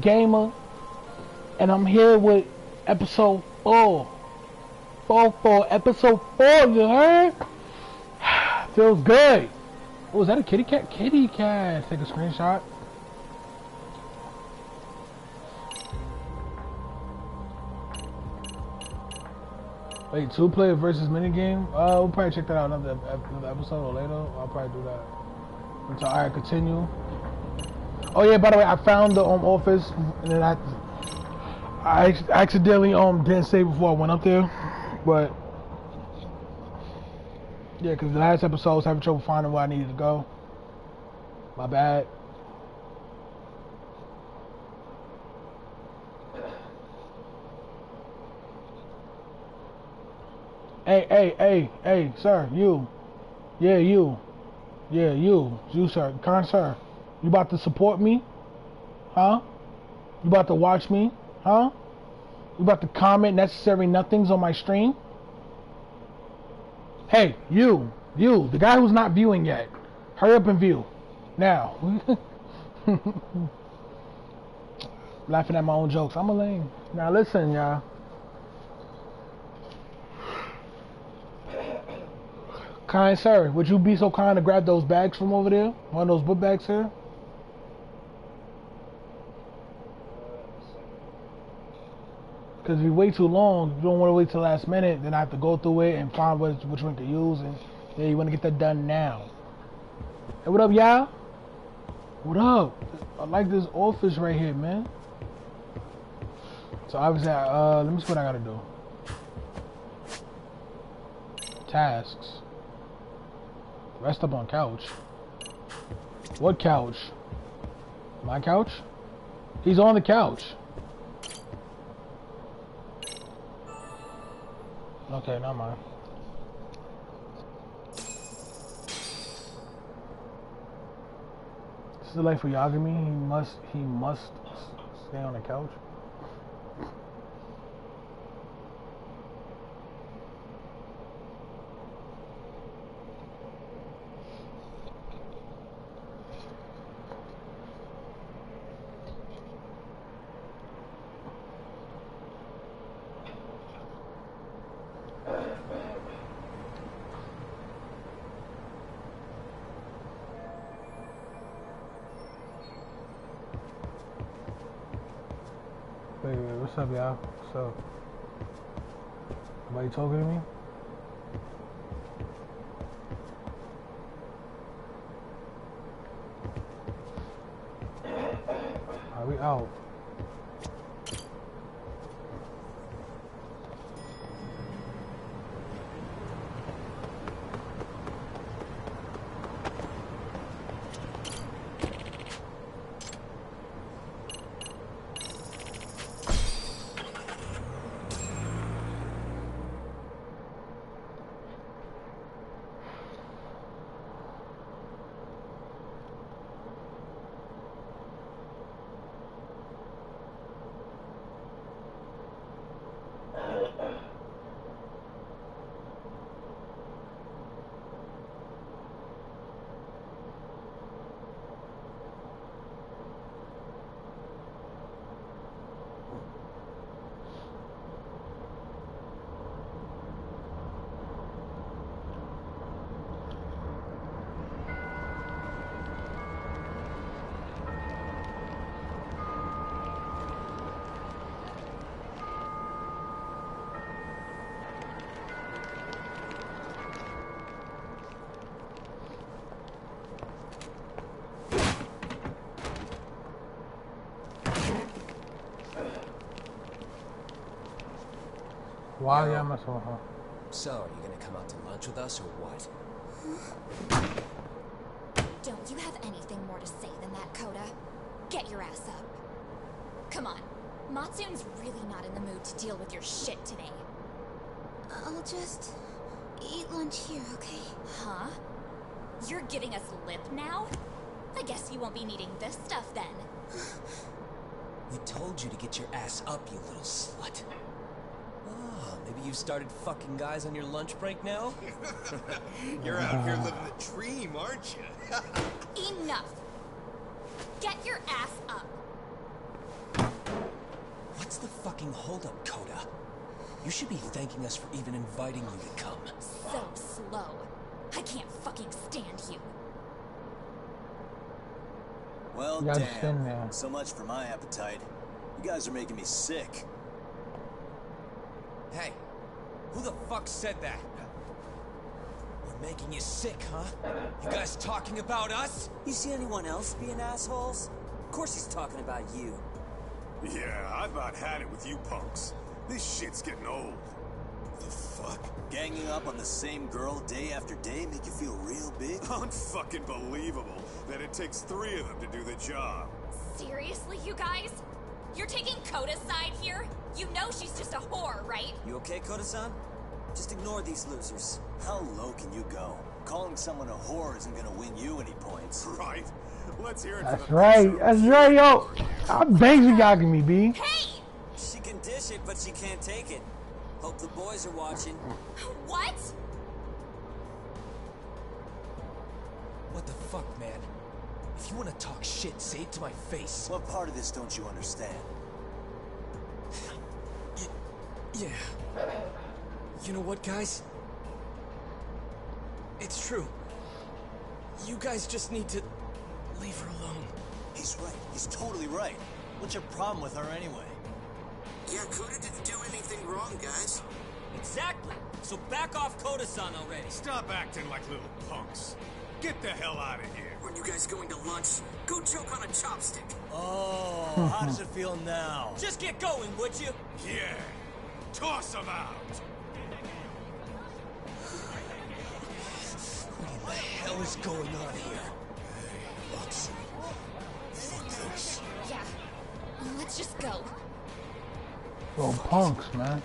gamer, and I'm here with episode 4. Episode 4, you heard? Feels good. Oh, is that a kitty cat? Kitty cat. Take a screenshot. Wait, 2-player versus minigame? We'll probably check that out another episode or later. I'll probably do that. Until I continue. Oh yeah, by the way, I found the office, and then I accidentally didn't save before I went up there, but yeah, because the last episode I was having trouble finding where I needed to go. My bad. Hey, sir, you. Yeah, you. Yeah, you, sir. Kind sir. You about to support me? Huh? You about to watch me? Huh? You about to comment necessary nothings on my stream? Hey, you, the guy who's not viewing yet. Hurry up and view. Now. Laughing at my own jokes. I'm a lame. Now listen, y'all. Kind sir, would you be so kind to grab those bags from over there? One of those book bags, sir? Because if you wait too long, you don't want to wait till the last minute, then I have to go through it and find which one to use, and yeah, you want to get that done now. Hey, what up, y'all? What up? I like this office right here, man. So obviously, let me see what I gotta do. Tasks. Rest up on couch. What couch? My couch? He's on the couch. Okay, never mind. This is the life for Yagami. He must stay on the couch. Wait, what's up, y'all? What's up? Somebody talking to me? Are we out? Why am I so hot? So, are you gonna come out to lunch with us or what? Don't you have anything more to say than that, Koda? Get your ass up. Come on. Matsune's really not in the mood to deal with your shit today. I'll just eat lunch here, okay? Huh? You're giving us lip now? I guess you won't be needing this stuff then. We told you to get your ass up, you little slut. Oh, maybe you started fucking guys on your lunch break now? You're out here living the dream, aren't you? Enough! Get your ass up! fucking holdup, Coda. You should be thanking us for even inviting you to come. So slow. I can't fucking stand you. Well, You gotta stand there. damn. So much for my appetite. You guys are making me sick. Hey, who the fuck said that? We're making you sick, huh? You guys talking about us? You see anyone else being assholes? Of course he's talking about you. Yeah, I've about had it with you punks. This shit's getting old. The fuck? Ganging up on the same girl day after day make you feel real big? Unfucking believable that it takes 3 of them to do the job. Seriously, you guys? You're taking Coda's side here? You know she's just a whore, right? You okay, Koda-san? Just ignore these losers. How low can you go? Calling someone a whore isn't gonna win you any points. Right? Let's hear it. That's right. That's right, yo. I'm Banksy Yogging me, B. Hey! She can dish it, but she can't take it. Hope the boys are watching. What? What the fuck, man? If you want to talk shit, say it to my face. What part of this don't you understand? Yeah. You know what, guys? It's true. You guys just need to leave her alone. He's right. He's totally right. What's your problem with her anyway? Yeah, Coda didn't do anything wrong, guys. Exactly. So back off Koda-san already. Stop acting like little punks. Get the hell out of here. When you guys going to lunch, go choke on a chopstick. Oh, how does it feel now? Just get going, would you? Yeah. Toss them out. What the hell is going on here? Fuck this. Yeah. Let's just go. Little punks, man.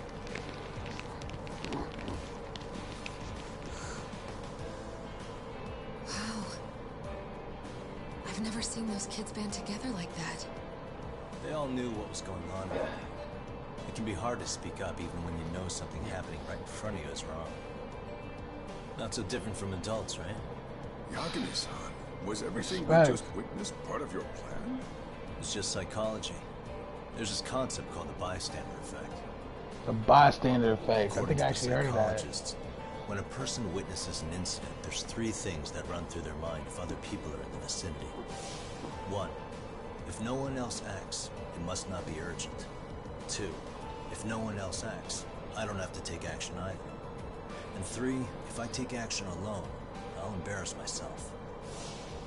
Wow. I've never seen those kids band together like that. They all knew what was going on. It can be hard to speak up even when you know something happening right in front of you is wrong. Not so different from adults, right? Yagami-san, was everything Respect. we just witnessed part of your plan? It's just psychology. There's this concept called the bystander effect. The bystander effect. I According think to I the actually heard of that. psychologists, when a person witnesses an incident, there's 3 things that run through their mind if other people are in the vicinity. 1. If no one else acts, it must not be urgent. 2. If no one else acts, I don't have to take action either. And 3. If I take action alone, I'll embarrass myself.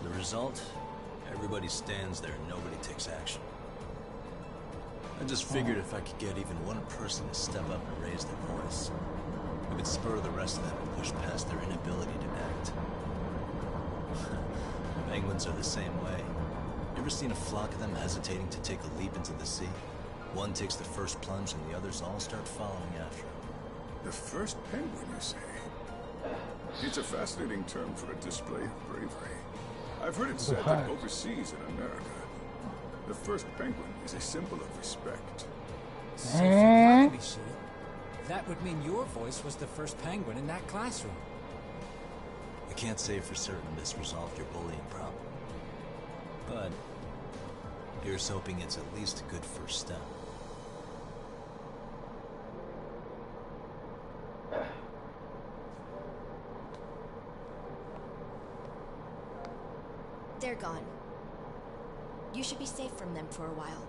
The result? Everybody stands there and nobody takes action. I just figured if I could get even one person to step up and raise their voice, it would spur the rest of them to push past their inability to act. Penguins are the same way. You ever seen a flock of them hesitating to take a leap into the sea? One takes the first plunge and the others all start following after him. The first penguin, you say? It's a fascinating term for a display of bravery. I've heard it said that overseas in America, the first penguin is a symbol of respect. So for Yagami-shi, that would mean your voice was the first penguin in that classroom. I can't say for certain this resolved your bullying problem. But here's hoping it's at least a good first step. They're gone. You should be safe from them for a while.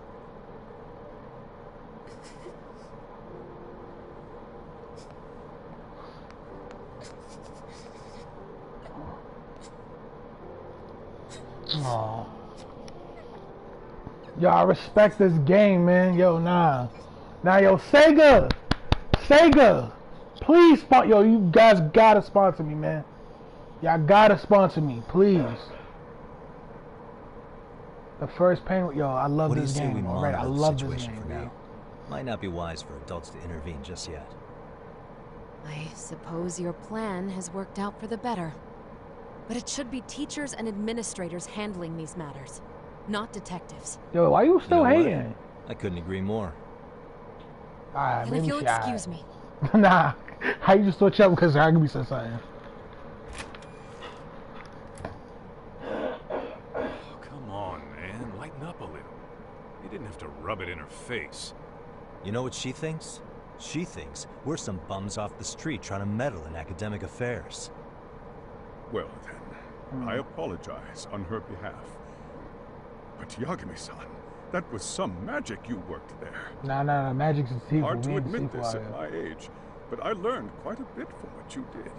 Aw. Yo, I respect this game, man. Yo, nah. Nah, yo, Sega! Sega! Please sponsor. Yo, you guys gotta sponsor me, man. Y'all gotta sponsor me, please. The first penguin. Yo, I love this game. Alright, I love this game, man. Might not be wise for adults to intervene just yet. I suppose your plan has worked out for the better. But it should be teachers and administrators handling these matters, not detectives. Yo, why you still hating? I couldn't agree more. Alright, And maybe if you'll she- excuse me. Nah, how you just switch up because Yagami said something? Come on, man. Lighten up a little. You didn't have to rub it in her face. You know what she thinks? She thinks we're some bums off the street trying to meddle in academic affairs. Well then, I apologize on her behalf. But Yagami-san, that was some magic you worked there. Nah, magic's a sequel. Hard to admit this at my age, but I learned quite a bit from what you did.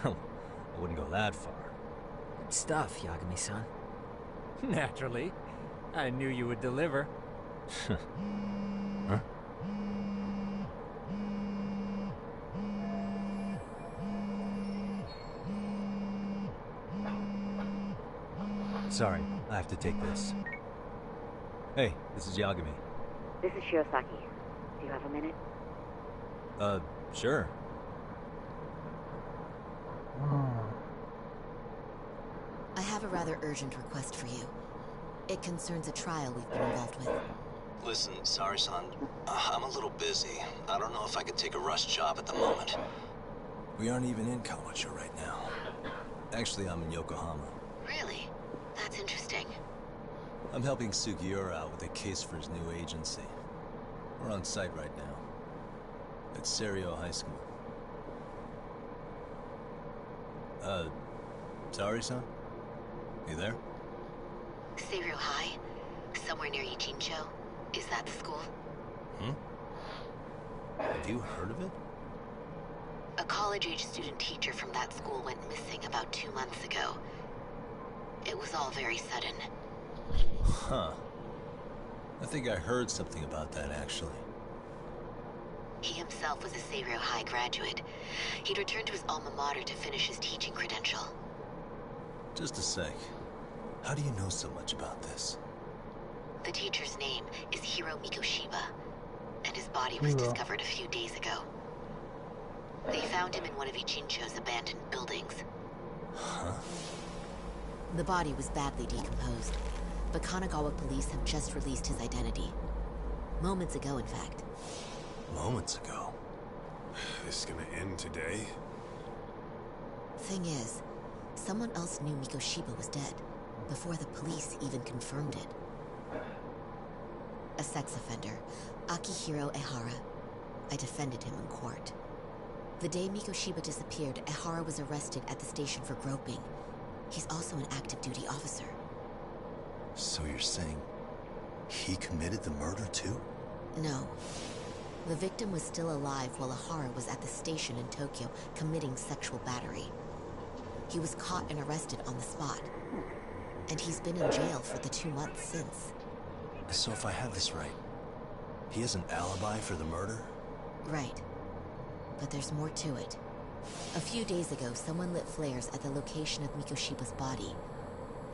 I wouldn't go that far. Good stuff, Yagami-san. Naturally. I knew you would deliver. Huh? Sorry, I have to take this. Hey, this is Yagami. This is Shiosaki. Do you have a minute? Sure. I have a rather urgent request for you. It concerns a trial we've been involved with. Listen, sorry-san. I'm a little busy. I don't know if I could take a rush job at the moment. We aren't even in Kawacha right now. Actually, I'm in Yokohama. Really? That's interesting. I'm helping Sugiura out with a case for his new agency. We're on site right now. At Serio High School. Sorry-san? You there? Serio High? Somewhere near Ichincho? Is that the school? Have you heard of it? A college-age student teacher from that school went missing about 2 months ago. It was all very sudden. Huh. I think I heard something about that, actually. He himself was a Serio High graduate. He'd returned to his alma mater to finish his teaching credential. Just a sec. How do you know so much about this? The teacher's name is Hiro Mikoshiba, and his body was discovered a few days ago. They found him in one of Ichincho's abandoned buildings. Huh? The body was badly decomposed, but Kanagawa police have just released his identity. Moments ago, in fact. Moments ago? This gonna end today? Thing is, someone else knew Mikoshiba was dead, before the police even confirmed it. A sex offender, Akihiro Ehara. I defended him in court. The day Mikoshiba disappeared, Ehara was arrested at the station for groping. He's also an active duty officer. So you're saying he committed the murder too? No. The victim was still alive while Ehara was at the station in Tokyo committing sexual battery. He was caught and arrested on the spot. And he's been in jail for the 2 months since. So if I have this right, he has an alibi for the murder? Right. But there's more to it. A few days ago, someone lit flares at the location of Mikoshiba's body.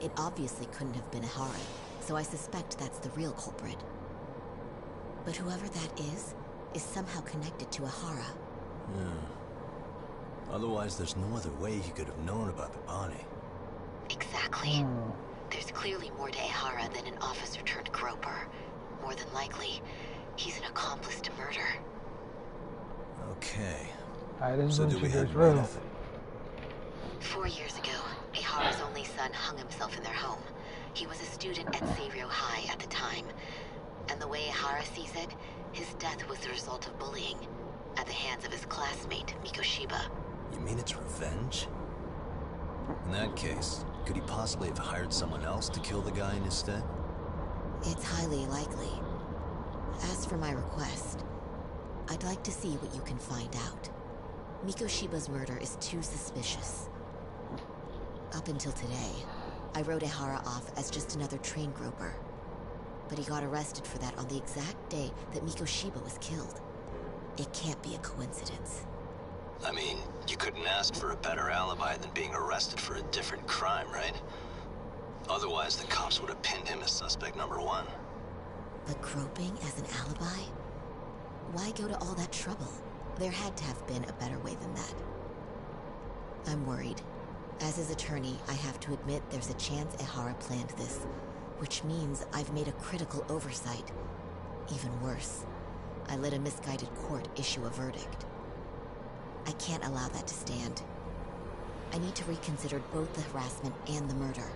It obviously couldn't have been Ehara, so I suspect that's the real culprit. But whoever that is somehow connected to Ehara. Otherwise, there's no other way he could have known about the body. Exactly. There's clearly more to Ehara than an officer-turned-groper. More than likely, he's an accomplice to murder. Okay. So do we have real. 4 years ago, Ehara's only son hung himself in their home. He was a student at Serio High at the time. And the way Ehara sees it, his death was the result of bullying at the hands of his classmate, Mikoshiba. You mean it's revenge? In that case, could he possibly have hired someone else to kill the guy in his stead? It's highly likely. As for my request, I'd like to see what you can find out. Mikoshiba's murder is too suspicious. Up until today, I wrote Ehara off as just another train groper. But he got arrested for that on the exact day that Mikoshiba was killed. It can't be a coincidence. I mean, you couldn't ask for a better alibi than being arrested for a different crime, right? Otherwise, the cops would have pinned him as suspect number 1. But groping as an alibi? Why go to all that trouble? There had to have been a better way than that. I'm worried. As his attorney, I have to admit there's a chance Ehara planned this, which means I've made a critical oversight. Even worse, I let a misguided court issue a verdict. I can't allow that to stand. I need to reconsider both the harassment and the murder.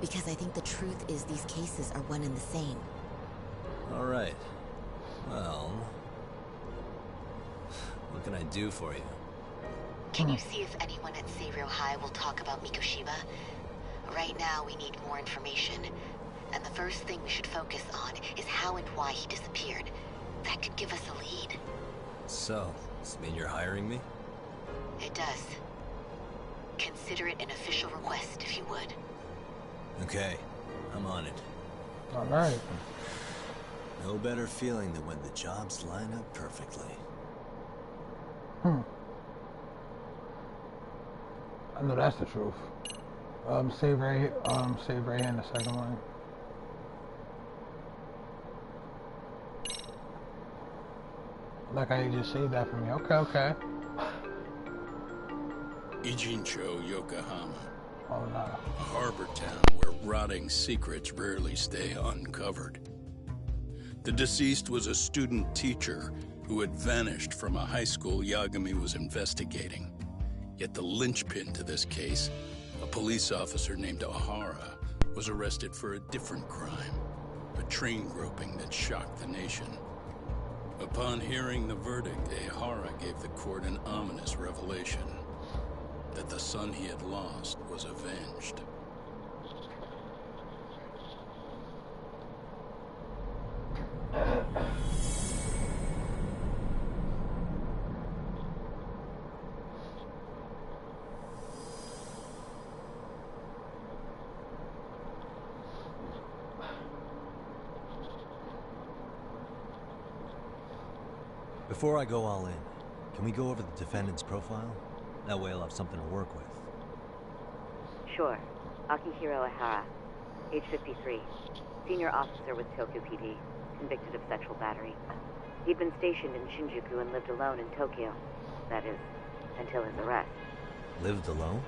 Because I think the truth is these cases are one and the same. All right. Well... what can I do for you? Can you see if anyone at Seiryo High will talk about Mikoshiba? Right now, we need more information. And the first thing we should focus on is how and why he disappeared. That could give us a lead. So, does this mean you're hiring me? It does. Consider it an official request, if you would. Okay, I'm on it. Alright. No better feeling than when the jobs line up perfectly. I know that's the truth. Save right here. Save right here in the second one. Like I just saved that for me. Okay. Ijincho, Yokohama. Oh no. A harbor town where rotting secrets rarely stay uncovered. The deceased was a student teacher who had vanished from a high school Yagami was investigating. Yet the linchpin to this case, a police officer named Ohara, was arrested for a different crime, a train groping that shocked the nation. Upon hearing the verdict, Ohara gave the court an ominous revelation, that the son he had lost was avenged. Before I go all in, can we go over the defendant's profile? That way I'll have something to work with. Sure. Akihiro Ihara, age 53, senior officer with Tokyo PD, convicted of sexual battery. He'd been stationed in Shinjuku and lived alone in Tokyo. That is, until his arrest. Lived alone?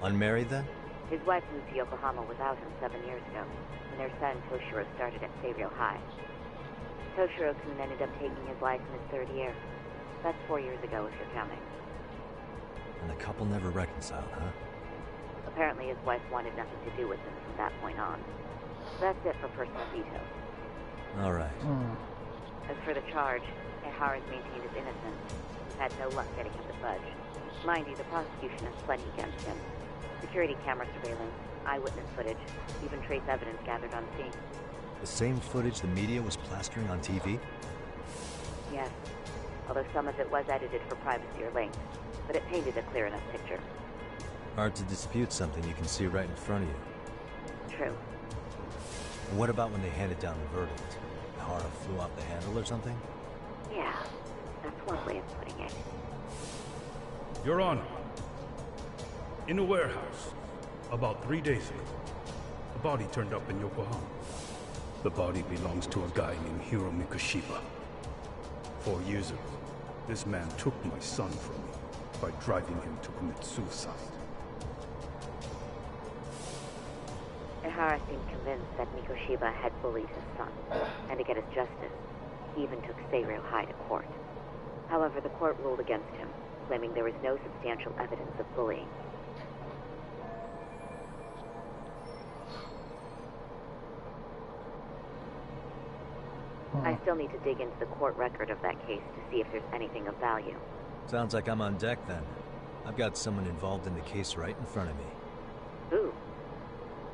Unmarried then? His wife moved to Yokohama without him 7 years ago, when their son Toshiro started at Seiryo High. Toshiro-kun ended up taking his life in his third year. That's 4 years ago, if you're counting. And the couple never reconciled, huh? Apparently his wife wanted nothing to do with him from that point on. That's it for personal details. All right. As for the charge, Ihara's maintained his innocence. Had no luck getting him to budge. Mind you, the prosecution has plenty against him. Security camera surveillance, eyewitness footage, even trace evidence gathered on scene. The same footage the media was plastering on TV? Yes, although some of it was edited for privacy or length, but it painted a clear enough picture. Hard to dispute something you can see right in front of you. True. And what about when they handed down the verdict? Ihara flew off the handle or something? Yeah, that's one way of putting it. Your Honor, in a warehouse, about 3 days ago, a body turned up in Yokohama. The body belongs to a guy named Hiro Mikoshiba. 4 years ago, this man took my son from me by driving him to commit suicide. Ihara seemed convinced that Mikoshiba had bullied his son, and to get his justice, he even took Seiryo High to court. However, the court ruled against him, claiming there was no substantial evidence of bullying. I still need to dig into the court record of that case to see if there's anything of value. Sounds like I'm on deck then. I've got someone involved in the case right in front of me. Who?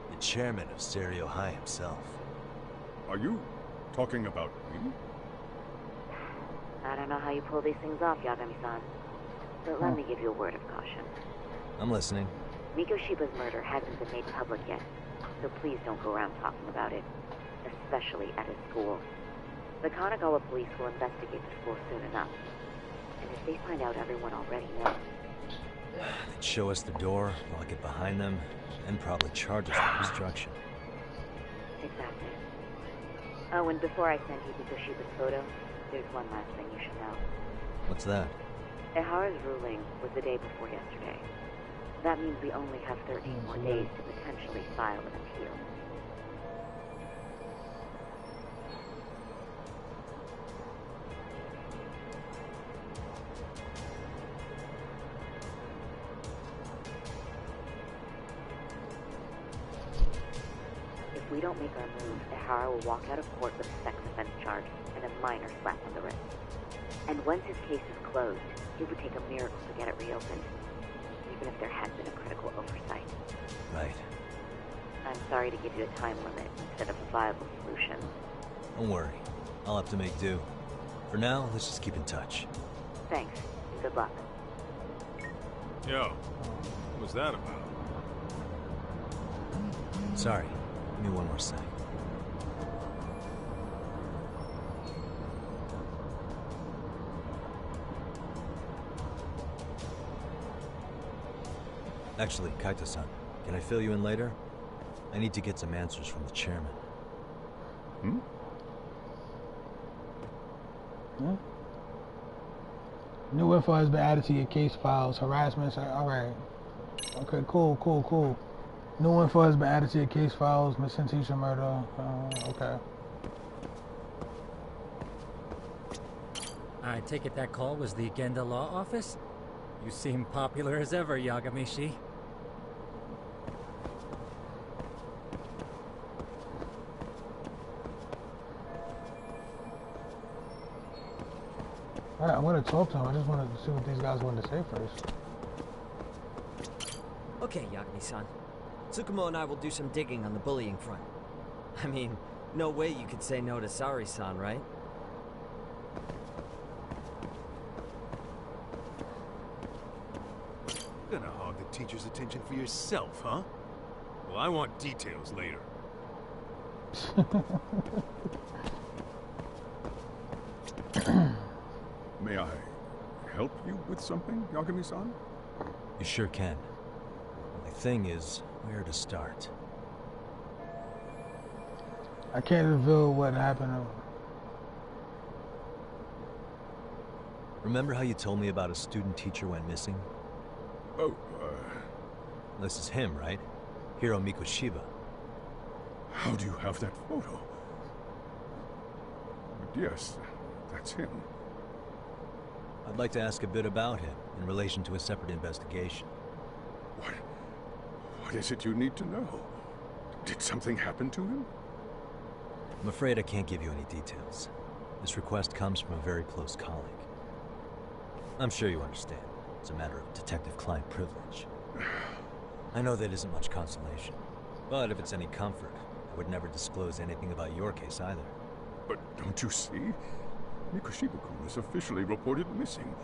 The chairman of Seiryo High himself. Are you talking about me? I don't know how you pull these things off, Yagami-san. But let me give you a word of caution. I'm listening. Mikoshiba's murder hasn't been made public yet, so please don't go around talking about it, especially at his school. The Kanagawa police will investigate the school soon enough. And if they find out everyone already knows... They'd show us the door, lock it behind them, and probably charge us with destruction. Exactly. Oh, and before I send you Mikoshiba's photo, there's one last thing you should know. What's that? Ihara's ruling was the day before yesterday. That means we only have 13 more days to potentially file an appeal. If we don't make our move, Ihara will walk out of court with a sex offense charge and minor slap on the wrist. And once his case is closed, it would take a miracle to get it reopened, even if there had been a critical oversight. Right. I'm sorry to give you a time limit instead of a viable solution. Don't worry. I'll have to make do. For now, let's just keep in touch. Thanks, and good luck. Yo, what was that about? Sorry. Give me one more sec. Actually, Kaito-san, can I fill you in later? I need to get some answers from the chairman. Hmm? Hmm? New info has been added to your case files. Harassment. Alright. Okay, cool. New info has been added to your case files. Missing teacher murder. Okay. I take it that call was the Genda Law Office? You seem popular as ever, Yagamishi. Alright, I'm gonna talk to him. I just wanted to see what these guys wanted to say first. Okay, Yagami-san. Tsukumo and I will do some digging on the bullying front. I mean, no way you could say no to Sari-san, right? Gonna hog the teacher's attention for yourself, huh? Well, I want details later. May I help you with something, Yagami-san? You sure can. The thing is, where to start? I can't reveal what happened. Remember how you told me about a student teacher went missing? Oh, This is him, right? Hiro Mikoshiba. How do you have that photo? But yes, that's him. I'd like to ask a bit about him in relation to a separate investigation. What is it you need to know? Did something happen to him? I'm afraid I can't give you any details. This request comes from a very close colleague. I'm sure you understand. It's a matter of detective-client privilege. I know that isn't much consolation, but if it's any comfort, I would never disclose anything about your case either. But don't you see? Mikoshiba-kun is officially reported missing.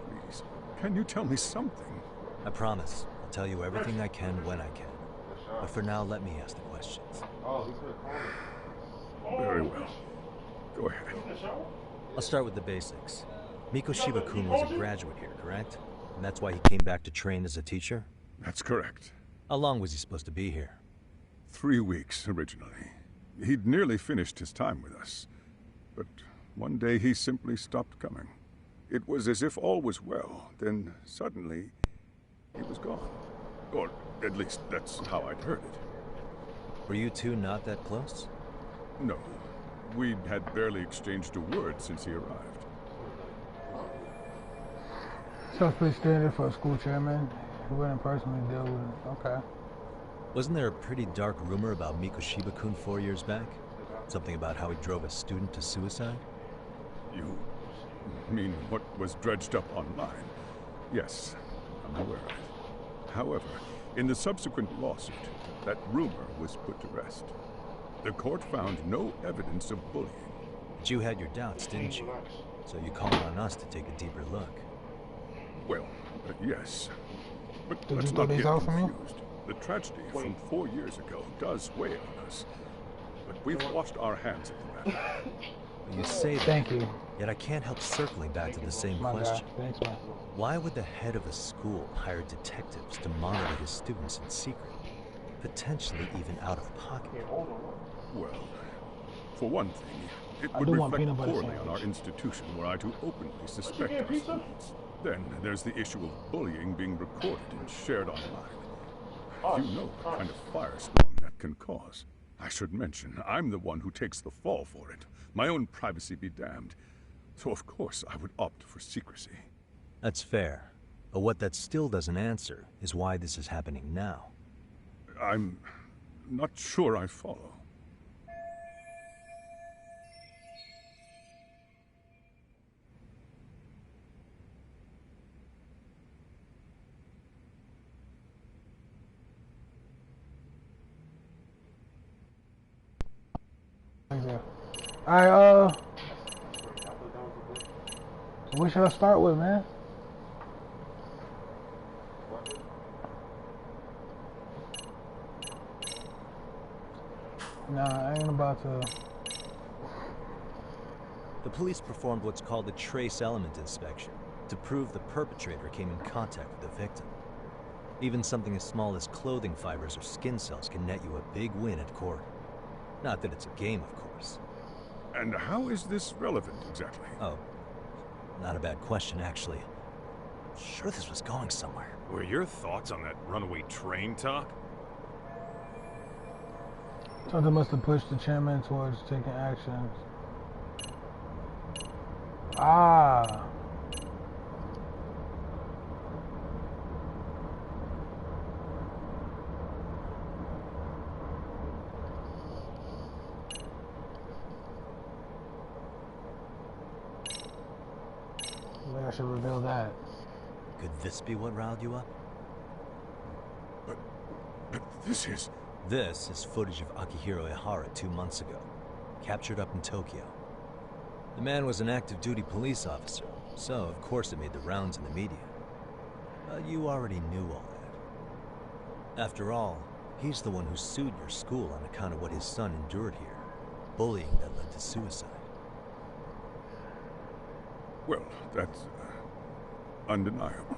Please, can you tell me something? I promise. I'll tell you everything I can when I can. But for now, let me ask the questions. Very well. Go ahead. I'll start with the basics. Mikoshiba-kun was a graduate here, correct? And that's why he came back to train as a teacher? That's correct. How long was he supposed to be here? 3 weeks, originally. He'd nearly finished his time with us. But one day he simply stopped coming. It was as if all was well, then suddenly he was gone. Or at least that's how I'd heard it. Were you two not that close? No. We had barely exchanged a word since he arrived. Sounds pretty standard for a school chairman. He wouldn't personally deal with it. Okay. Wasn't there a pretty dark rumor about Mikoshiba-kun 4 years back? Something about how he drove a student to suicide? You mean what was dredged up online? Yes, I'm aware of it. However, in the subsequent lawsuit, that rumor was put to rest. The court found no evidence of bullying. But you had your doubts, didn't you? So you called on us to take a deeper look. Well, yes. But Did let's you not throw get these out for me? confused. The tragedy from 4 years ago does weigh on us. But we've washed our hands of the matter. You say that, Thank you. yet I can't help circling back to the same My question. guy. Thanks, man. Why would the head of a school hire detectives to monitor his students in secret? Potentially even out of pocket. Well, for one thing, it I would do want reflect peanut butter poorly on sandwich. our institution were I to openly suspect our students. Then there's the issue of bullying being recorded and shared online. You know what kind of firestorm that can cause. I should mention, I'm the one who takes the fall for it. My own privacy be damned. So of course I would opt for secrecy. That's fair. But what that still doesn't answer is why this is happening now. I'm not sure I follow. there. Alright, what should I start with, man? Nah, I ain't about to. The police performed what's called a trace element inspection to prove the perpetrator came in contact with the victim. Even something as small as clothing fibers or skin cells can net you a big win at court. Not that it's a game, of course. And how is this relevant, exactly? Oh, not a bad question, actually. Sure this was going somewhere. Were your thoughts on that runaway train talk? Something must have pushed the chairman towards taking action. Ah. Maybe I should reveal that. Could this be what riled you up? But this is... This is footage of Akihiro Ihara 2 months ago, captured up in Tokyo. The man was an active duty police officer, so of course it made the rounds in the media. But you already knew all that. After all, he's the one who sued your school on account of what his son endured here, bullying that led to suicide. Well, that's undeniable.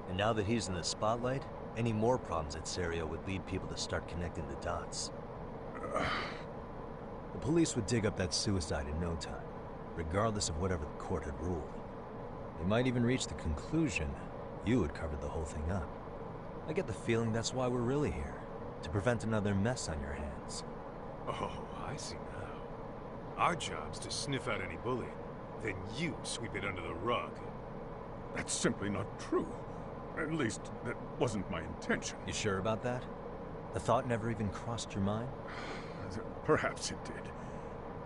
And now that he's in the spotlight, any more problems at Serio would lead people to start connecting the dots. The police would dig up that suicide in no time, regardless of whatever the court had ruled. They might even reach the conclusion you had covered the whole thing up. I get the feeling that's why we're really here, to prevent another mess on your hands. Oh, I see now. Our job's to sniff out any bullying, then you sweep it under the rug. That's simply not true. At least, that wasn't my intention. You sure about that? The thought never even crossed your mind? Perhaps it did.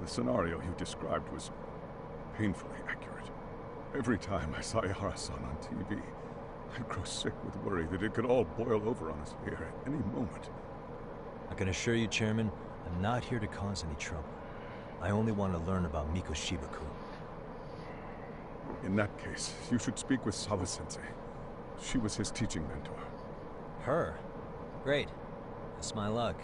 The scenario you described was painfully accurate. Every time I saw Ihara-san on TV, I'd grow sick with worry that it could all boil over on us here at any moment. I can assure you, Chairman, I'm not here to cause any trouble. I only want to learn about Mikoshiba-kun. In that case, you should speak with Sawa-sensei. She was his teaching mentor. Her? Great. That's my luck.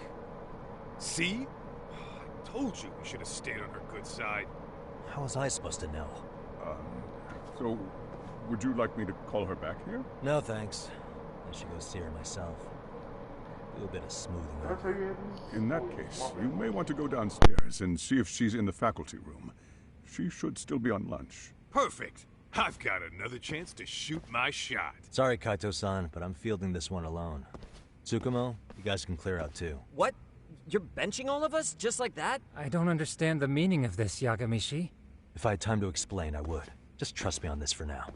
See? I told you we should have stayed on her good side. How was I supposed to know? So, would you like me to call her back here? No, thanks. I should go see her myself. Do a bit of smoothing over. In that case, you may want to go downstairs and see if she's in the faculty room. She should still be on lunch. Perfect. I've got another chance to shoot my shot. Sorry, Kaito-san, but I'm fielding this one alone. Tsukumo, you guys can clear out too. What? You're benching all of us? Just like that? I don't understand the meaning of this, Yagamishi. If I had time to explain, I would. Just trust me on this for now.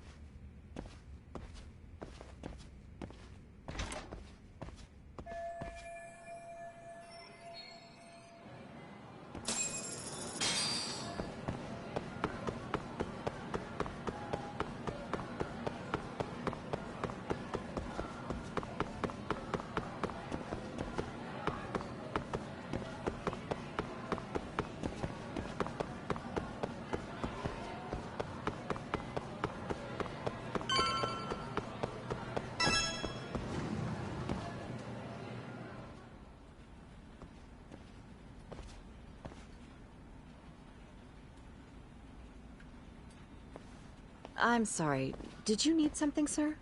I'm sorry. Did you need something, sir?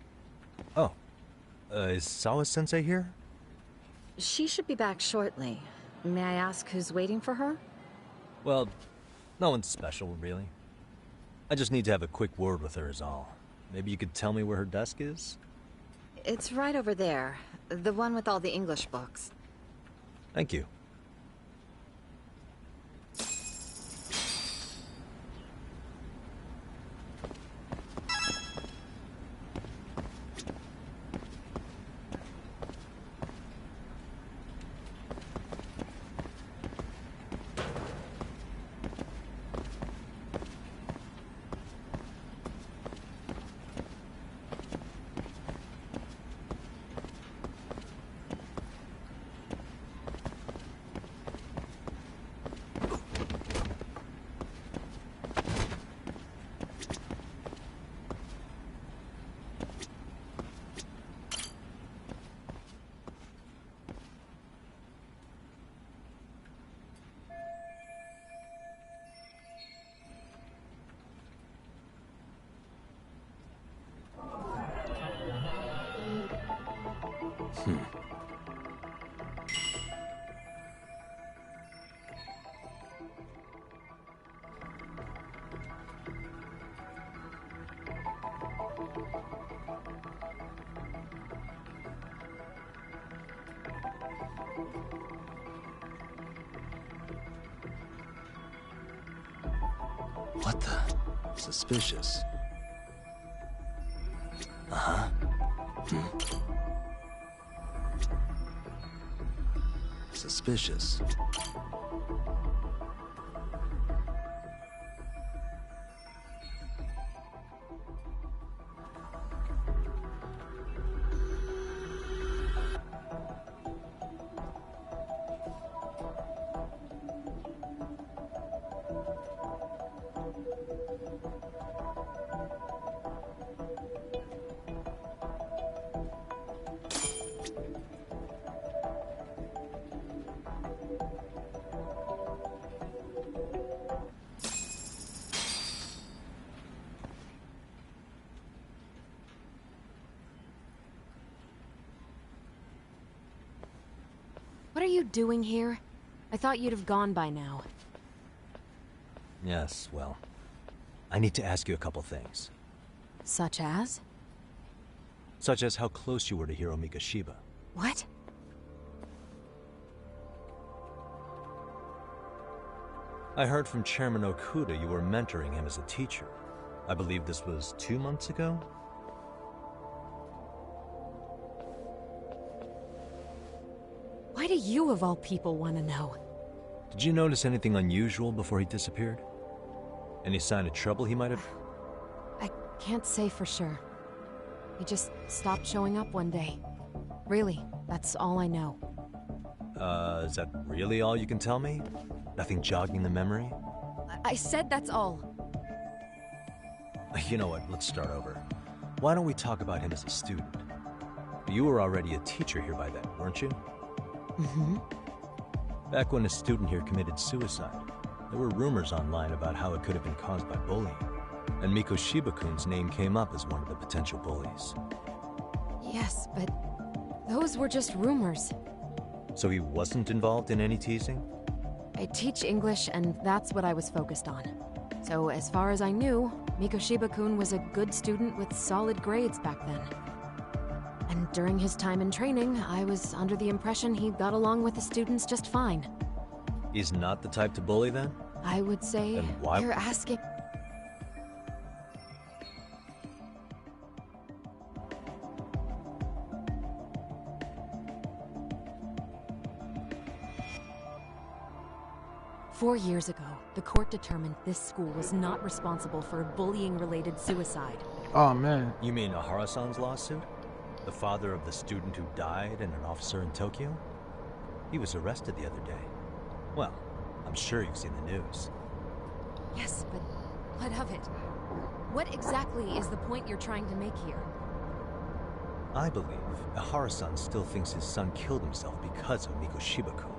Oh. Is Sawa-sensei here? She should be back shortly. May I ask who's waiting for her? Well, no one's special, really. I just need to have a quick word with her is all. Maybe you could tell me where her desk is? It's right over there. The one with all the English books. Thank you. What the? Suspicious. Uh-huh. Suspicious. What are you doing here? I thought you'd have gone by now. Yes, well, I need to ask you a couple things. Such as? Such as how close you were to Hiro Mikoshiba. What? I heard from Chairman Okuda you were mentoring him as a teacher. I believe this was 2 months ago? Why do you, of all people, want to know? Did you notice anything unusual before he disappeared? Any sign of trouble he might have... I can't say for sure. He just stopped showing up one day. Really, that's all I know. Is that really all you can tell me? Nothing jogging the memory? I said that's all. You know what, let's start over. Why don't we talk about him as a student? You were already a teacher here by then, weren't you? Mm-hmm. Back when a student here committed suicide, there were rumors online about how it could have been caused by bullying, and Mikoshiba-kun's name came up as one of the potential bullies. Yes, but those were just rumors. So he wasn't involved in any teasing? I teach English, and that's what I was focused on. So as far as I knew, Mikoshiba-kun was a good student with solid grades back then. And during his time in training, I was under the impression he got along with the students just fine. He's not the type to bully, then? I would say Then why... you're asking... "4 years ago, the court determined this school was not responsible for a bullying-related suicide." Oh, man. You mean Ahara-san's lawsuit? The father of the student who died and an officer in Tokyo? He was arrested the other day. Well, I'm sure you've seen the news. Yes, but what of it? What exactly is the point you're trying to make here? I believe Ahara-san still thinks his son killed himself because of Mikoshiba-kun.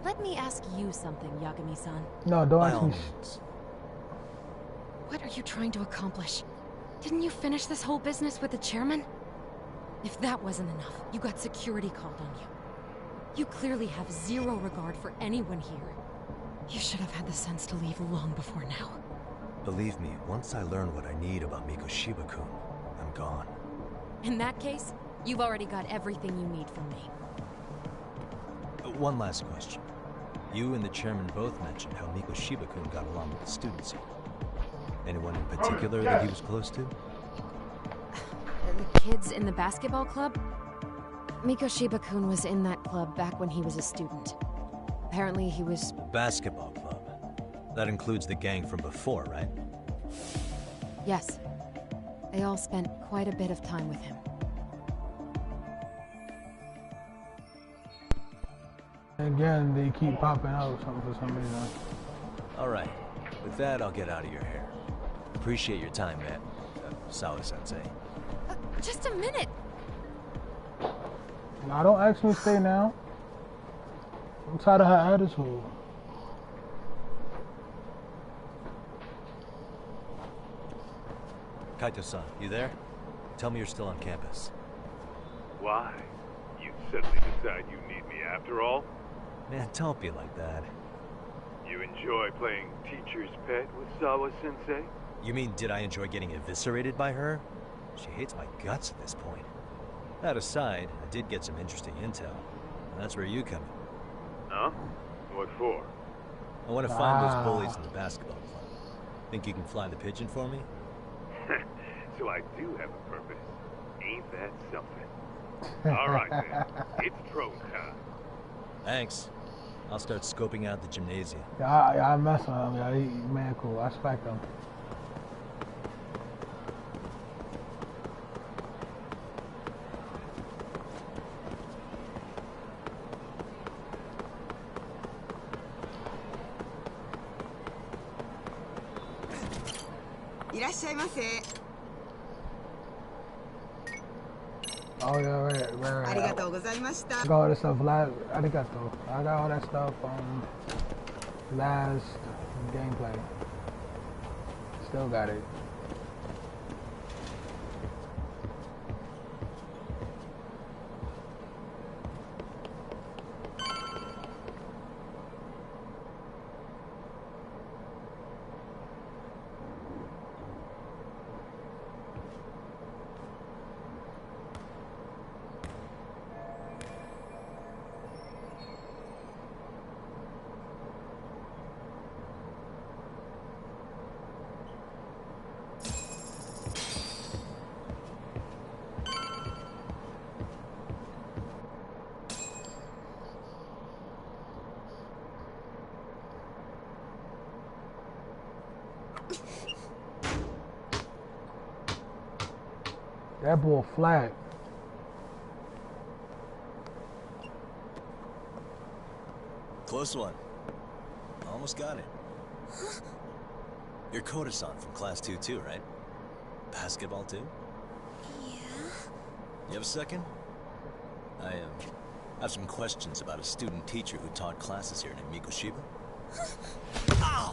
Let me ask you something, Yagami-san. No, don't By ask all me. means. What are you trying to accomplish? Didn't you finish this whole business with the chairman? If that wasn't enough, you got security called on you. You clearly have zero regard for anyone here. You should have had the sense to leave long before now. Believe me, once I learn what I need about Mikoshiba-kun, I'm gone. In that case, you've already got everything you need from me. One last question. You and the chairman both mentioned how Mikoshiba-kun got along with the students here. Anyone in particular that he was close to? The kids in the basketball club? Mikoshiba-kun was in that club back when he was a student. Apparently he was... Basketball club. That includes the gang from before, right? Yes. They all spent quite a bit of time with him. Again, they keep popping out for some reason. Alright. With that, I'll get out of your hair. Appreciate your time, man. Sawa-sensei. Just a minute! Nah, don't ask me to stay now. I'm tired of her attitude. Kaito-san, you there? Tell me you're still on campus. Why? suddenly decide you need me after all? Man, don't be like that. You enjoy playing teacher's pet with Sawa-sensei? You mean, did I enjoy getting eviscerated by her? She hates my guts at this point. That aside, I did get some interesting intel. And that's where you come in. Huh? What for? I want to find those bullies in the basketball club. Think you can fly the pigeon for me? So I do have a purpose. Ain't that something? All right, then. It's drone time. Thanks. I'll start scoping out the gymnasium. Yeah, I mess with him. Yeah, he man cool. I respect him. Oh yeah, right. I got all that stuff last. Arigato. I got all that stuff last gameplay. Still got it. That ball flat. Close one. Almost got it. You're Koda-san from Class 2 too, right? Basketball too? Yeah. You have a second? I have some questions about a student teacher who taught classes here named Mikoshiba. Ow!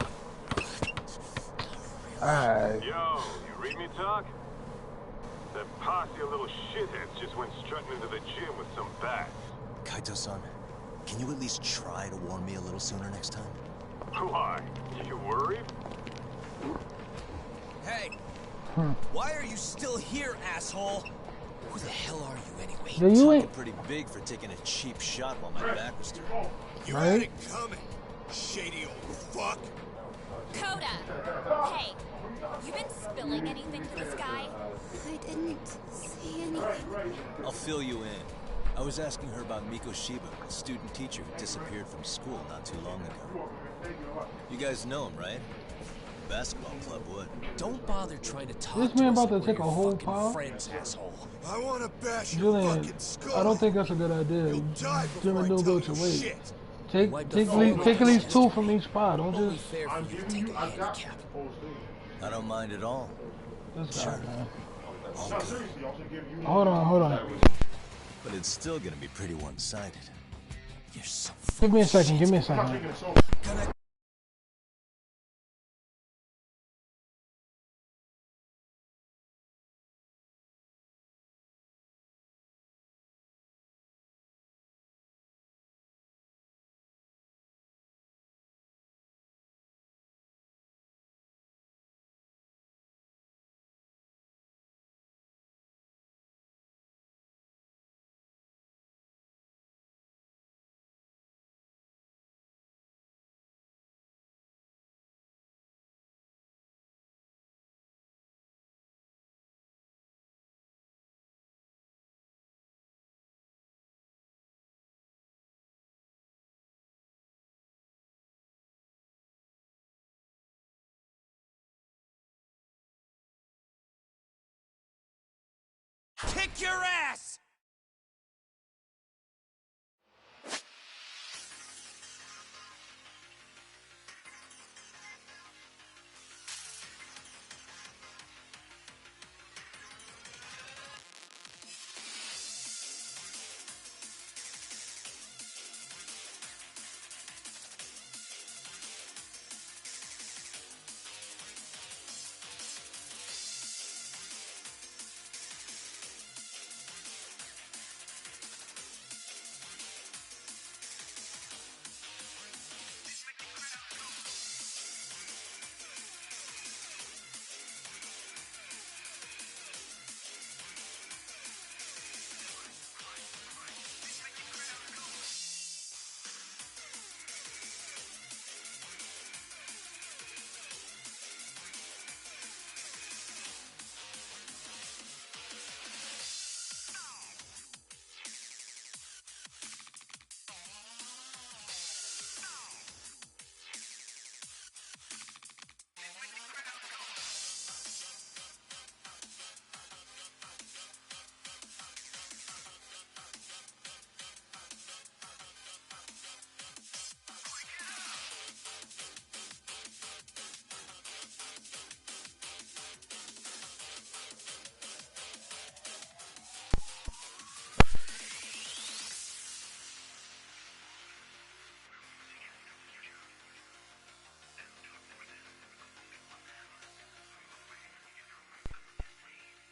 Alright. Yo, you read me talk? That posse of little shitheads just went strutting into the gym with some bats. Kaito-san, can you at least try to warn me a little sooner next time? Why? You worried? Hey! Why are you still here, asshole? Who the hell are you anyway? Yeah, you ain't pretty big for taking a cheap shot while my back was turned. You had it coming, shady old fuck. Coda! Hey, you been spilling anything to this guy? I didn't see anything. I'll fill you in. I was asking her about Mikoshiba, a student teacher who disappeared from school not too long ago. You guys know him, right? Basketball club would. Don't bother trying to talk This to man us about to like take we're a whole fucking pile? friends, asshole. I want to bash your Julian, fucking skull. I don't think that's a good idea. Die Jimmy before I do tell build your you weight. shit. Take at least 2 from each pot. Don't Only just. fair for you to take a handicap. I don't mind at all. This guy, man. Okay. Hold on. But it's still gonna be pretty one-sided. You're so Give me a second. Kick your ass!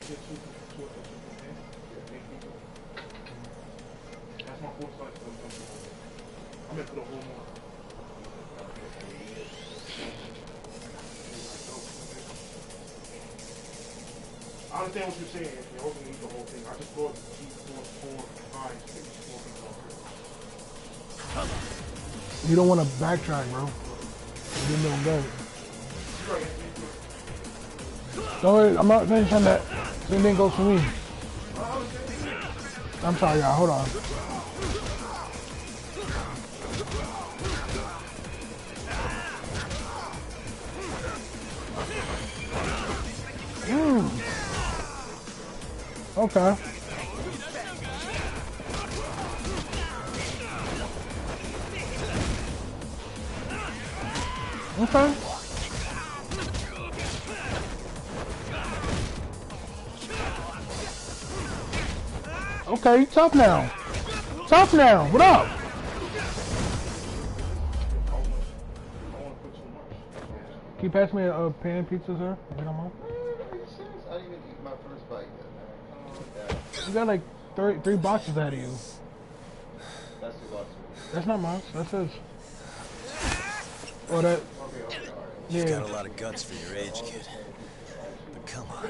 I understand what you're saying. You're hoping to eat the whole thing. I just thought she thought 4, 5, 6, 4 people. You don't want to backtrack, bro. You didn't go. Don't worry, I'm not finished on that. Same thing goes for me. I'm sorry, y'all. Hold on. Okay. Okay. Okay, tough now. Tough now. What up? Can you pass me a pan pizza, sir? If you don't mind? I didn't even eat my first bite yet, man. You got like three boxes ahead of you. That's 2 boxes. That's not mine. That's his. Oh, that. You've got a lot of guts for your age, kid. But come on,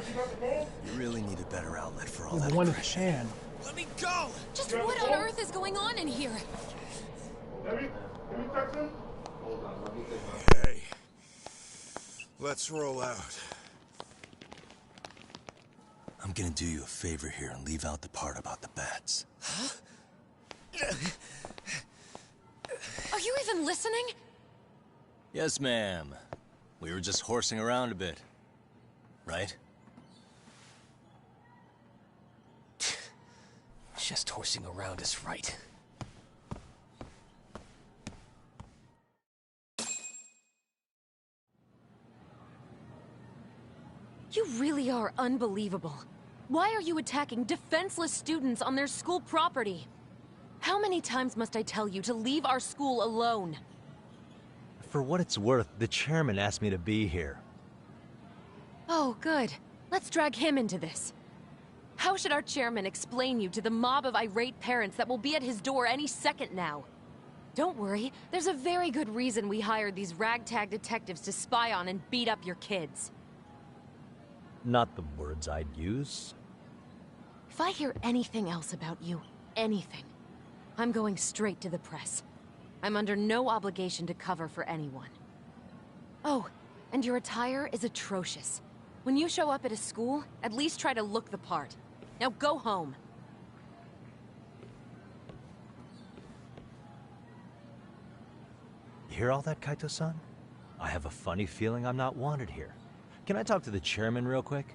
you really need a better outlet for all that aggression. Let me go! Just what on earth is going on in here? Hey, let's roll out. I'm gonna do you a favor here and leave out the part about the bats. Huh? Are you even listening? Yes, ma'am. We were just horsing around a bit. Right? Just horsing around is right. You really are unbelievable. Why are you attacking defenseless students on their school property? How many times must I tell you to leave our school alone? For what it's worth, the chairman asked me to be here. Oh, good. Let's drag him into this. How should our chairman explain you to the mob of irate parents that will be at his door any second now? Don't worry, there's a very good reason we hired these ragtag detectives to spy on and beat up your kids. Not the words I'd use. If I hear anything else about you, anything, I'm going straight to the press. I'm under no obligation to cover for anyone. Oh, and your attire is atrocious. When you show up at a school, at least try to look the part. Now go home. You hear all that, Kaito-san? I have a funny feeling I'm not wanted here. Can I talk to the chairman real quick?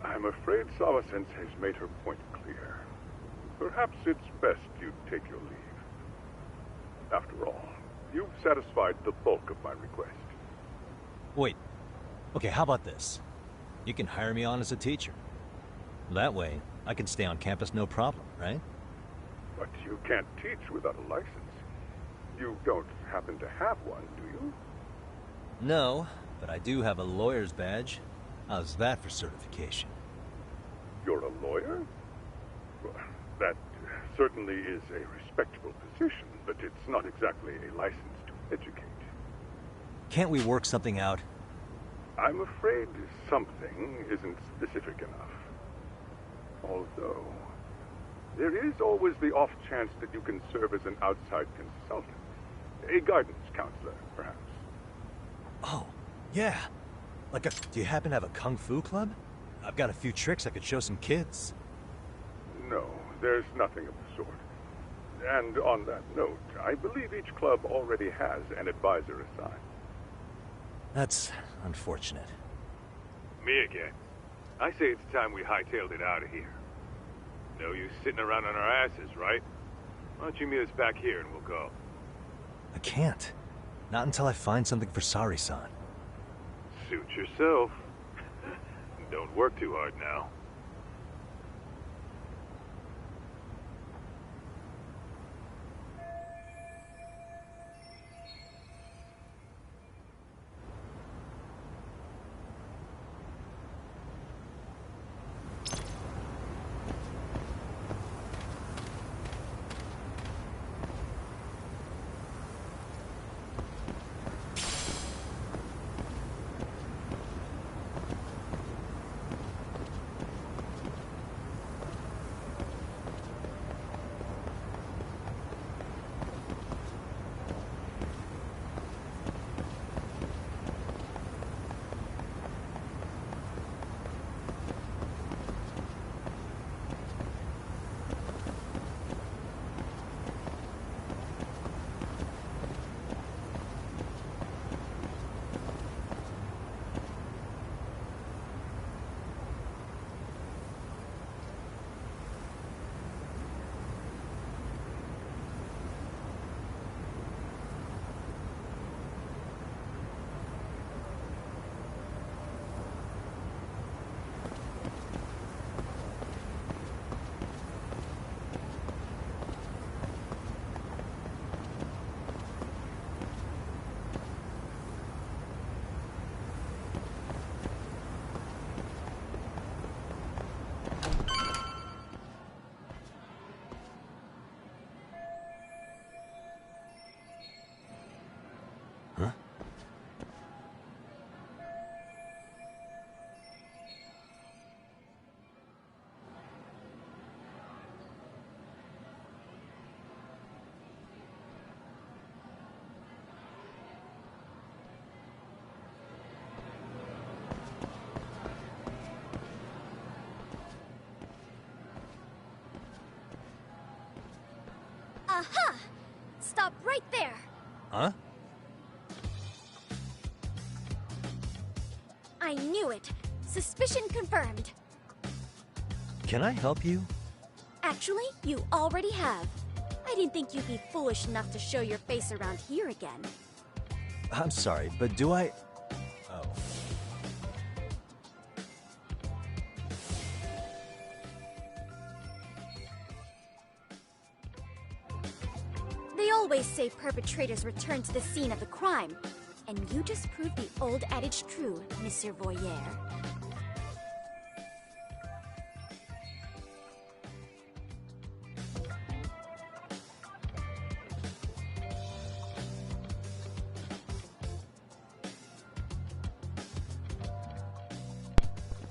I'm afraid Sawa-sensei has made her point clear. Perhaps it's best you take your leave. After all, you've satisfied the bulk of my request. Wait. Okay, how about this? You can hire me on as a teacher. That way, I can stay on campus no problem, right? But you can't teach without a license. You don't happen to have one, do you? No, but I do have a lawyer's badge. How's that for certification? You're a lawyer? Well, that certainly is a respectable position, but it's not exactly a license to educate. Can't we work something out? I'm afraid something isn't specific enough. Although, there is always the off chance that you can serve as an outside consultant. A guidance counselor, perhaps. Oh, yeah. Do you happen to have a kung fu club? I've got a few tricks I could show some kids. No, there's nothing of the sort. And on that note, I believe each club already has an advisor assigned. That's unfortunate. Me again. I say it's time we hightailed it out of here. No use sitting around on our asses, right? Why don't you meet us back here and we'll go? I can't. Not until I find something for Sari-san. Suit yourself. Don't work too hard now. Aha! Stop right there. Huh? I knew it. Suspicion confirmed. Can I help you? Actually, you already have. I didn't think you'd be foolish enough to show your face around here again. I'm sorry, but do I... Oh. They always say perpetrators return to the scene of the crime. And you just proved the old adage true, Monsieur Voyeur.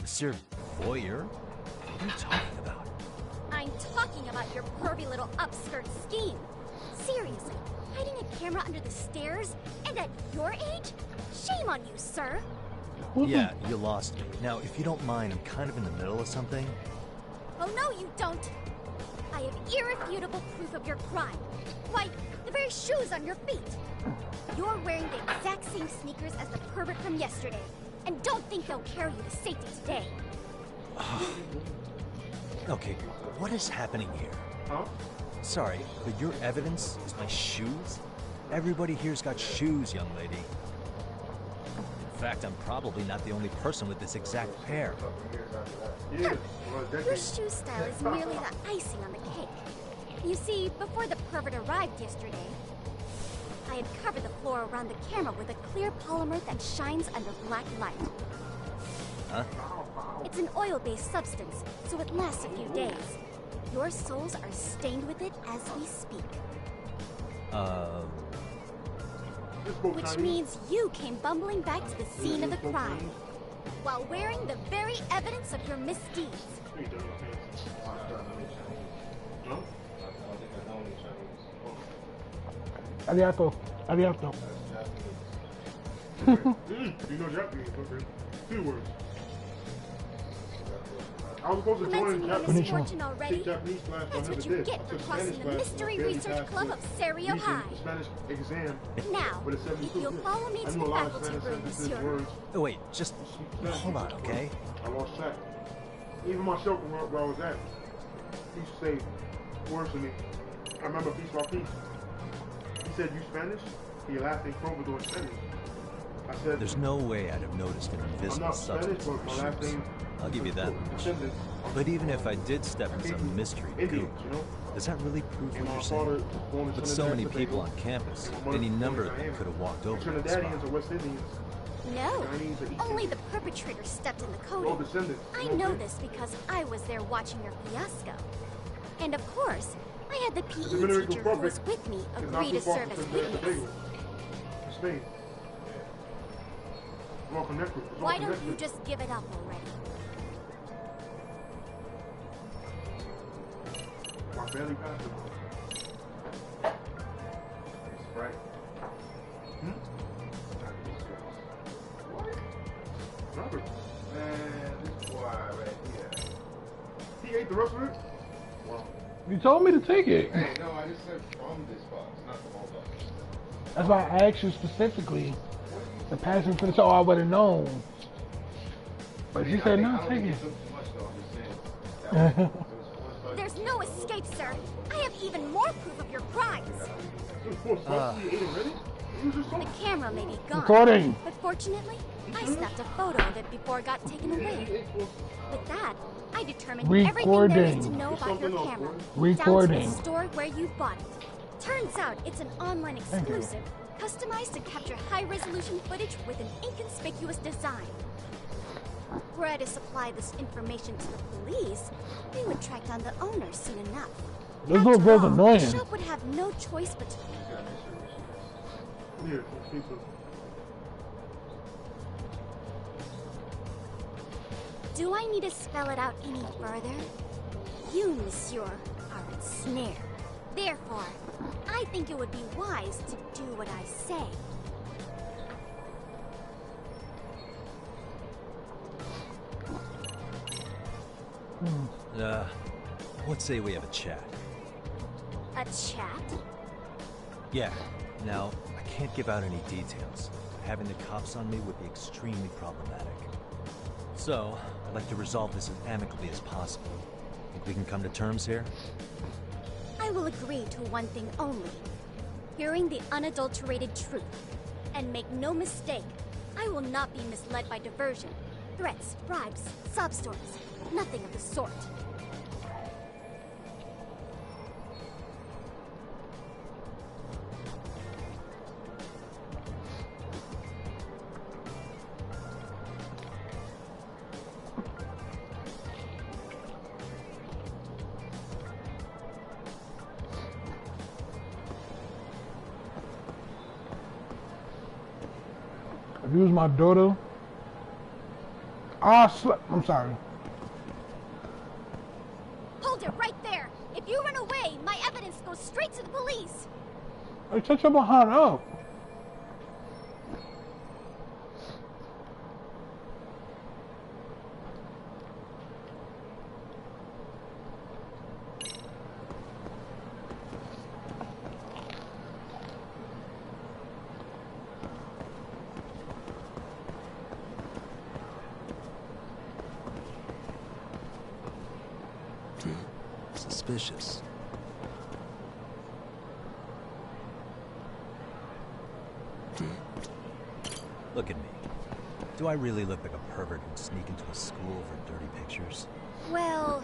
Monsieur Voyeur? What are you talking about? I'm talking about your pervy little upskirt scheme. Seriously, hiding a camera under the stairs? And at your age? Shame on you, sir. Yeah, you lost me. Now, if you don't mind, I'm kind of in the middle of something. Oh, no, you don't. I have irrefutable proof of your crime. Why, the very shoes on your feet. You're wearing the exact same sneakers as the pervert from yesterday. And don't think they'll carry you to safety today. Okay, what is happening here? Huh? Sorry, but your evidence is my shoes? Everybody here's got shoes, young lady. In fact, I'm probably not the only person with this exact pair. Your shoe style is merely the icing on the cake. You see, before the pervert arrived yesterday, I had covered the floor around the camera with a clear polymer that shines under black light. Huh? It's an oil-based substance, so it lasts a few days. Your soles are stained with it as we speak. Which means you came bumbling back to the scene of the crime, while wearing the very evidence of your misdeeds. Arigato. Arigato. You know Japanese, okay. 2 words. I was supposed to join Japanese. Misfortune already? Japanese class, That's what you get for crossing the Mystery Research Club of Serio High. Spanish exam. Now, if you'll follow me to the faculty room, monsieur. Oh, wait, just hold on, okay? I lost track. Even my shelter where I was at, he used to say words to me. I remember piece by piece. He said, "You Spanish?" He laughed in Crovador in Spanish. I said, "There's no way I'd have noticed an invisible substance in your shoes. I'll give you that much. But even if I did step in some mystery goop, does that really prove what you're saying? With so many people on campus, any number of them could have walked over to this spot. No, only the perpetrator stepped in the code. I know this because I was there watching your fiasco. And of course, I had the PE teacher who was with me agree to serve as witness. Why don't you just give it up already? My belly passed. Right. Robert. Man, this boy right here. He ate the rest of it? Wow. You told me to take it. Hey, no, I just said from this box, not the whole box. That's why I asked you specifically to pass him for the show. I would have known. But you said no, take it. There's no escape, sir. I have even more proof of your crimes. The camera may be gone, Recording. but fortunately, I snapped a photo of it before it got taken away. With that, I determined everything there is to know about your camera, down to the store where you bought it. Turns out it's an online exclusive, customized to capture high-resolution footage with an inconspicuous design. Were I to supply this information to the police, we would track down the owner soon enough. This little girl's annoying. The shop would have no choice but to... Do I need to spell it out any further? You, monsieur, are ensnared. Therefore, I think it would be wise to do what I say. Let's say we have a chat. A chat? Yeah. Now, I can't give out any details. Having the cops on me would be extremely problematic. So, I'd like to resolve this as amicably as possible. Think we can come to terms here? I will agree to one thing only. Hearing the unadulterated truth. And make no mistake, I will not be misled by diversion, threats, bribes, sob stories. Nothing of the sort. If you was my daughter, I'm sorry. Hold it right there! If you run away, my evidence goes straight to the police! Hey, shut your behind up. Suspicious. Look at me. Do I really look like a pervert who'd sneak into a school for dirty pictures? Well,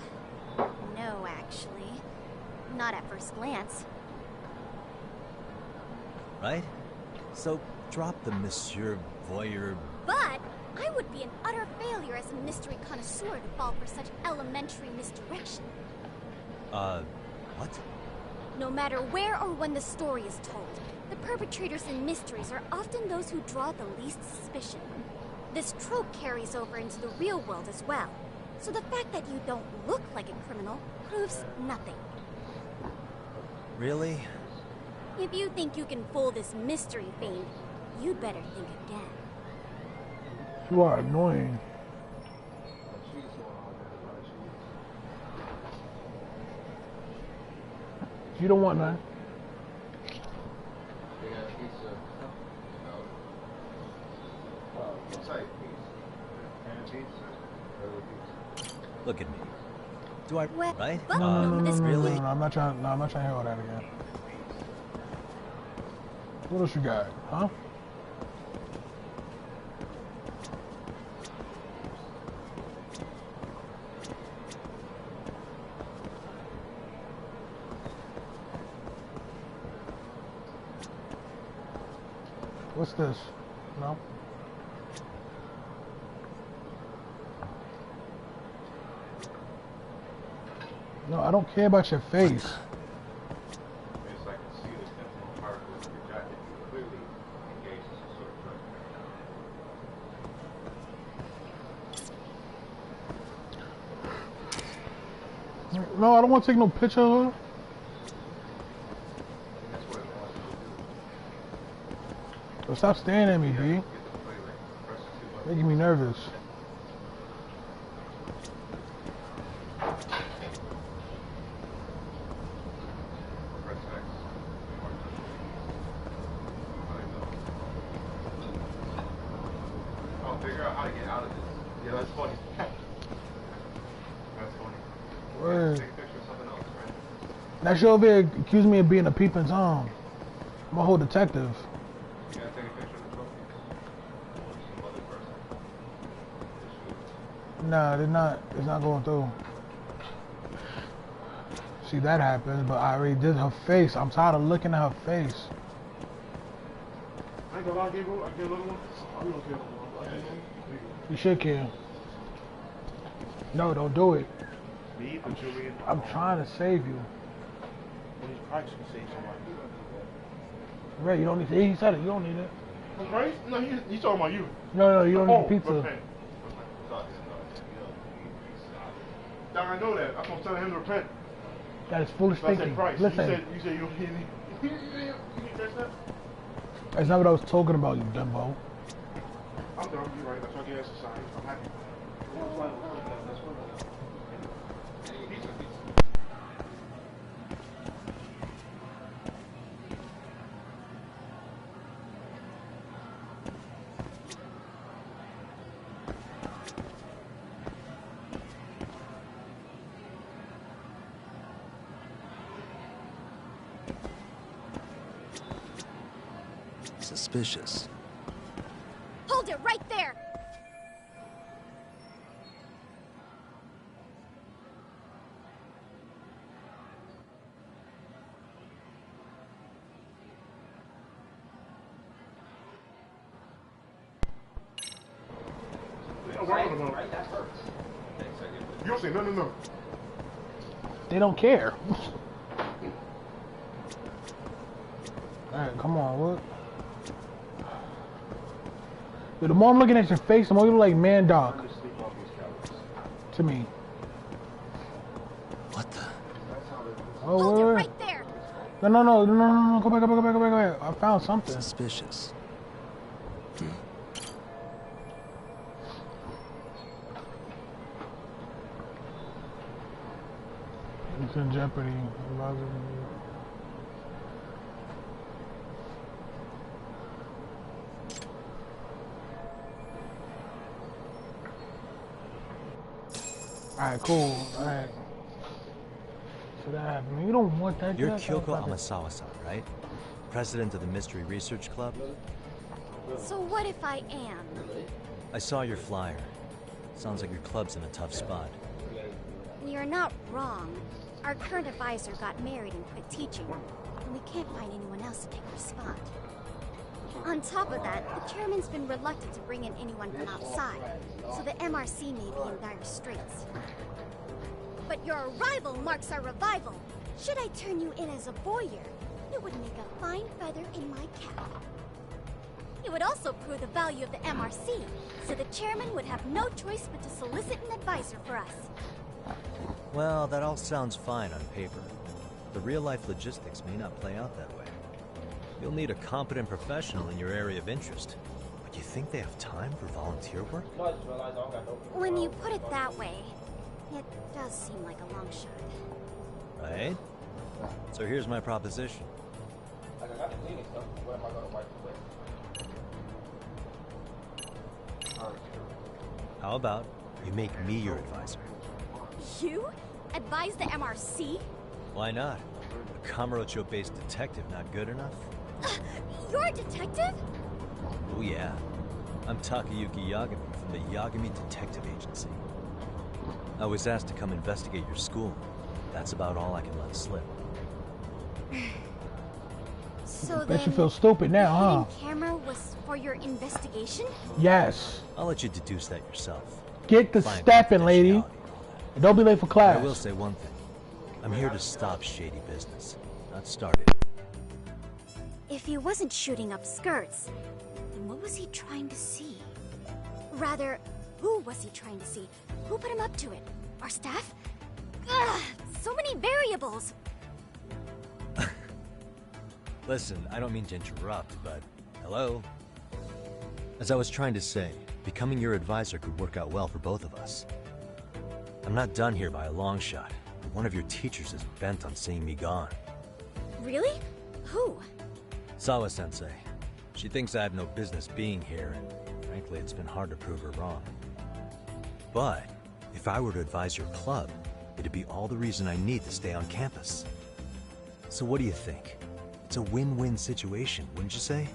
no, actually. Not at first glance. Right? So, drop the Monsieur Voyeur. But I would be an utter failure as a mystery connoisseur to fall for such elementary misdirection. What? No matter where or when the story is told, the perpetrators in mysteries are often those who draw the least suspicion. This trope carries over into the real world as well. So the fact that you don't look like a criminal proves nothing. Really? If you think you can fool this mystery fiend, you'd better think again. You are annoying. You don't want none. Look at me. Do I right? No, really? No, I'm not trying. No, I'm not trying to hear all that again. What else you got, huh? What's this? No? No, I don't care about your face. No, I don't want to take no picture of her. So stop staring at me, B. Making me nervous. Figure out how to get out of this. Yeah, that's funny. That's funny. Word. Take a picture of something else, right? Now she over here accuse me of being a peeping Tom. I'm a whole detective. You gotta take a picture of the trophy. Or some other person. Nah, it's not going through. See, that happens, but I already did her face. I'm tired of looking at her face. I ain't gonna lie, I gave another one. I don't care. You should care. No, don't do it. Me, but Julian. I'm trying to save you. Well, he's probably gonna save somebody. Right, you don't need it. He said it. You don't need it. Right? No, he's talking about you. No, you don't need the pizza. Repent. I know that. I was telling him to repent. That is foolish thinking. Listen. You said you don't need it. You catch that? That's not what I was talking about, you dumbo. I'm done. You're right. That's why I gave exercise. I'm happy. Suspicious. Hold it right there! Right, that hurts. You don't say no. They don't care. Alright, come on, what? Yo, the more I'm looking at your face, the more you look like Man Dog. To me. What the? Oh, wait. Right there. No. Go back. I found something. Suspicious. It's in jeopardy. Alright, cool. Alright. So that happened. You don't want that. You're Kyoko Amasawa-san, right? President of the Mystery Research Club? So what if I am? I saw your flyer. Sounds like your club's in a tough spot. You're not wrong. Our current advisor got married and quit teaching, and we can't find anyone else to take her spot. On top of that, the chairman's been reluctant to bring in anyone from outside, so the MRC may be in dire straits. But your arrival marks our revival. Should I turn you in as a voyeur, it would make a fine feather in my cap. It would also prove the value of the MRC, so the chairman would have no choice but to solicit an advisor for us. Well, that all sounds fine on paper. The real-life logistics may not play out that way. You'll need a competent professional in your area of interest. But you think they have time for volunteer work? When you put it that way, it does seem like a long shot. Right? So here's my proposition. How about you make me your advisor? You? Advise the MRC? Why not? A Kamurocho-based detective not good enough? You're a detective? Oh yeah. I'm Takayuki Yagami from the Yagami Detective Agency. I was asked to come investigate your school. That's about all I can let slip. So Bet you feel stupid now, huh? The camera was for your investigation? Yes. I'll let you deduce that yourself. Get the stepping, lady. And don't be late for class. I will say one thing. I'm here to stop shady business, not start it. If he wasn't shooting up skirts, then what was he trying to see? Rather, who was he trying to see? Who put him up to it? Our staff? Ugh, so many variables. Listen, I don't mean to interrupt, but hello? As I was trying to say, becoming your advisor could work out well for both of us. I'm not done here by a long shot. One of your teachers is bent on seeing me gone. Really? Who? Sawa-sensei. She thinks I have no business being here, and frankly, it's been hard to prove her wrong. But if I were to advise your club, it'd be all the reason I need to stay on campus. So what do you think? It's a win-win situation, wouldn't you say?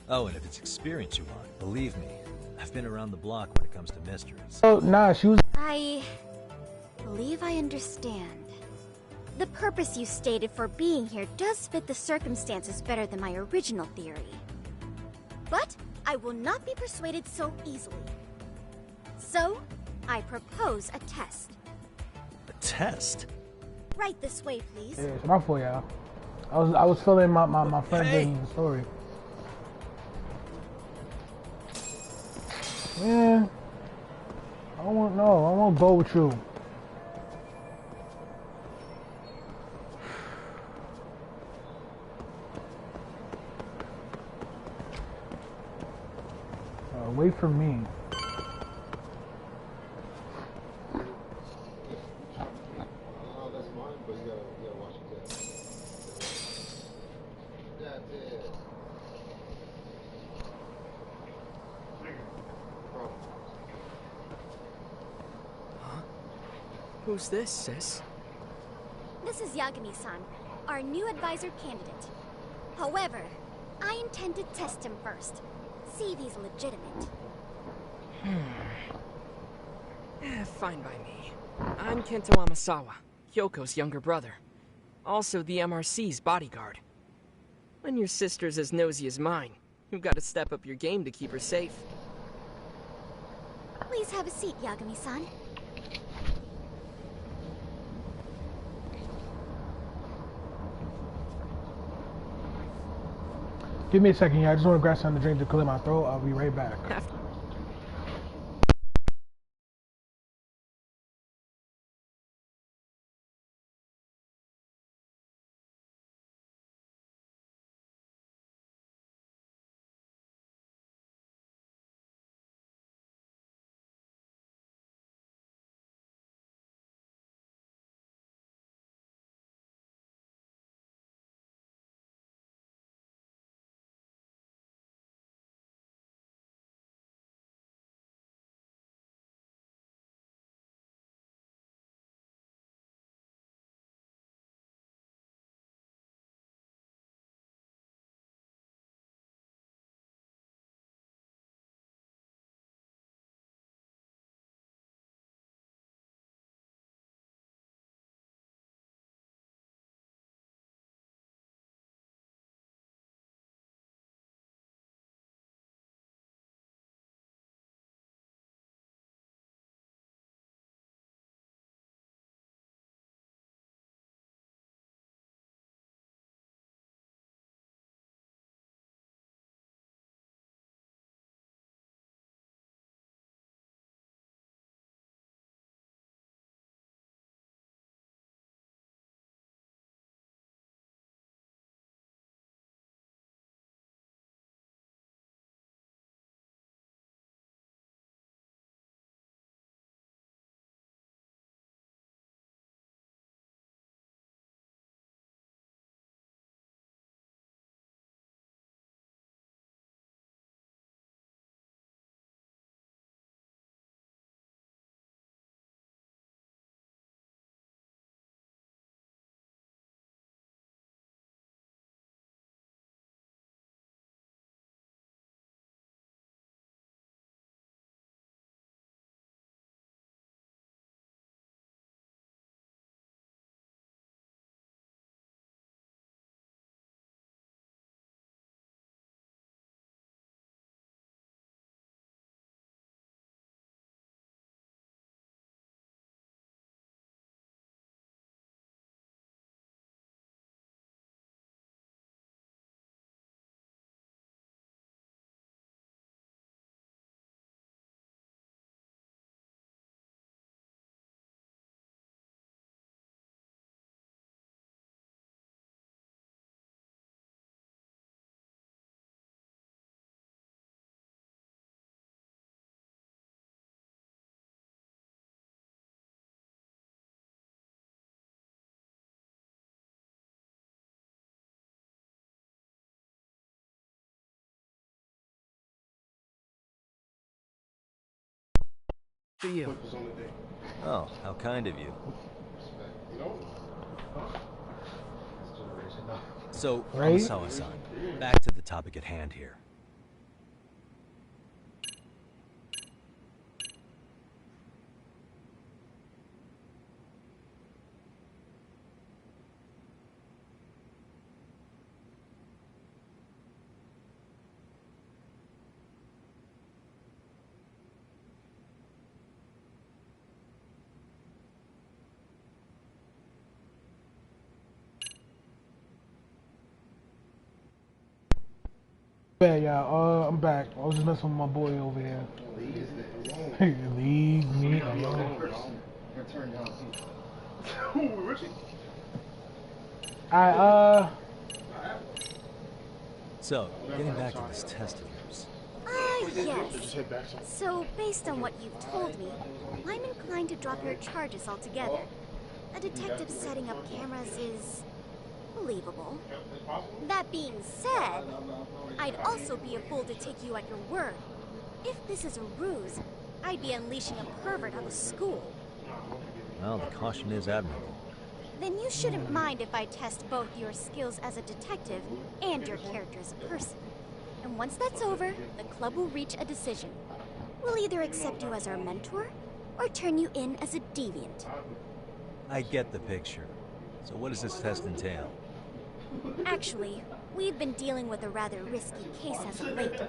Oh, and if it's experience you want, believe me, I've been around the block when it comes to mysteries. Oh, nah, she was... I believe I understand. The purpose you stated for being here does fit the circumstances better than my original theory. But I will not be persuaded so easily. So, I propose a test. A test? Right this way, please. Yeah, it's my fault, y'all. I was filling my friend's in the story. Man, I won't go with you. Wait for me. Who's this, sis? This is Yagami-san, our new advisor candidate. However, I intend to test him first. See if he's legitimate. Fine by me. I'm Kento Amasawa, Kyoko's younger brother. Also the MRC's bodyguard. When your sister's as nosy as mine, you've got to step up your game to keep her safe. Please have a seat, Yagami-san. Give me a second here. I just want to grab something to drink to clear my throat. I'll be right back. For you. Oh, how kind of you. So, Right? Amasawa-san, back to the topic at hand here. Yeah, yeah. I'm back. I was just messing with my boy over here. Leave me alone. So, getting back to this test of yours. Yes. So, based on what you've told me, I'm inclined to drop your charges altogether. A detective setting up cameras is believable. That being said, I'd also be a fool to take you at your word. If this is a ruse, I'd be unleashing a pervert on the school. Well, the caution is admirable. Then you shouldn't mind if I test both your skills as a detective and your character as a person. And once that's over, the club will reach a decision. We'll either accept you as our mentor, or turn you in as a deviant. I get the picture. So what does this test entail? Actually, we've been dealing with a rather risky case as of late,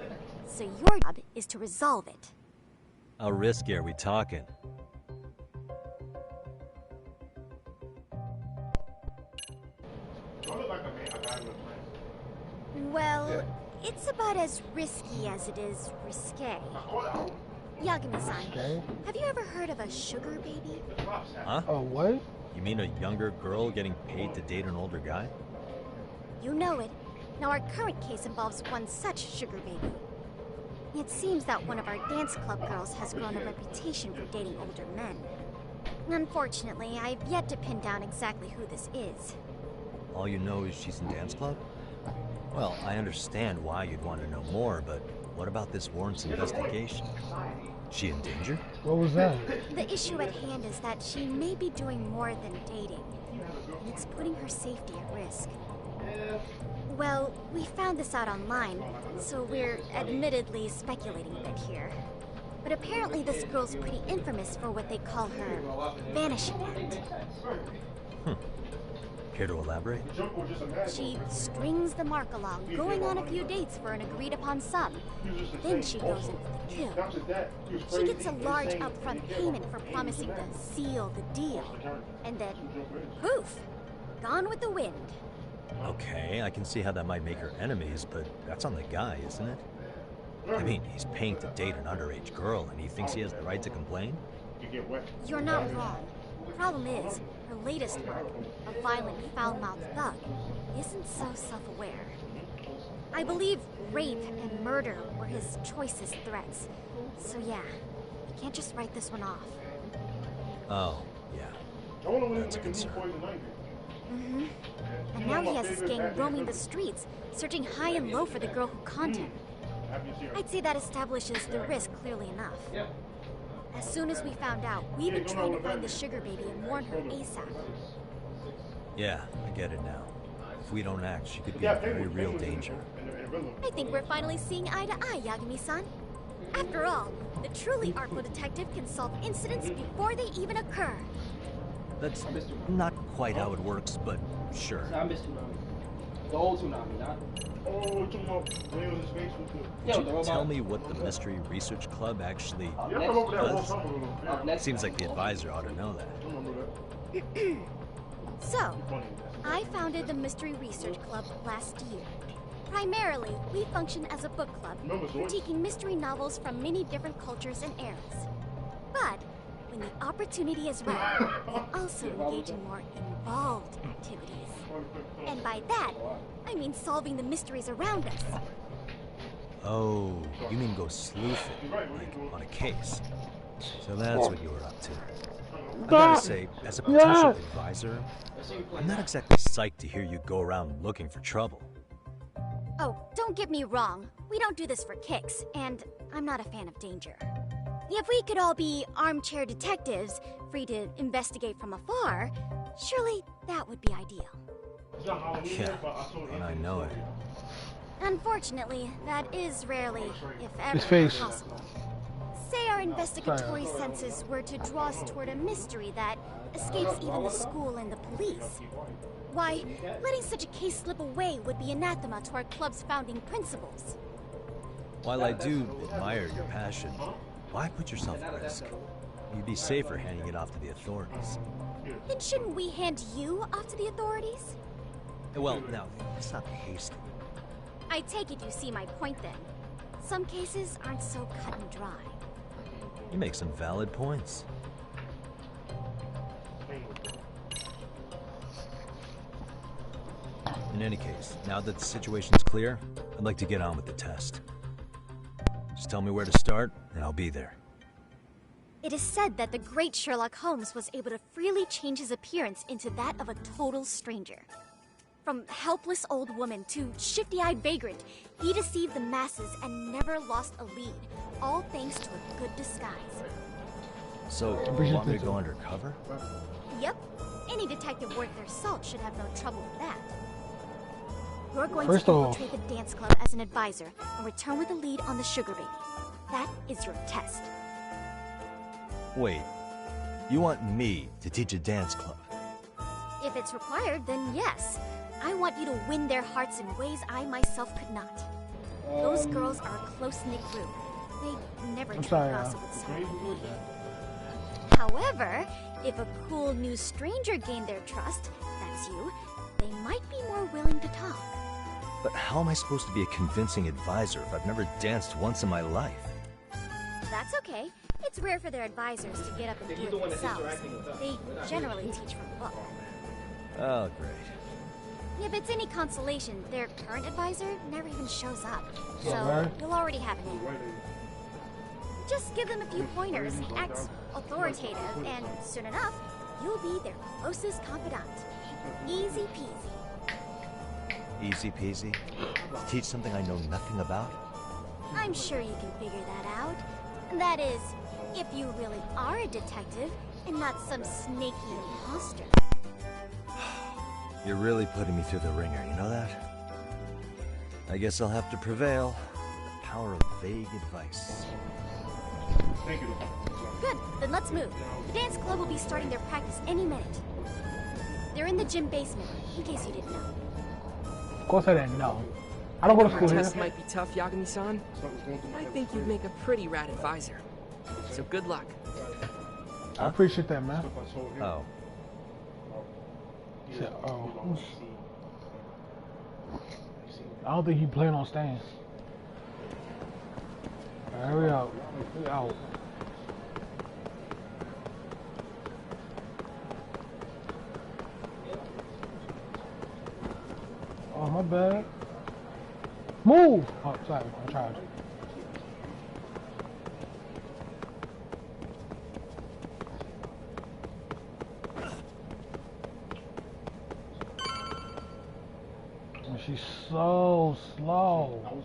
so your job is to resolve it. How risky are we talking? Well, it's about as risky as it is risque. Yagami-san, have you ever heard of a sugar baby? Huh? Oh, what? You mean a younger girl getting paid to date an older guy? You know it. Now our current case involves one such sugar baby. It seems that one of our dance club girls has grown a reputation for dating older men. Unfortunately, I've yet to pin down exactly who this is. All you know is she's in dance club? Well, I understand why you'd want to know more, but what about this warrants investigation? She in danger? What was that? The issue at hand is that she may be doing more than dating, and it's putting her safety at risk. Well, we found this out online, so we're admittedly speculating a bit here. But apparently this girl's pretty infamous for what they call her vanishing act. Care to elaborate? She strings the mark along, going on a few dates for an agreed-upon sum. Then she goes in for the kill. She gets a large upfront payment for promising to seal the deal. And then, poof! Gone with the wind. Okay, I can see how that might make her enemies, but that's on the guy, isn't it? I mean, he's paying to date an underage girl, and he thinks he has the right to complain? You're not wrong. Problem is, her latest mark, a violent, foul-mouthed thug, isn't so self-aware. I believe rape and murder were his choicest threats. So yeah, we can't just write this one off. Oh, yeah. That's a concern. Mm-hmm. And now he has his gang roaming the streets, searching high and low for the girl who conned him. I'd say that establishes the risk clearly enough. As soon as we found out, we've been trying to find the sugar baby and warn her ASAP. Yeah, I get it now. If we don't act, she could be in very real danger. I think we're finally seeing eye to eye, Yagami-san. After all, the truly artful detective can solve incidents before they even occur. That's not quite how it works, but sure. The old tsunami, not. Could you tell me what the Mystery Research Club actually does? Seems like the advisor ought to know that. So, I founded the Mystery Research Club last year. Primarily, we function as a book club, critiquing mystery novels from many different cultures and eras. But when the opportunity is right, we also engage in more involved activities. And by that, I mean solving the mysteries around us. Oh, you mean go sleuthing, like on a case. So that's what you were up to. I gotta say, as a potential advisor, I'm not exactly psyched to hear you go around looking for trouble. Oh, don't get me wrong. We don't do this for kicks, and I'm not a fan of danger. If we could all be armchair detectives, free to investigate from afar, surely that would be ideal. Yeah, and I know it. Unfortunately, that is rarely, if ever, possible. Say our investigatory senses were to draw us toward a mystery that escapes even the school and the police. Why, letting such a case slip away would be anathema to our club's founding principles. While I do admire your passion, why put yourself at risk? You'd be safer handing it off to the authorities. Then shouldn't we hand you off to the authorities? Well, now, let's not be hasty. I take it you see my point then. Some cases aren't so cut and dry. You make some valid points. In any case, now that the situation's clear, I'd like to get on with the test. Just tell me where to start, and I'll be there. It is said that the great Sherlock Holmes was able to freely change his appearance into that of a total stranger. From helpless old woman to shifty-eyed vagrant, he deceived the masses and never lost a lead, all thanks to a good disguise. So, you want me to go undercover? Yep. Any detective worth their salt should have no trouble with that. You're going First to off, infiltrate the dance club as an advisor and return with a lead on the sugar baby. That is your test. Wait, you want me to teach a dance club? If it's required, then yes. I want you to win their hearts in ways I myself could not. Those girls are a close-knit group. They never try to gossip with someone like me. However, if a cool new stranger gained their trust, that's you, they might be more willing to talk. But how am I supposed to be a convincing advisor if I've never danced once in my life? That's okay. It's rare for their advisors to get up and do it themselves. They generally teach from a book. Oh, great. If it's any consolation, their current advisor never even shows up. So, Alright. you'll already have an in. Just give them a few pointers, act authoritative, and soon enough, you'll be their closest confidant. Easy peasy. Easy peasy? To teach something I know nothing about? I'm sure you can figure that out. That is, if you really are a detective, and not some snaky imposter. You're really putting me through the ringer, you know that? I guess I'll have to prevail. The power of vague advice. Good, then let's move. The dance club will be starting their practice any minute. They're in the gym basement, in case you didn't know. Of course I didn't know. I don't go to school Our here. test might be tough, Yagami-san. I think you'd make a pretty rad advisor. So good luck. I appreciate that, man. Oh. He said, oh. I don't think he planned on staying. Alright, hurry up. We out. Oh, my bad. Move! Oh, sorry. I tried. She's so slow.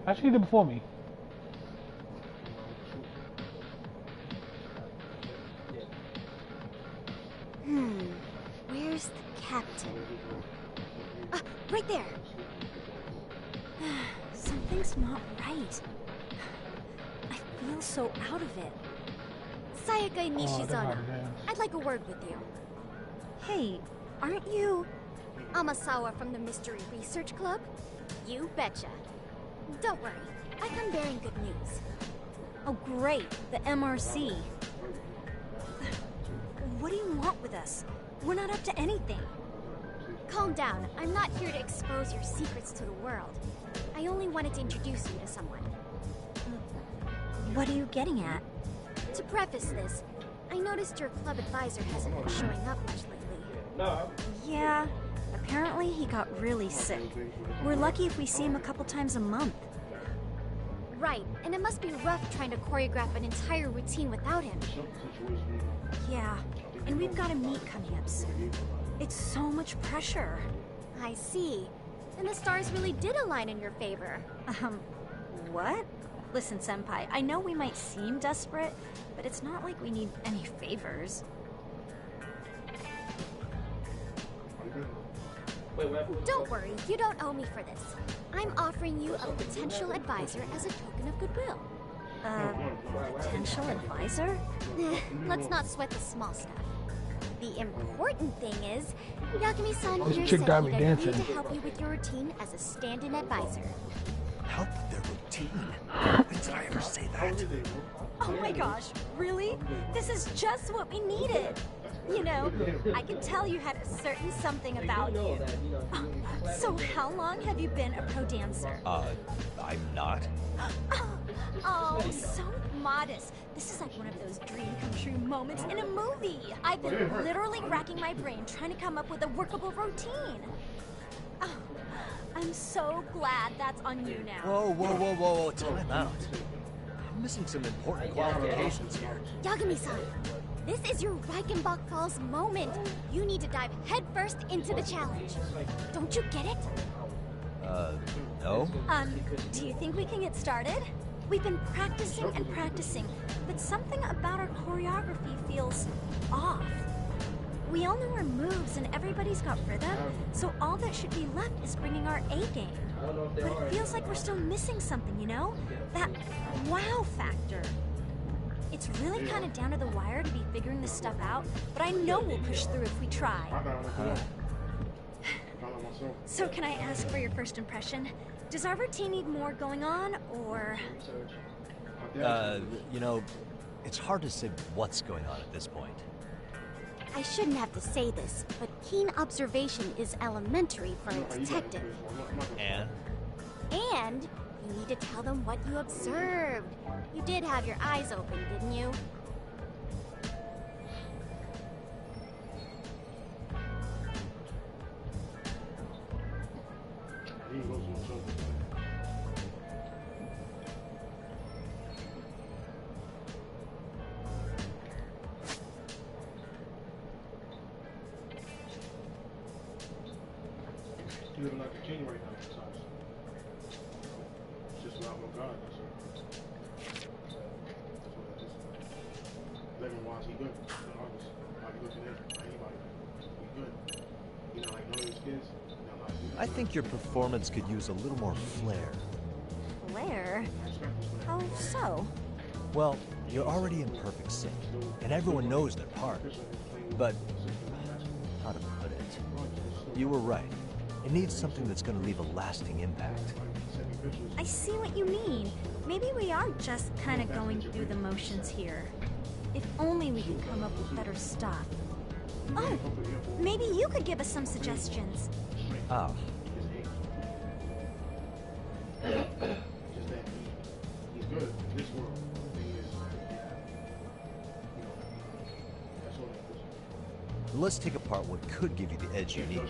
Actually, she did before me. Where's the captain? Ah, right there. Something's not right. I feel so out of it. Sayaka and Nishizana, I'd like a word with you. Hey, aren't you Amasawa from the Mystery Research Club? You betcha. Don't worry, I come bearing good news. Oh great, the MRC. What do you want with us? We're not up to anything. Calm down. I'm not here to expose your secrets to the world. I only wanted to introduce you to someone. What are you getting at? To preface this, I noticed your club advisor hasn't been showing up much lately. Yeah, apparently he got really sick. We're lucky if we see him a couple times a month. Right, and it must be rough trying to choreograph an entire routine without him. Yeah, and we've got a meet coming up soon. It's so much pressure. I see. And the stars really did align in your favor. What? Listen, Senpai, I know we might seem desperate, but it's not like we need any favors. Don't worry, you don't owe me for this. I'm offering you a potential advisor as a token of goodwill. Potential advisor? Let's not sweat the small stuff. The important thing is, Yagami-san This here chick said got he'd me agree dancing. to help you with your routine as a stand-in advisor. Help with their routine? When did I ever say that? Oh my gosh, really? This is just what we needed. You know, I can tell you had a certain something about you. So how long have you been a pro dancer? I'm not. Oh, so modest. This is like one of those dream come true moments in a movie. I've been literally racking my brain trying to come up with a workable routine. Oh, I'm so glad that's on you now. Whoa, time out. I'm missing some important qualifications here. Yagami-san, this is your Reichenbach Falls moment. You need to dive headfirst into the challenge. Don't you get it? No? Do you think we can get started? We've been practicing and practicing, but something about our choreography feels off. We all know our moves and everybody's got rhythm, so all that should be left is bringing our A game. But it feels like we're still missing something, you know? That wow factor. It's really kind of down to the wire to be figuring this stuff out, but I know we'll push through if we try. So can I ask for your first impression? Does our routine need more going on, or...? You know, it's hard to say what's going on at this point. I shouldn't have to say this, but keen observation is elementary for a detective. And you need to tell them what you observed. You did have your eyes open, didn't you? You living like a king right now, besides. It's just without no God, that's it. That's what it is. Living wise, he good. The artist. How you looking at anybody? He good. You know, like none of these kids. I think your performance could use a little more flair. Flair? How so? Well, you're already in perfect sync, and everyone knows their part. But, how to put it? You were right. It needs something that's going to leave a lasting impact. I see what you mean. Maybe we are just kind of going through the motions here. If only we could come up with better stuff. Oh, maybe you could give us some suggestions. Oh. He's good in this world. Let's take apart what could give you the edge you need.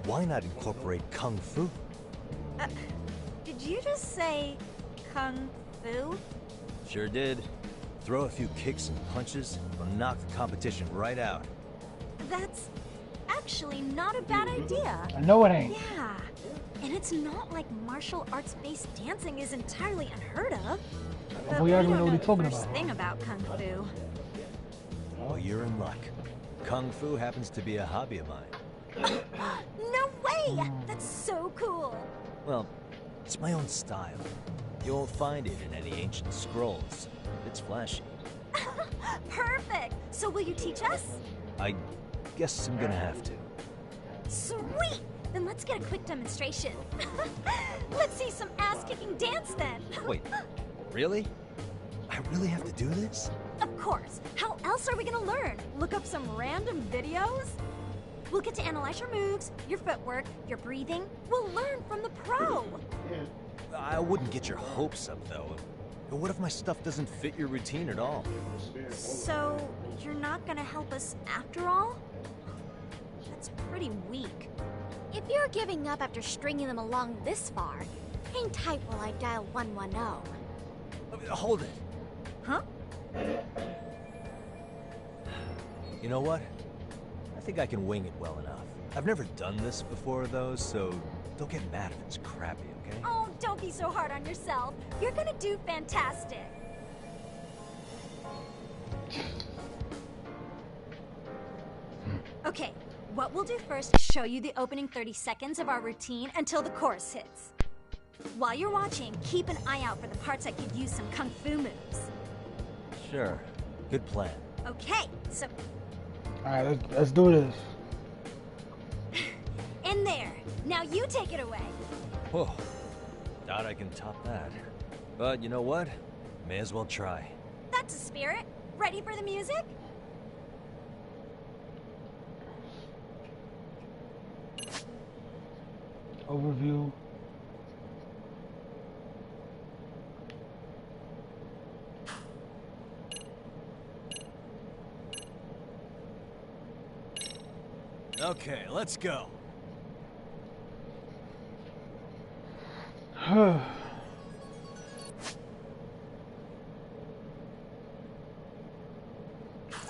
Why not incorporate Kung Fu? Did you just say Kung Fu? Sure did. Throw a few kicks and punches, will knock the competition right out. That's actually not a bad idea. I know it ain't. Yeah, and it's not like martial arts-based dancing is entirely unheard of. But We already don't know what the he's talking first about. thing about Kung Fu. Well, you're in luck. Kung Fu happens to be a hobby of mine. No way! That's so cool. Well, it's my own style. You won't find it in any ancient scrolls. It's flashy. Perfect. So will you teach us? I guess I'm gonna have to. Sweet! Then let's get a quick demonstration. Let's see some ass-kicking dance then. Wait, really? I really have to do this? Of course. How else are we gonna learn? Look up some random videos? We'll get to analyze your moves, your footwork, your breathing. We'll learn from the pro. I wouldn't get your hopes up, though. What if my stuff doesn't fit your routine at all? So, you're not gonna help us after all? That's pretty weak. If you're giving up after stringing them along this far, hang tight while I dial 110. Hold it. Huh? You know what? I think I can wing it well enough. I've never done this before, though, so don't get mad if it's crappy, okay? Oh, don't be so hard on yourself. You're gonna do fantastic. Okay, what we'll do first is show you the opening 30 seconds of our routine until the chorus hits. While you're watching, keep an eye out for the parts that could use some kung fu moves. Sure. Good plan. Okay, so... Alright, let's do this. In there. Now you take it away. Whoa. Doubt I can top that. But you know what? May as well try. That's a spirit. Ready for the music? Overview. Okay, let's go.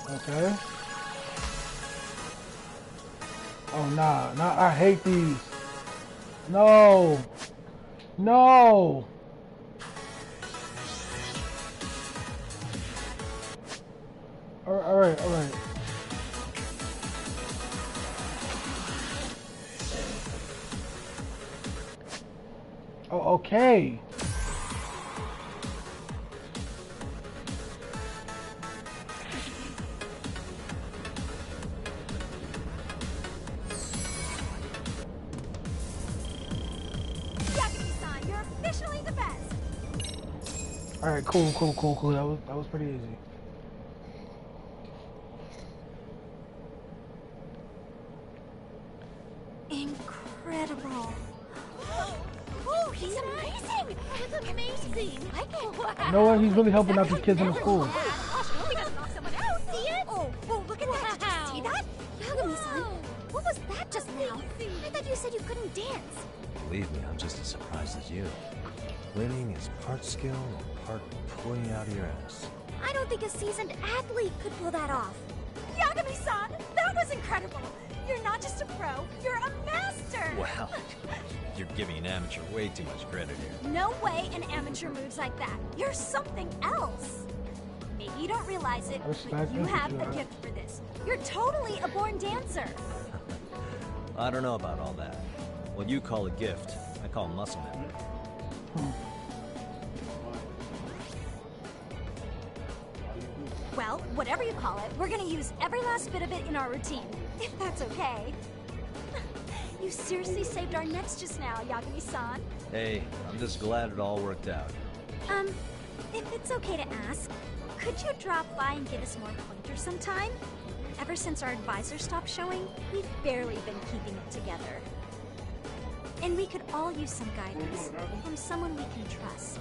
Okay. Oh, nah. I hate these. No. No. Alright. Oh, okay. Yagami-san, you're officially the best. Alright, cool. That was pretty easy. Incredible. Oh, he's amazing! That was amazing! You know what? He's really helping out these kids in the school. Oh, look at that! Did you see that? Yagami-san, what was that just now? I thought you said you couldn't dance. Believe me, I'm just as surprised as you. Winning is part skill and part pulling out of your ass. I don't think a seasoned athlete could pull that off. Yagami-san, that was incredible! You're not just a pro, you're a master! Well, you're giving an amateur way too much credit here. No way an amateur moves like that. You're something else. Maybe you don't realize it, but you have a gift for this. You're totally a born dancer. I don't know about all that. What you call a gift, I call muscle memory. Well, whatever you call it, we're gonna use every last bit of it in our routine, if that's okay. You seriously saved our necks just now, Yagami-san. Hey, I'm just glad it all worked out. If it's okay to ask, could you drop by and give us more pointers sometime? Ever since our advisor stopped showing, we've barely been keeping it together. And we could all use some guidance from someone we can trust.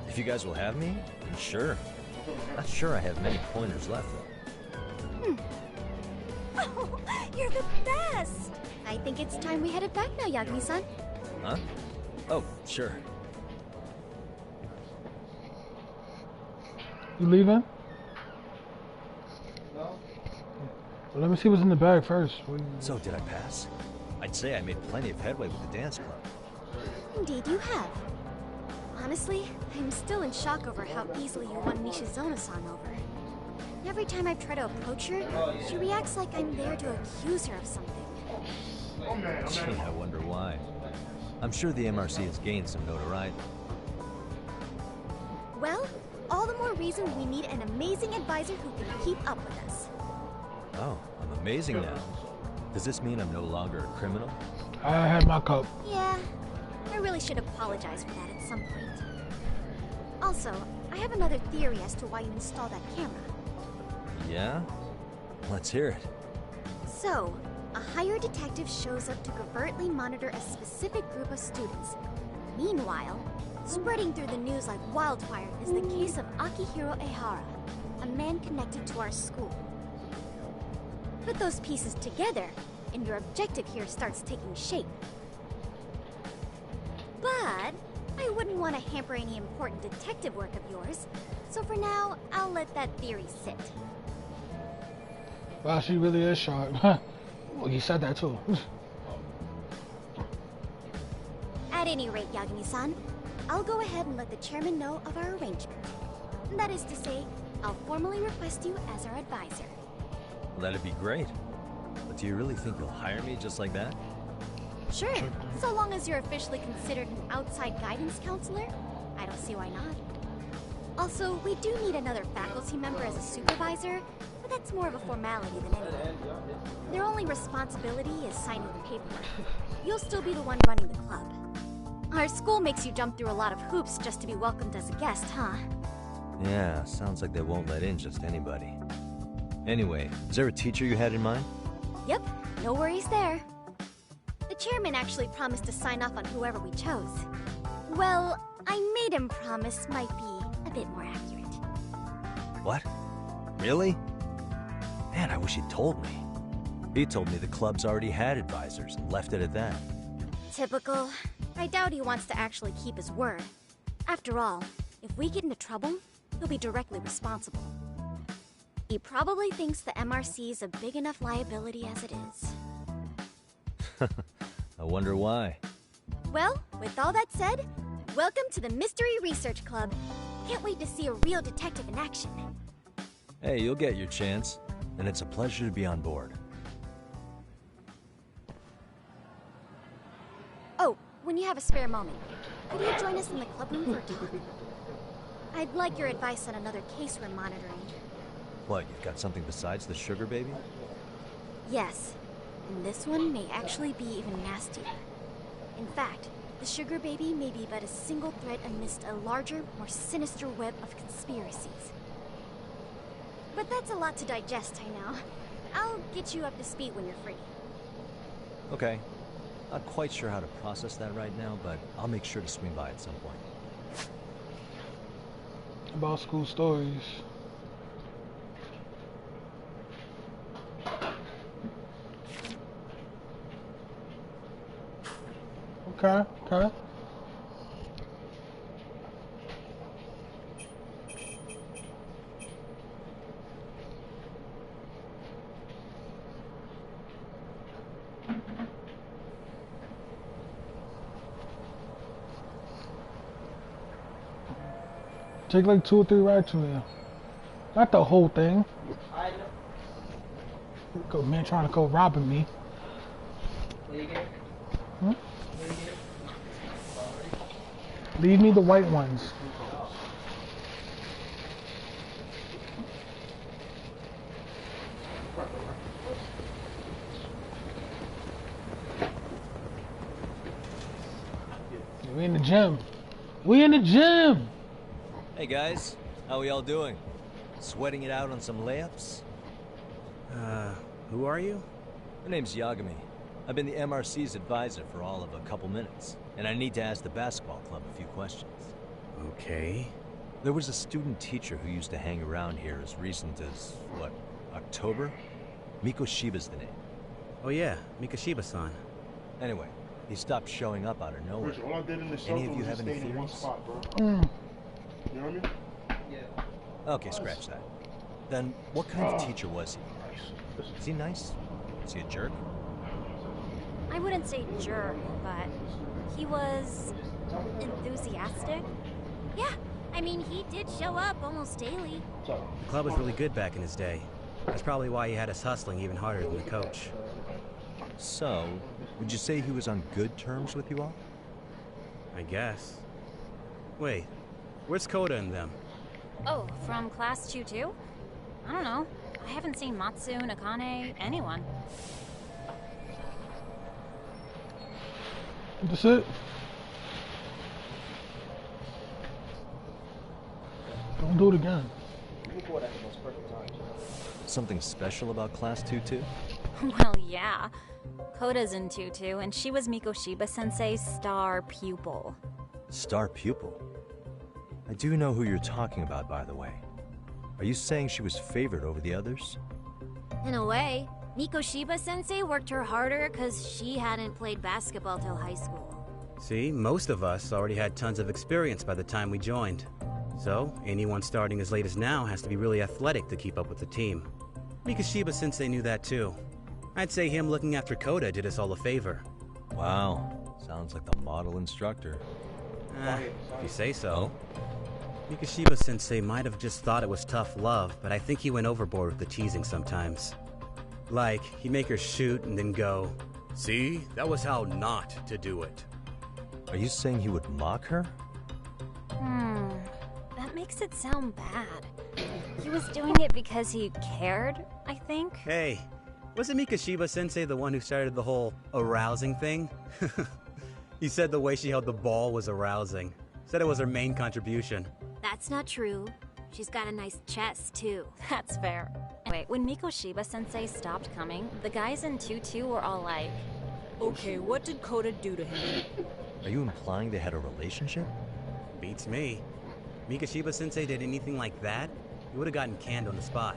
If you guys will have me, then sure. Not sure I have many pointers left, though. Oh, you're the best! I think it's time we headed back now, Yagami-san. Huh? Oh, sure. You leaving? No. Well, let me see what's in the bag first. So, did I pass? I'd say I made plenty of headway with the dance club. Indeed you have. Honestly, I'm still in shock over how easily you won Nishizona-san over. Every time I try to approach her, she reacts like I'm there to accuse her of something. Gee, I wonder why. I'm sure the MRC has gained some notoriety. Well, all the more reason we need an amazing advisor who can keep up with us. Oh, I'm amazing now. Does this mean I'm no longer a criminal? I had my cup. Yeah, I really should apologize for that at some point. Also, I have another theory as to why you installed that camera. Yeah? Let's hear it. So, a hired detective shows up to covertly monitor a specific group of students. Meanwhile, spreading through the news like wildfire is the case of Akihiro Ehara, a man connected to our school. Put those pieces together, and your objective here starts taking shape. But I wouldn't want to hamper any important detective work of yours, so for now, I'll let that theory sit. Wow, she really is sharp. Well, you said that too. At any rate, Yagami-san, I'll go ahead and let the chairman know of our arrangement. That is to say, I'll formally request you as our advisor. Well, that'd be great. But do you really think you'll hire me just like that? Sure, so long as you're officially considered an outside guidance counselor, I don't see why not. Also, we do need another faculty member as a supervisor, but that's more of a formality than anything. Their only responsibility is signing the paperwork. You'll still be the one running the club. Our school makes you jump through a lot of hoops just to be welcomed as a guest, huh? Yeah, sounds like they won't let in just anybody. Anyway, is there a teacher you had in mind? Yep, no worries there. The chairman actually promised to sign off on whoever we chose. Well, I made him promise might be a bit more accurate. What? Really? Man, I wish he'd told me. He told me the club's already had advisors and left it at that. Typical. I doubt he wants to actually keep his word. After all, if we get into trouble, he'll be directly responsible. He probably thinks the MRC is a big enough liability as it is. I wonder why. Well, with all that said, welcome to the Mystery Research Club. Can't wait to see a real detective in action. Hey, you'll get your chance, and it's a pleasure to be on board. Oh, when you have a spare moment, could you join us in the club room for a talk? I'd like your advice on another case we're monitoring. What, you've got something besides the sugar baby? Yes, and this one may actually be even nastier. In fact, the sugar baby may be but a single thread amidst a larger, more sinister web of conspiracies. But that's a lot to digest, I know. I'll get you up to speed when you're free. Okay. Not quite sure how to process that right now, but I'll make sure to swing by at some point. About school stories. Okay, okay. Take like 2 or 3 rides from there. Not the whole thing. I know. Go, man, trying to go robbing me. Where you get? Hmm? Where you get? Leave me the white ones. We in the gym. We in the gym. Hey guys, how we all doing? Sweating it out on some layups? Who are you? My name's Yagami. I've been the MRC's advisor for all of a couple minutes, and I need to ask the basketball club a few questions. Okay. There was a student teacher who used to hang around here as recent as, what, October? Mikoshiba's the name. Oh yeah, Mikoshiba-san. Anyway, he stopped showing up out of nowhere. Rich, all I did in the Any circle of you was have just any stay in one theories? spot, bro. Mm. You know what I mean? Yeah. Okay, scratch that. Then, what kind of teacher was he? Is he nice? Is he a jerk? I wouldn't say jerk, but he was enthusiastic. Yeah, I mean, he did show up almost daily. The club was really good back in his day. That's probably why he had us hustling even harder than the coach. So, would you say he was on good terms with you all? I guess. Wait, where's Koda and them? Oh, from class 2-2? I don't know. I haven't seen Matsu, Nakane, anyone. That's it. Don't do it again. You record at the most perfect time. Something special about Class 2-2? Well, yeah. Koda's in 2-2, and she was Mikoshiba-sensei's star pupil. Star pupil? I do know who you're talking about, by the way. Are you saying she was favored over the others? In a way, Mikoshiba-sensei worked her harder because she hadn't played basketball till high school. See, most of us already had tons of experience by the time we joined. So, anyone starting as late as now has to be really athletic to keep up with the team. Mikoshiba-sensei knew that too. I'd say him looking after Koda did us all a favor. Wow, sounds like the model instructor. If you say so. Mikoshiba-sensei might have just thought it was tough love, but I think he went overboard with the teasing sometimes. Like, he'd make her shoot and then go, "See, that was how not to do it." Are you saying he would mock her? That makes it sound bad. He was doing it because he cared, I think. Hey, wasn't Mikoshiba-sensei the one who started the whole arousing thing? He said the way she held the ball was arousing. Said it was her main contribution. That's not true. She's got a nice chest, too. That's fair. Wait, when Mikoshiba-sensei stopped coming, the guys in 2-2 were all like, "Okay, what did Koda do to him?" Are you implying they had a relationship? Beats me. Mikoshiba-sensei did anything like that, he would have gotten canned on the spot.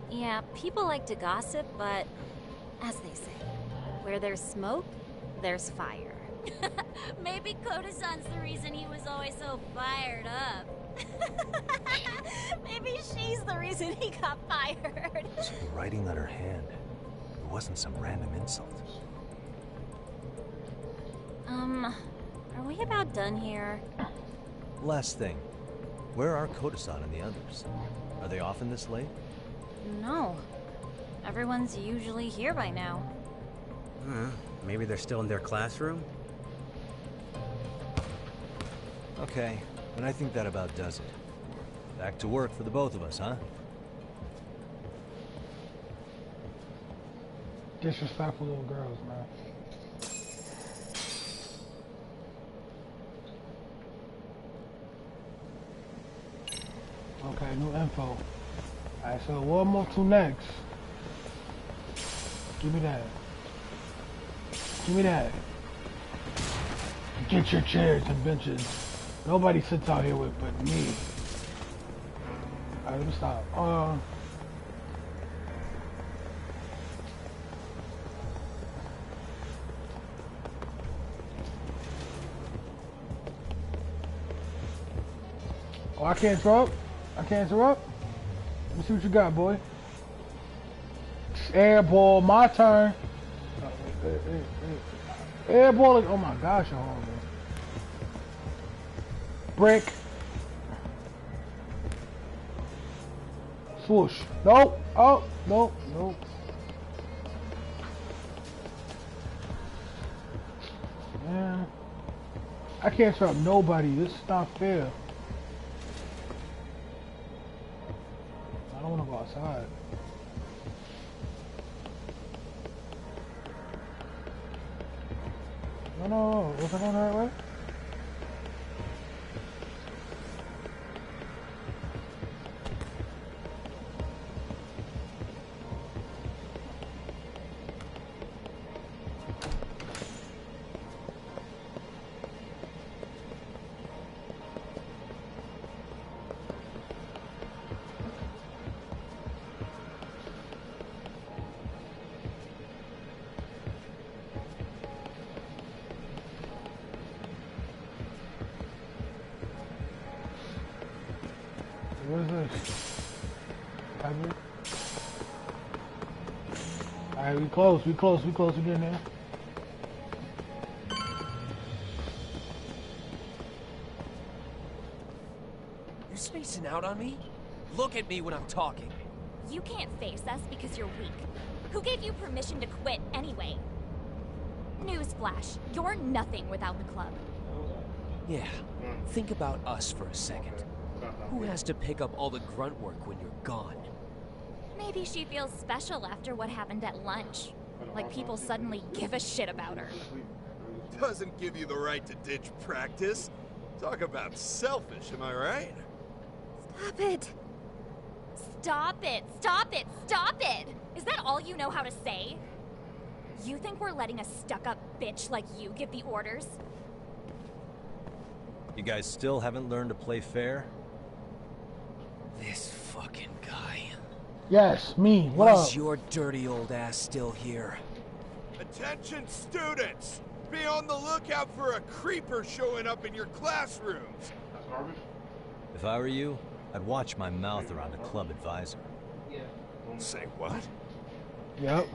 yeah, people like to gossip, but as they say, where there's smoke, there's fire. Maybe Koda-san's the reason he was always so fired up. Maybe she's the reason he got fired. So the writing on her hand, it wasn't some random insult. Are we about done here? Last thing, where are Koda-san and the others? Are they often this late? No. Everyone's usually here by now. Maybe they're still in their classroom? Okay, and I think that about does it. Back to work for the both of us, huh? Disrespectful little girls, man. Okay, new info. Alright, so what I'm up to next? Give me that. Give me that. Get your chairs and benches. Nobody sits out here with but me. Alright, let me stop. Oh, I can't interrupt? I can't interrupt? Let me see what you got, boy. Air ball, my turn. Air ball, oh my gosh, you're hungry. Brick. Swoosh. Nope. Oh, nope, nope. Yeah. I can't interrupt nobody. This is not fair. I don't want to go outside. No, was I going the right way? What is this? Alright, we close, we getting there. You spacing out on me? Look at me when I'm talking. You can't face us because you're weak. Who gave you permission to quit anyway? Newsflash, you're nothing without the club. Yeah, think about us for a second. Who has to pick up all the grunt work when you're gone? Maybe she feels special after what happened at lunch. Like people suddenly give a shit about her. Doesn't give you the right to ditch practice. Talk about selfish, am I right? Stop it. Stop it, stop it, stop it! Is that all you know how to say? You think we're letting a stuck-up bitch like you give the orders? You guys still haven't learned to play fair? This fucking guy. Yes, me. What Why up? is your dirty old ass still here? Attention students! Be on the lookout for a creeper showing up in your classrooms. If I were you, I'd watch my mouth around a club advisor. Say what? Yep.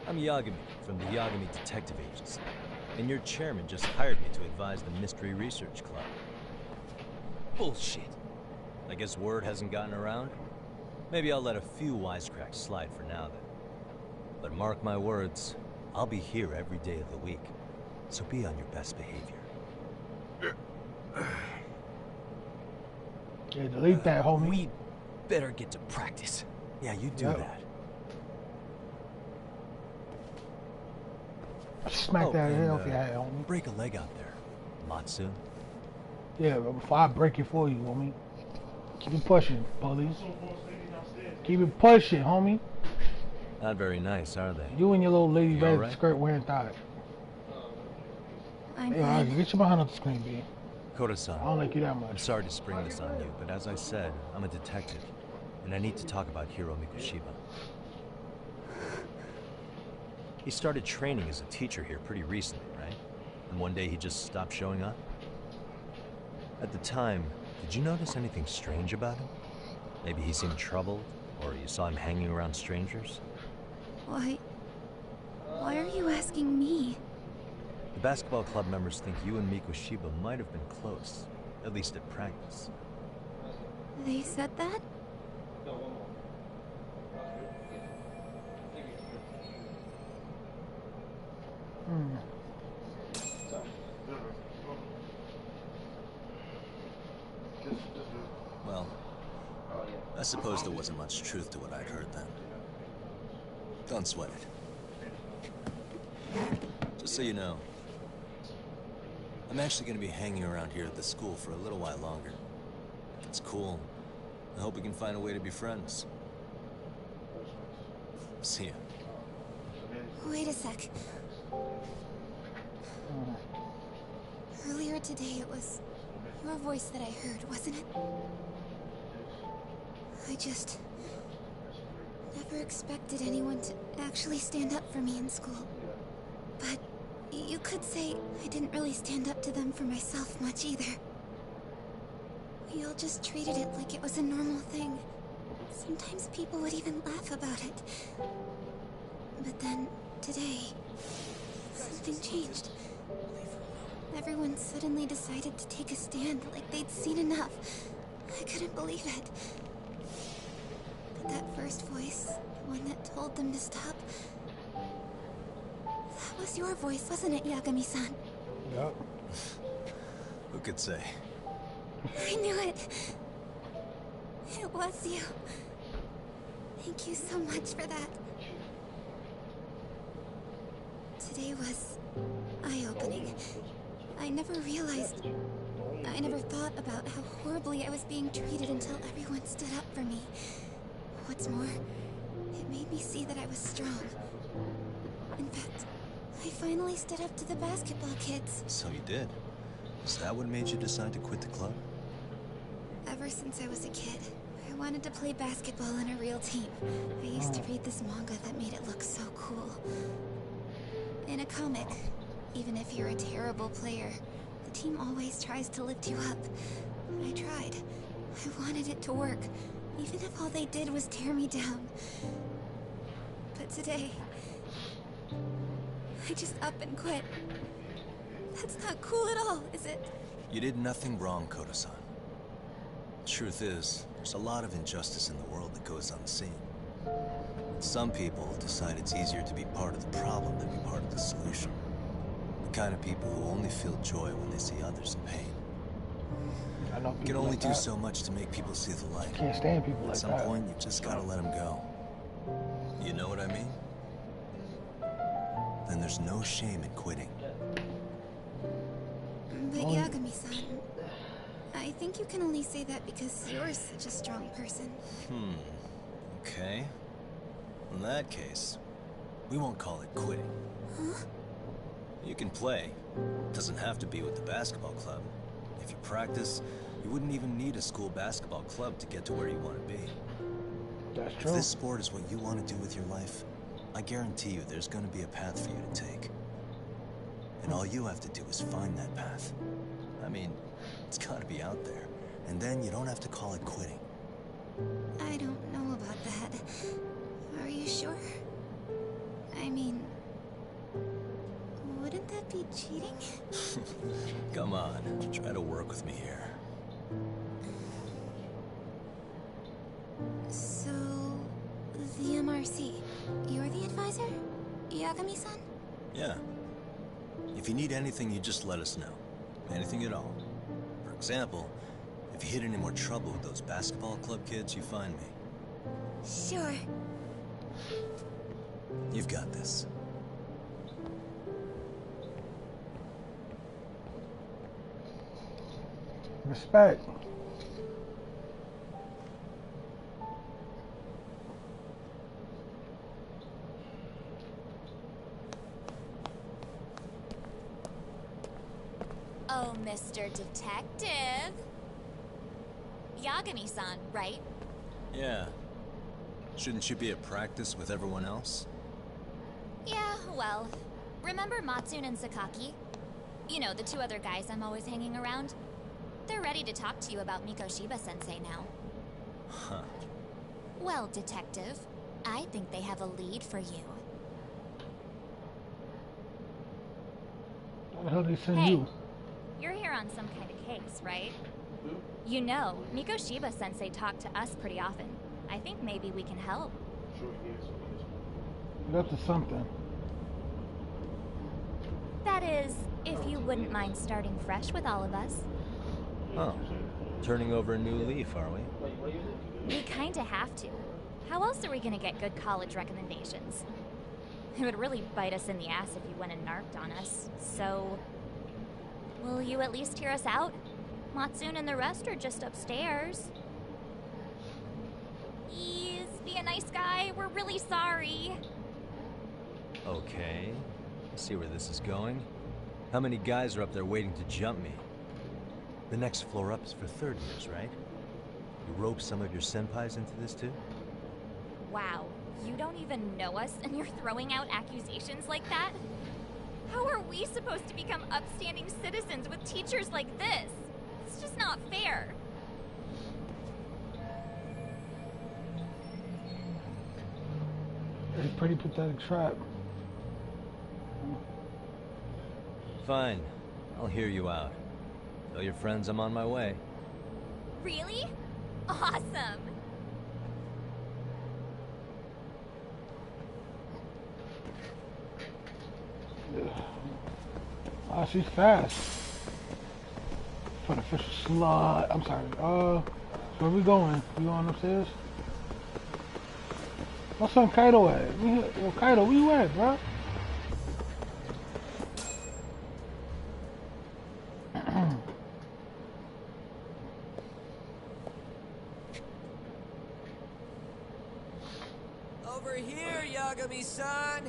I'm Yagami from the Yagami Detective Agency, and your chairman just hired me to advise the Mystery Research Club. Bullshit. I guess word hasn't gotten around? Maybe I'll let a few wisecracks slide for now then. But mark my words, I'll be here every day of the week, so be on your best behavior. Yeah, delete that, homie. We better get to practice. Yeah, you do that. Smack that head off your head, homie. Break a leg out there, Matsu. Yeah, but before I break it for you, homie. Keep it pushing, police. Keep it pushing, homie. Not very nice, are they? You and your little lady red right? skirt wearing thigh. I'm Hey, Ozzy, get your behind off the screen, B. Koda-san, I don't like you that much. I'm sorry to spring this on you, but as I said, I'm a detective, and I need to talk about Hiro Mikushiba. He started training as a teacher here pretty recently, right? And one day he just stopped showing up? At the time, did you notice anything strange about him? Maybe he seemed troubled, or you saw him hanging around strangers? Why are you asking me? The basketball club members think you and Mikushiba might have been close, at least at practice. They said that? Well, I suppose there wasn't much truth to what I'd heard then. Don't sweat it. Just so you know, I'm actually going to be hanging around here at the school for a little while longer. It's cool. I hope we can find a way to be friends. See ya. Wait a sec. Earlier today, it was your voice that I heard, wasn't it? I just never expected anyone to actually stand up for me in school. But you could say I didn't really stand up to them for myself much either. We all just treated it like it was a normal thing. Sometimes people would even laugh about it. But then, today, something changed. Everyone suddenly decided to take a stand like they'd seen enough. I couldn't believe it. But that first voice, the one that told them to stop, that was your voice, wasn't it, Yagami-san? Yup. Who could say? I knew it. It was you. Thank you so much for that. Today was eye-opening. I never realized, I never thought about how horribly I was being treated until everyone stood up for me. What's more, it made me see that I was strong. In fact, I finally stood up to the basketball kids. So you did? Is that what made you decide to quit the club? Ever since I was a kid, I wanted to play basketball on a real team. I used to read this manga that made it look so cool. In a comic, even if you're a terrible player, the team always tries to lift you up. I tried. I wanted it to work, even if all they did was tear me down. But today, I just up and quit. That's not cool at all, is it? You did nothing wrong, Koto-san. Truth is, there's a lot of injustice in the world that goes unseen. Some people decide it's easier to be part of the problem than be part of the solution. The kind of people who only feel joy when they see others in pain. I know You can only do so much to make people see the light. Can't stand people like that. At some point, you just gotta let them go. You know what I mean? Then there's no shame in quitting. But Yagami-san, I think you can only say that because you're such a strong person. Okay. In that case, we won't call it quitting. Huh? You can play. Doesn't have to be with the basketball club. If you practice, you wouldn't even need a school basketball club to get to where you want to be. That's true. If this sport is what you want to do with your life, I guarantee you there's going to be a path for you to take. And all you have to do is find that path. I mean, it's got to be out there. And then you don't have to call it quitting. I don't know about that. Are you sure? I mean, wouldn't that be cheating? Come on, try to work with me here. So, the MRC, you're the advisor? Yagami-san? Yeah. If you need anything, you just let us know. Anything at all. For example, if you hit any more trouble with those basketball club kids, you find me. Sure. You've got this. Respect. Oh, Mr. Detective. Yagami-san, right? Yeah. Shouldn't you be at practice with everyone else? Yeah, well, remember Matsune and Sakaki? You know, the two other guys I'm always hanging around? They're ready to talk to you about Mikoshiba-sensei now. Huh. Well, Detective, I think they have a lead for you. What the hell did they send Hey. you? You're here on some kind of case, right? You know, Mikoshiba-sensei talked to us pretty often. I think maybe we can help. You're up to something. That is, if you wouldn't mind starting fresh with all of us. Oh. Turning over a new leaf, are we? We kinda have to. How else are we gonna get good college recommendations? It would really bite us in the ass if you went and narked on us. So, will you at least hear us out? Matsune and the rest are just upstairs. Please, be a nice guy. We're really sorry. Okay. I see where this is going. How many guys are up there waiting to jump me? The next floor up is for third years, right? You rope some of your senpais into this too? Wow, you don't even know us and you're throwing out accusations like that? How are we supposed to become upstanding citizens with teachers like this? It's just not fair. It's a pretty pathetic trap. Fine. I'll hear you out. Tell your friends I'm on my way. Really? Awesome! Oh, she's fast. For the fish slut. I'm sorry. So where we going? We going upstairs? What's son Kaido at? Yo, Kaido, where you at, bro? Over here, Yagami-san!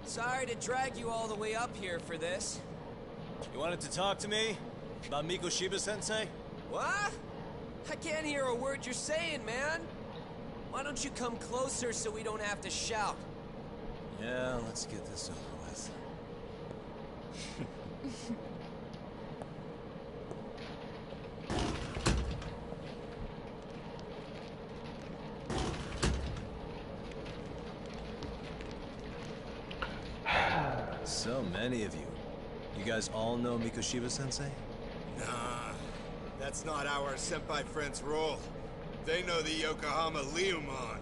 Sorry to drag you all the way up here for this. You wanted to talk to me? About Mikoshiba-sensei? What? I can't hear a word you're saying, man. Why don't you come closer so we don't have to shout? Yeah, let's get this over with. So many of you. You guys all know Mikoshiba-sensei? Nah, that's not how our senpai friends roll. They know the Yokohama Leomon.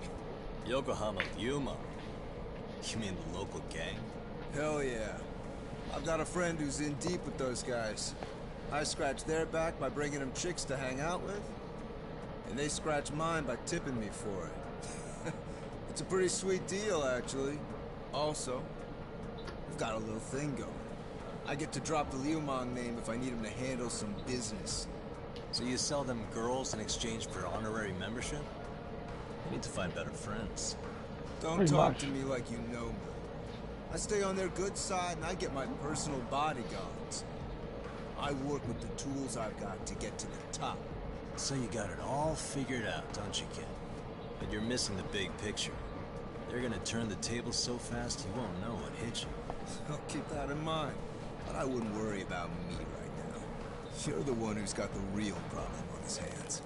Yokohama Leomon? You mean the local gang? Hell yeah. I've got a friend who's in deep with those guys. I scratch their back by bringing them chicks to hang out with, and they scratch mine by tipping me for it. It's a pretty sweet deal, actually. Also, I've got a little thing going. I get to drop the Leomon name if I need him to handle some business. So you sell them girls in exchange for honorary membership? You need to find better friends. Don't talk to me like you know me. I stay on their good side and I get my personal bodyguards. I work with the tools I've got to get to the top. So you got it all figured out, don't you, kid? But you're missing the big picture. They're gonna turn the tables so fast you won't know what hit you. I'll keep that in mind. But I wouldn't worry about me right now. You're the one who's got the real problem on his hands.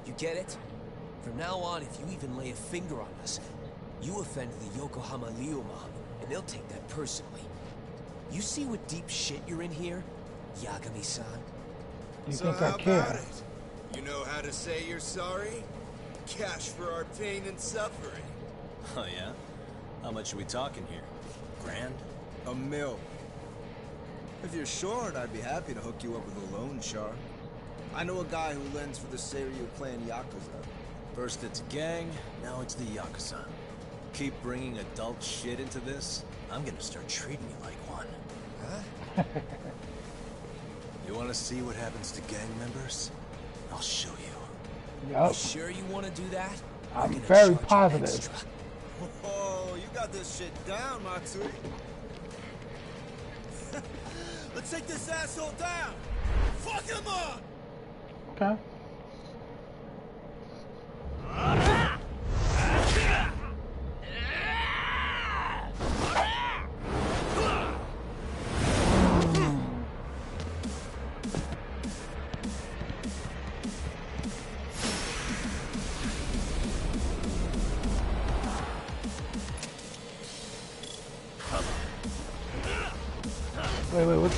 You get it? From now on, if you even lay a finger on us, you offend the Yokohama Leomon, and they'll take that personally. You see what deep shit you're in here, Yagami-san? So how about it? You know how to say you're sorry? Cash for our pain and suffering. Oh yeah? How much are we talking here? Grand? $1 million. If you're short, I'd be happy to hook you up with a loan shark. I know a guy who lends for the Seiryu clan Yakuza. First it's gang, now it's the Yakuza. Keep bringing adult shit into this, I'm gonna start treating you like one. Huh? You wanna see what happens to gang members? I'll show you. Yup. You sure you wanna do that? I'm very positive. Oh, you got this shit down, Matsui. Let's take this asshole down! Fuck him up! Okay. Wait, what?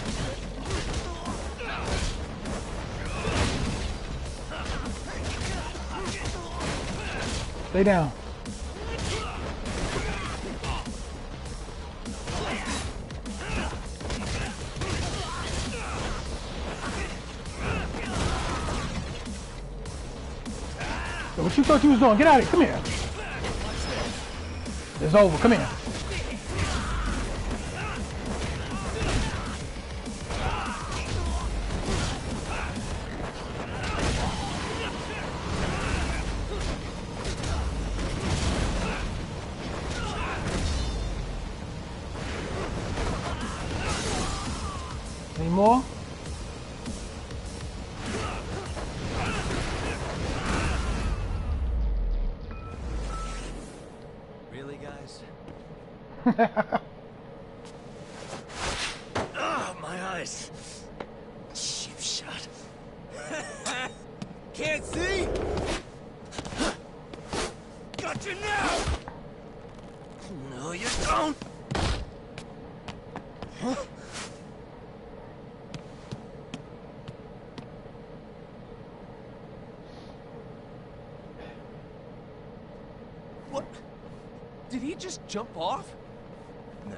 Stay down. What you thought you was doing? Get out of here. Come here. It's over. Come here. Any more? Really, guys? Ah, my eyes. Cheap shot. Can't see? Got you now! No, you don't! Huh? What? Did he just jump off? Nah.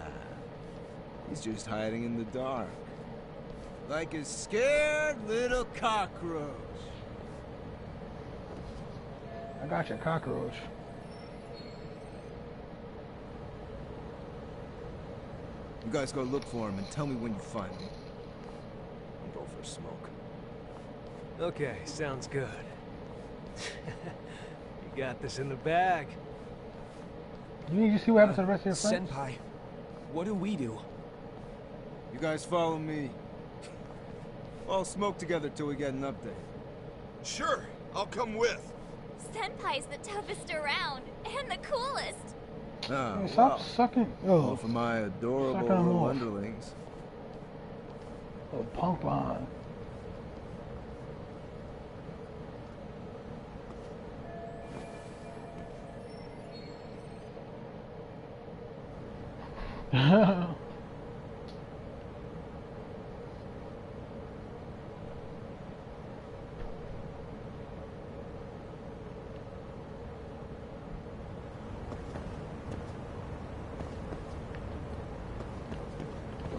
He's just hiding in the dark. Like a scared little cockroach. I got you, cockroach. You guys go look for him and tell me when you find him. I'll go for a smoke. Okay, sounds good. You got this in the bag. You need to see what happens to the rest of your friends? Senpai, what do we do? You guys follow me. All smoke together till we get an update. Sure, I'll come with. Senpai's the toughest around, and the coolest. Oh, Stop sucking. All for my adorable little underlings. Little punk behind.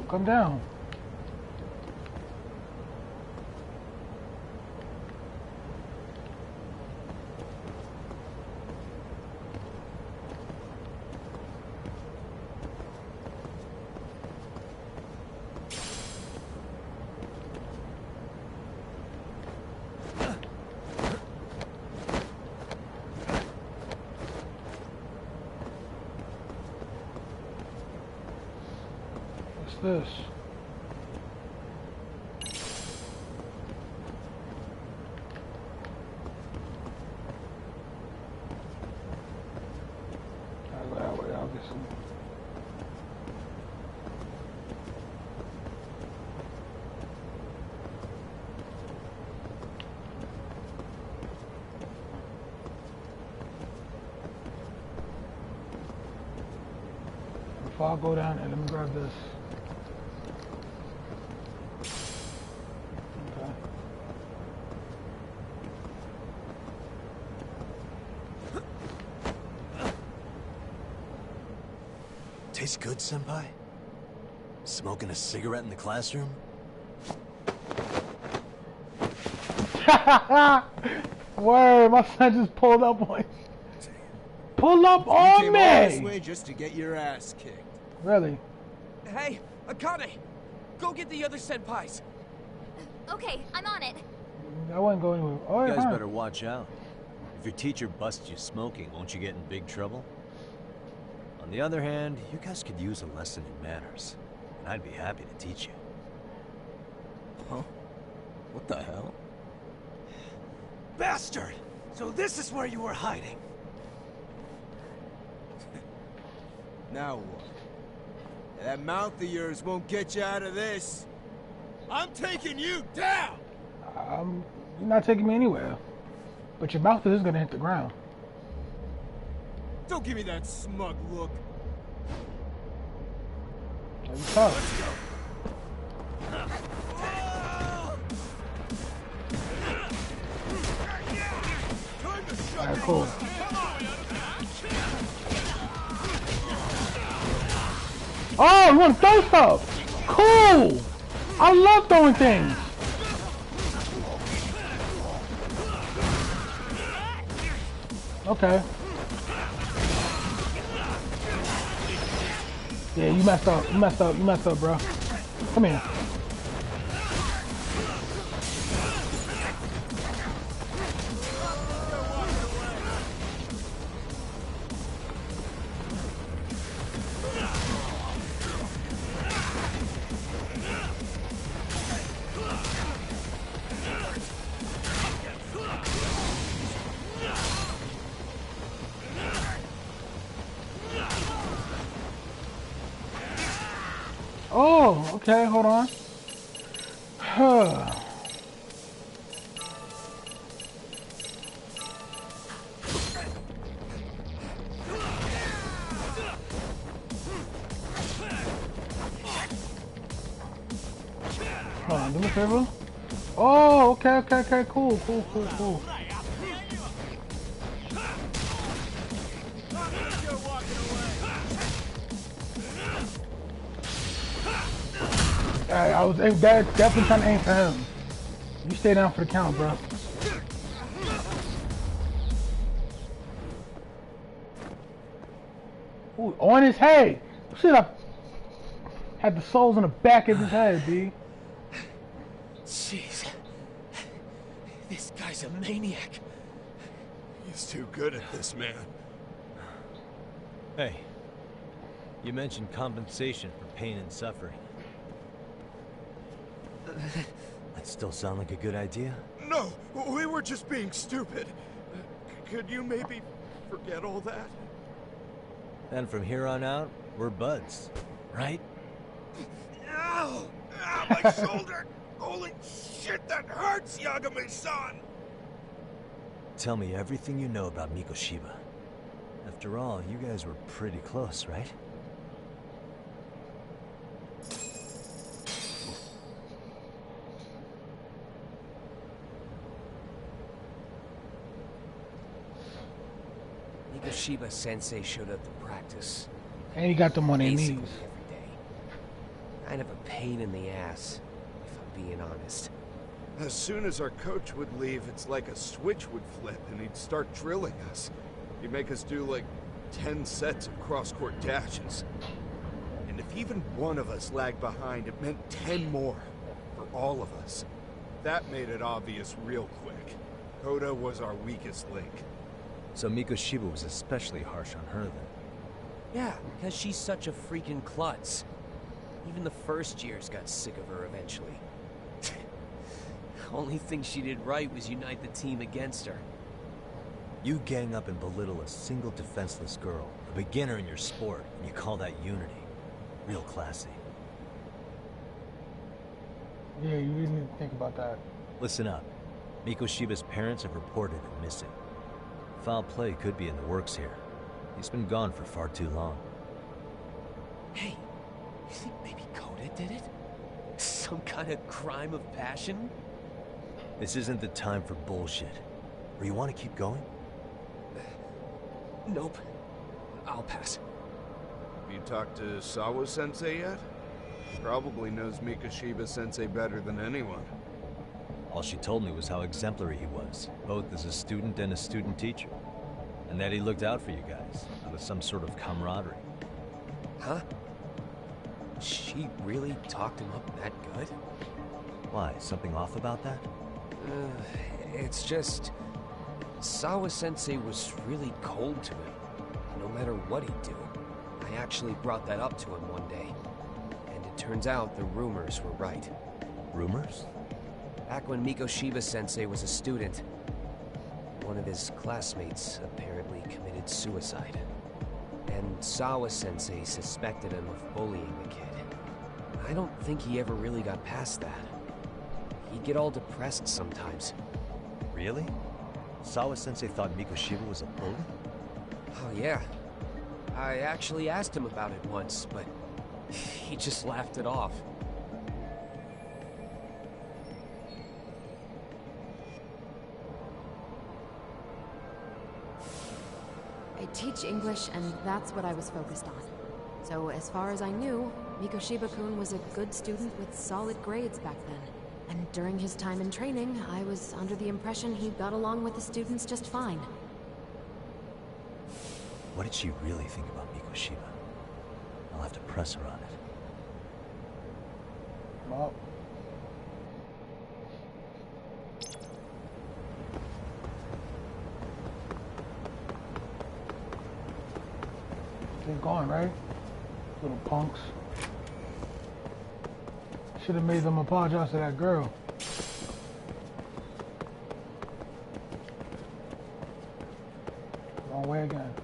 Come down. What's this? I'll get some. Before I go down and let me grab this. Tastes good, Senpai? Smoking a cigarette in the classroom? Word, my son just pulled up on Pull up You on came all this me! way just to get your ass kicked. Really? Hey, Akane! Go get the other senpais! Okay, I'm on it. I wasn't going anywhere. Oh, You yeah, guys fine. better watch out. If your teacher busts you smoking, won't you get in big trouble? On the other hand, you guys could use a lesson in manners, and I'd be happy to teach you. Huh? What the hell? Bastard! So this is where you were hiding. Now what? That mouth of yours won't get you out of this. I'm taking you down! You're not taking me anywhere. But your mouth is gonna hit the ground. Don't give me that smug look. Let's go. Alright, cool. Oh, you want to throw stuff? Cool! I love throwing things. Okay. Yeah, you messed up. You messed up. You messed up, bro. Come here. Oh, okay, hold on. Hold on, do me a favor. Oh, okay, cool. I was definitely trying to aim for him. You stay down for the count, bro. Ooh, on his head. Should have had the soles on the back of his head, B. Jeez. This guy's a maniac. He's too good at this, man. Hey, you mentioned compensation for pain and suffering. That still sound like a good idea? No, we were just being stupid. Could you maybe forget all that? And from here on out, we're buds, right? Ow! Ow, my shoulder! Holy shit, that hurts, Yagami-san! Tell me everything you know about Mikoshiba. After all, you guys were pretty close, right? Mikoshiba Sensei showed up to practice. And he got them on their knees. Every day. Kind of a pain in the ass, if I'm being honest. As soon as our coach would leave, it's like a switch would flip and he'd start drilling us. He'd make us do like 10 sets of cross-court dashes. And if even one of us lagged behind, it meant 10 more for all of us. That made it obvious real quick. Koda was our weakest link. So Mikoshiba was especially harsh on her then? Yeah, because she's such a freaking klutz. Even the first years got sick of her eventually. Only thing she did right was unite the team against her. You gang up and belittle a single defenseless girl, a beginner in your sport, and you call that unity. Real classy. Yeah, you really need to think about that. Listen up. Mikoshiba's parents have reported him missing. Foul play could be in the works here. He's been gone for far too long. Hey, you think maybe Koda did it? Some kind of crime of passion? This isn't the time for bullshit. Or you want to keep going? Nope. I'll pass. Have you talked to Sawa-sensei yet? Probably knows Mikoshiba-sensei better than anyone. All she told me was how exemplary he was, both as a student and a student teacher. And that he looked out for you guys, out of some sort of camaraderie. Huh? She really talked him up that good? Why, something off about that? It's just... Sawa-sensei was really cold to him, no matter what he'd do. I actually brought that up to him one day. And it turns out the rumors were right. Rumors? Back when Mikoshiba-sensei was a student, one of his classmates apparently committed suicide. And Sawa-sensei suspected him of bullying the kid. I don't think he ever really got past that. He'd get all depressed sometimes. Really? Sawa-sensei thought Mikoshiba was a bully? Oh yeah. I actually asked him about it once, but he just laughed it off. I teach English, and that's what I was focused on. So as far as I knew, Mikoshiba-kun was a good student with solid grades back then. And during his time in training, I was under the impression he got along with the students just fine. What did she really think about Mikoshiba? I'll have to press her on it. Well. They're gone, right? Little punks. Should have made them apologize to that girl. Wrong way again.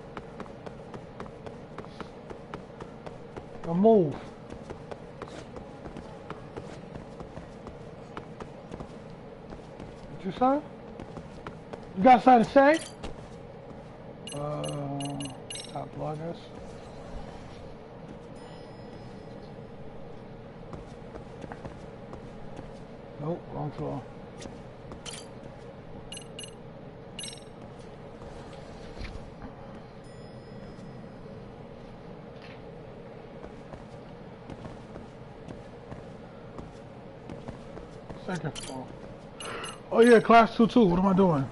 Don't move. What you say? You got something to say? Top floor, I guess. Nope, wrong floor. Second floor. Oh yeah, class 2-2. What am I doing?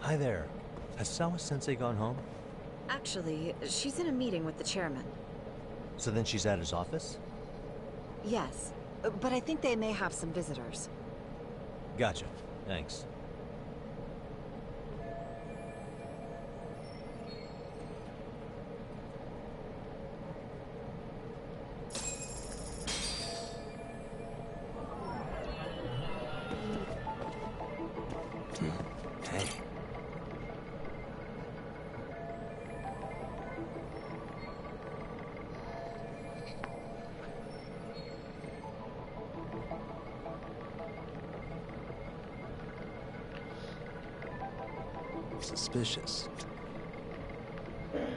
Hi there. Has Sawa-sensei gone home? Actually, she's in a meeting with the chairman. So then she's at his office? Yes, but I think they may have some visitors. Gotcha. Thanks. Hey. Suspicious.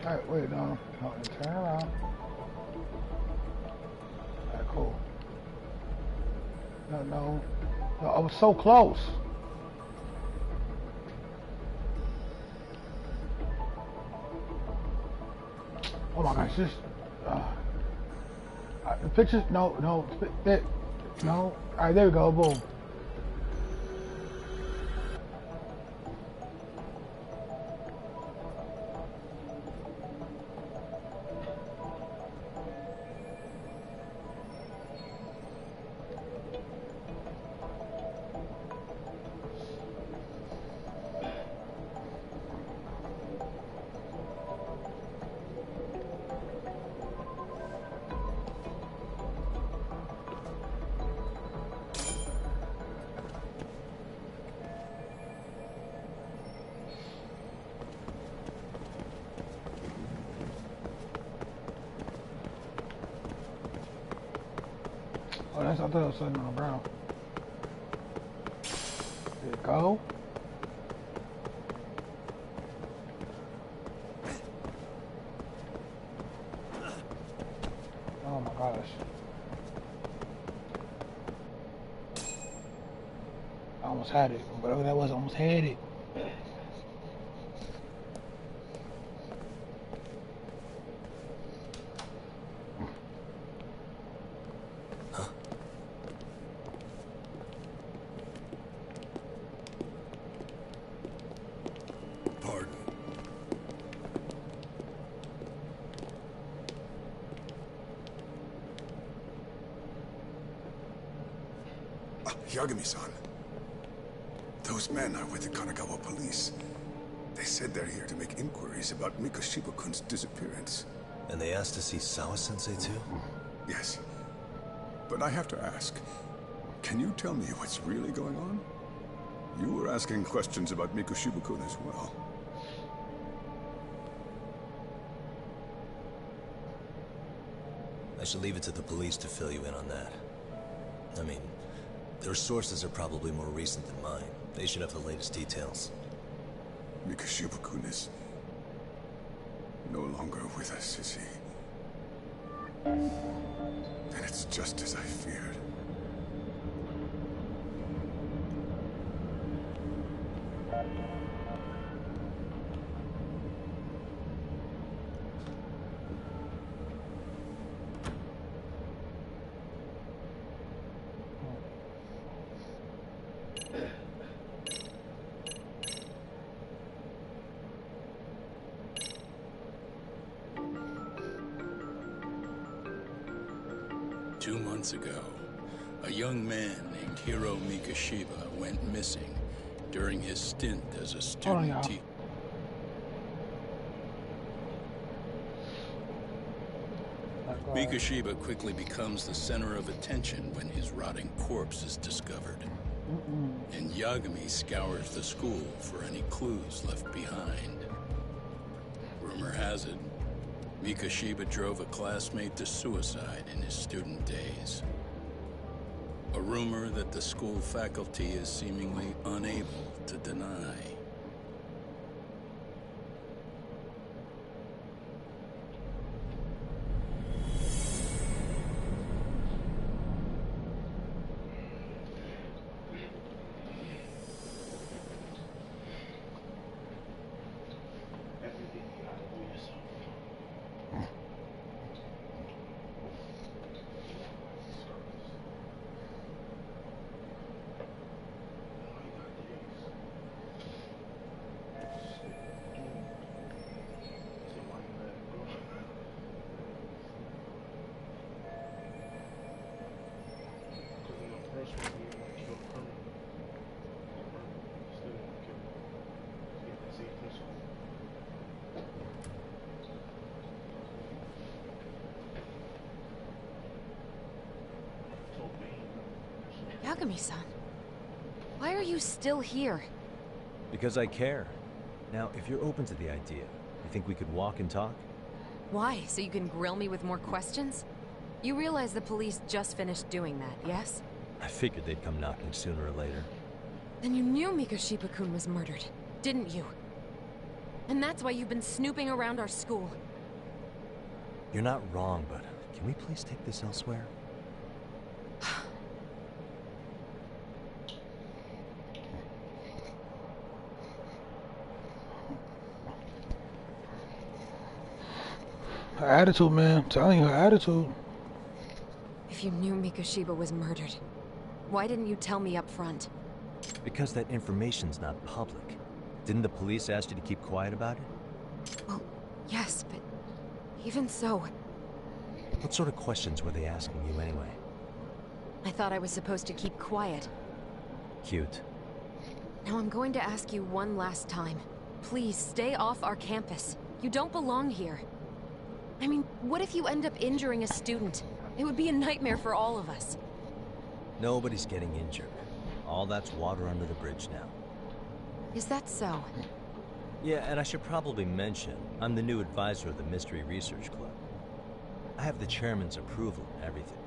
Alright, wait, no. Turn around. Alright, cool. No, I was so close. Oh my gosh, just the pictures. No, no. All right, there we go. Boom. Oh, I thought it was sitting on the ground. There you go. Oh my gosh. I almost had it. Whatever that was, I almost had it. Yagami-san. Those men are with the Kanagawa police. They said they're here to make inquiries about Mikoshiba-kun's disappearance. And they asked to see Sawa-sensei too? Yes. But I have to ask, can you tell me what's really going on? You were asking questions about Mikoshiba-kun as well. I should leave it to the police to fill you in on that. I mean, their sources are probably more recent than mine. They should have the latest details. Mikoshiba-kun is no longer with us, is he? Then it's just as I feared. 2 months ago, a young man named Hiro Mikashiba went missing during his stint as a student teacher. Mikashiba quickly becomes the center of attention when his rotting corpse is discovered. And Yagami scours the school for any clues left behind. Rumor has it, Mikashiba drove a classmate to suicide in his student days. A rumor that the school faculty is seemingly unable to deny. Yagami-san, why are you still here? Because I care. Now, if you're open to the idea, you think we could walk and talk? Why? So you can grill me with more questions? You realize the police just finished doing that, yes? I figured they'd come knocking sooner or later. Then you knew Mikashiba-kun was murdered, didn't you? And that's why you've been snooping around our school. You're not wrong, but can we please take this elsewhere? Her attitude, man. I'm telling you, her attitude. If you knew Mikashiba was murdered, why didn't you tell me up front? Because that information's not public. Didn't the police ask you to keep quiet about it? Well, yes, but even so... What sort of questions were they asking you anyway? I thought I was supposed to keep quiet. Cute. Now I'm going to ask you one last time. Please, stay off our campus. You don't belong here. I mean, what if you end up injuring a student? It would be a nightmare for all of us. Nobody's getting injured. All that's water under the bridge now. Is that so? Yeah, and I should probably mention, I'm the new advisor of the Mystery Research Club. I have the chairman's approval and everything.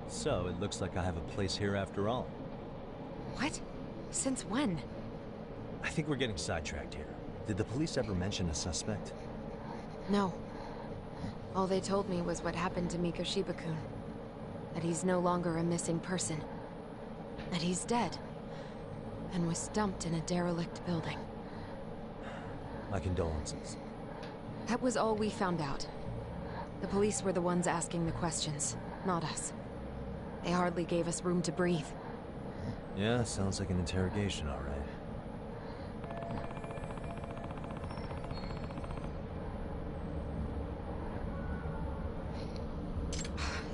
So, it looks like I have a place here after all. What? Since when? I think we're getting sidetracked here. Did the police ever mention a suspect? No. All they told me was what happened to Mikashiba-kun. That he's no longer a missing person. That he's dead. And was dumped in a derelict building. My condolences. That was all we found out. The police were the ones asking the questions, not us. They hardly gave us room to breathe. Yeah, sounds like an interrogation, all right.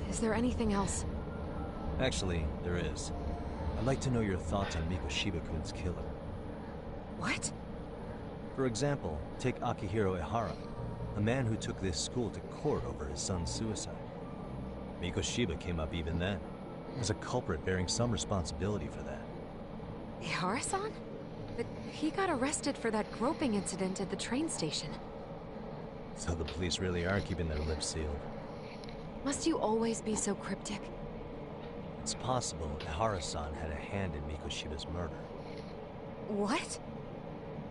Is there anything else? Actually, there is. I'd like to know your thoughts on Mikashiba-kun's killer. What? For example, take Akihiro Ehara, a man who took this school to court over his son's suicide. Mikashiba came up even then, as a culprit bearing some responsibility for that. Ehara-san? But he got arrested for that groping incident at the train station. So the police really are keeping their lips sealed. Must you always be so cryptic? It's possible Ehara-san had a hand in Mikashiba's murder. What?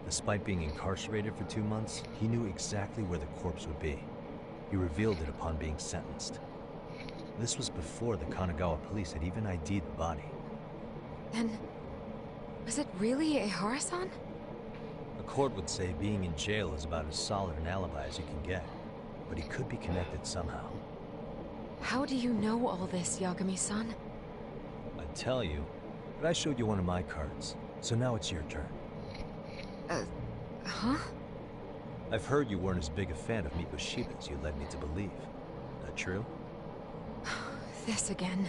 Despite being incarcerated for 2 months, he knew exactly where the corpse would be. He revealed it upon being sentenced. This was before the Kanagawa police had even ID'd the body. Then... was it really Ehara-san? A court would say being in jail is about as solid an alibi as you can get, but he could be connected somehow. How do you know all this, Yagami-san? I'd tell you, but I showed you one of my cards, so now it's your turn. Huh? I've heard you weren't as big a fan of Mikoshiba as you led me to believe. That true? This again.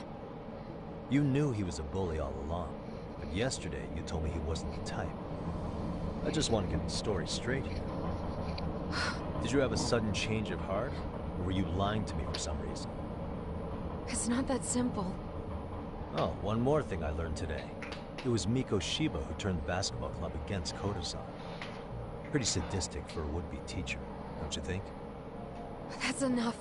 You knew he was a bully all along, but yesterday you told me he wasn't the type. I just want to get the story straight here. Did you have a sudden change of heart, or were you lying to me for some reason? It's not that simple. Oh, one more thing I learned today. It was Mikoshiba who turned the basketball club against Koto-san. Pretty sadistic for a would-be teacher, don't you think? That's enough.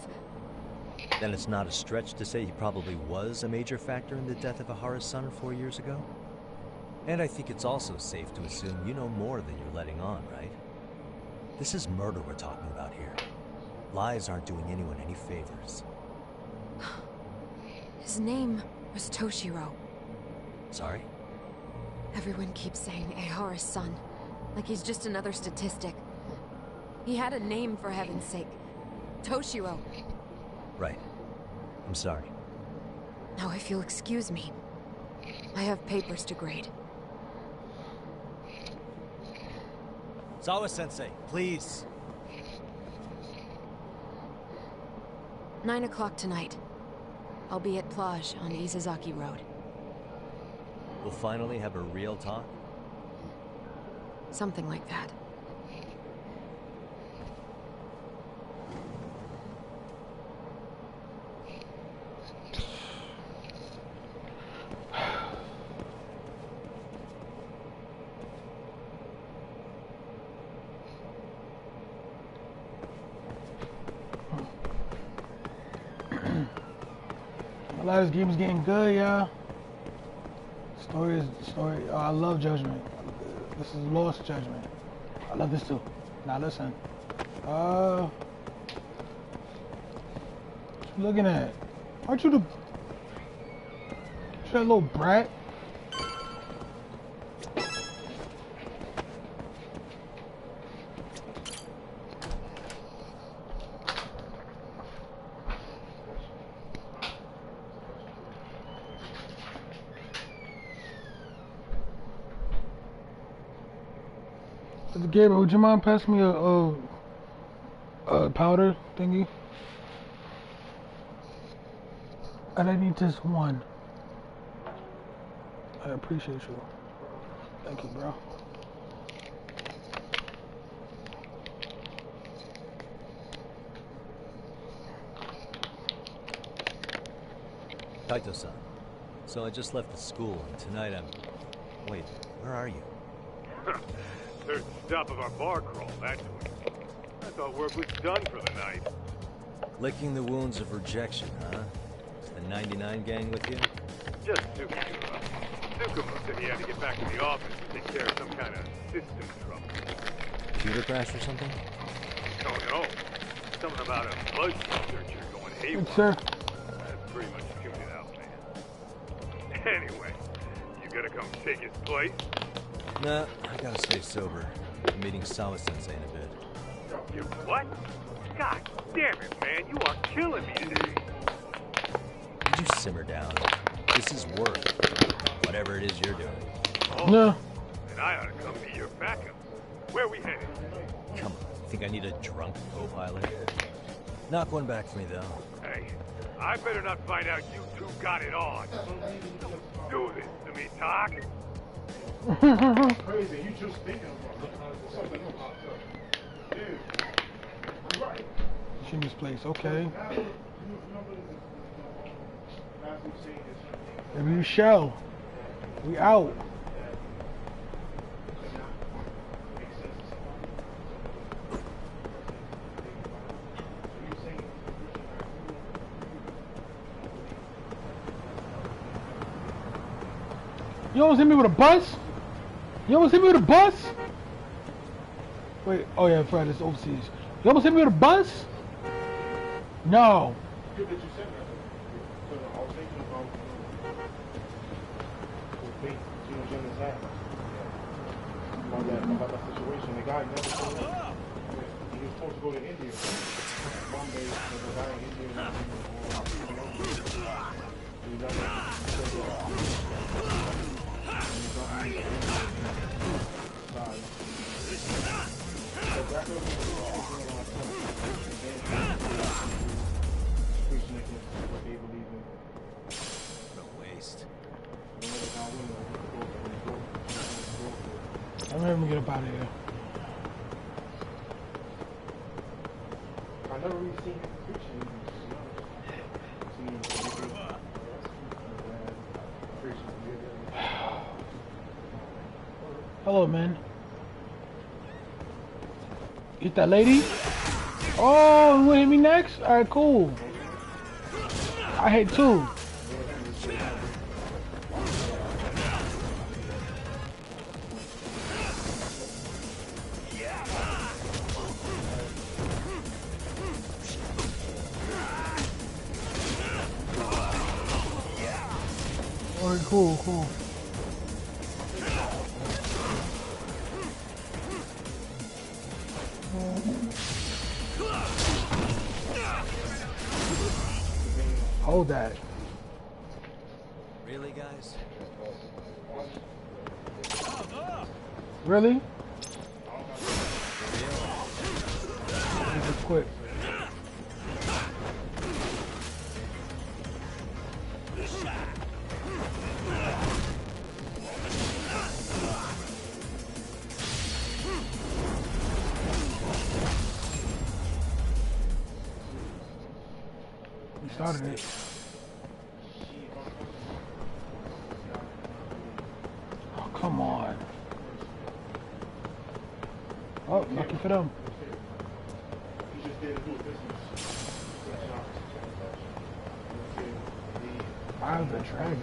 Then it's not a stretch to say he probably was a major factor in the death of Ahara's son 4 years ago? And I think it's also safe to assume you know more than you're letting on, right? This is murder we're talking about here. Lies aren't doing anyone any favors. His name was Toshiro. Sorry? Everyone keeps saying Ahara's son, like he's just another statistic. He had a name, for heaven's sake. Toshiro. Right. I'm sorry. Now, if you'll excuse me, I have papers to grade. Sawa-sensei, please. 9 o'clock tonight. I'll be at Plage on Isazaki Road. We'll finally have a real talk? Something like that. A lot of this game's getting good, y'all. Story. Oh, I love Judgment. This is Lost Judgment. I love this too. Now listen. What you looking at? Aren't you that little brat? Gabriel, would you mind passing me a powder thingy? And I need this one. I appreciate you. Thank you, bro. Kaito-san. So I just left the school, and tonight I'm... Wait, where are you? Third stop of our bar crawl, that's what. I thought work was done for the night. Licking the wounds of rejection, huh? Is the 99 gang with you? Just Tsukuma. Tsukuma said he had to get back to the office to take care of some kind of system trouble. Computer crash or something? Oh no. Something about a bug researcher going haywire. Good, sir. That pretty much tuned it out, man. Anyway, you gonna come take his place? Nah, I gotta stay sober. I'm meeting Sawa-sensei in a bit. You what? God damn it, man. You are killing me today. Could you simmer down? This is work. Whatever it is you're doing. Oh, no. Then I ought to come be your backup. Where we headed? Come on, think I need a drunk co-pilot? Knock one back for me, though. Hey, I better not find out you two got it on. Don't do this to me, Doc. Crazy, you just thinking about something about dude. Right. Jimmy's place, okay. Maybe you shall. We out. You almost hit me with a bus? You almost hit me with a bus? Wait, oh yeah, Fred, it's overseas. You almost hit me with a bus? No. Good that you said that. So I was thinking about with bait, Gino Jennings' ass. about that situation. The guy never showed up. He was supposed to go to India. One day, the guy in India was What a waste. I'm gonna get up out of here. I never really seen him preaching. Hello, man. Get that lady? Oh, you wanna hit me next? Alright, cool. I hit two. Alright, cool. Hold that. Really, guys? Really? Quick. You started it. Oh, come on. Oh, lucky for them. Eye of the dragon.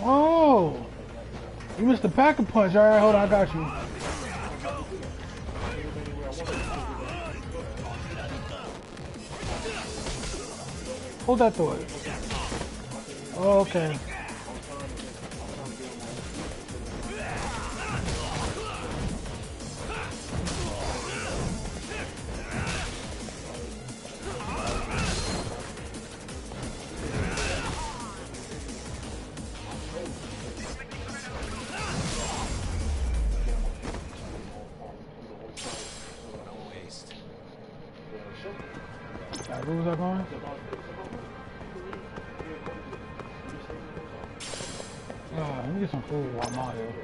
Oh! You missed the pack-a-punch. Alright, hold on, I got you. Hold that thought. Oh, okay. Where was I going? Let me get some food while I'm out here.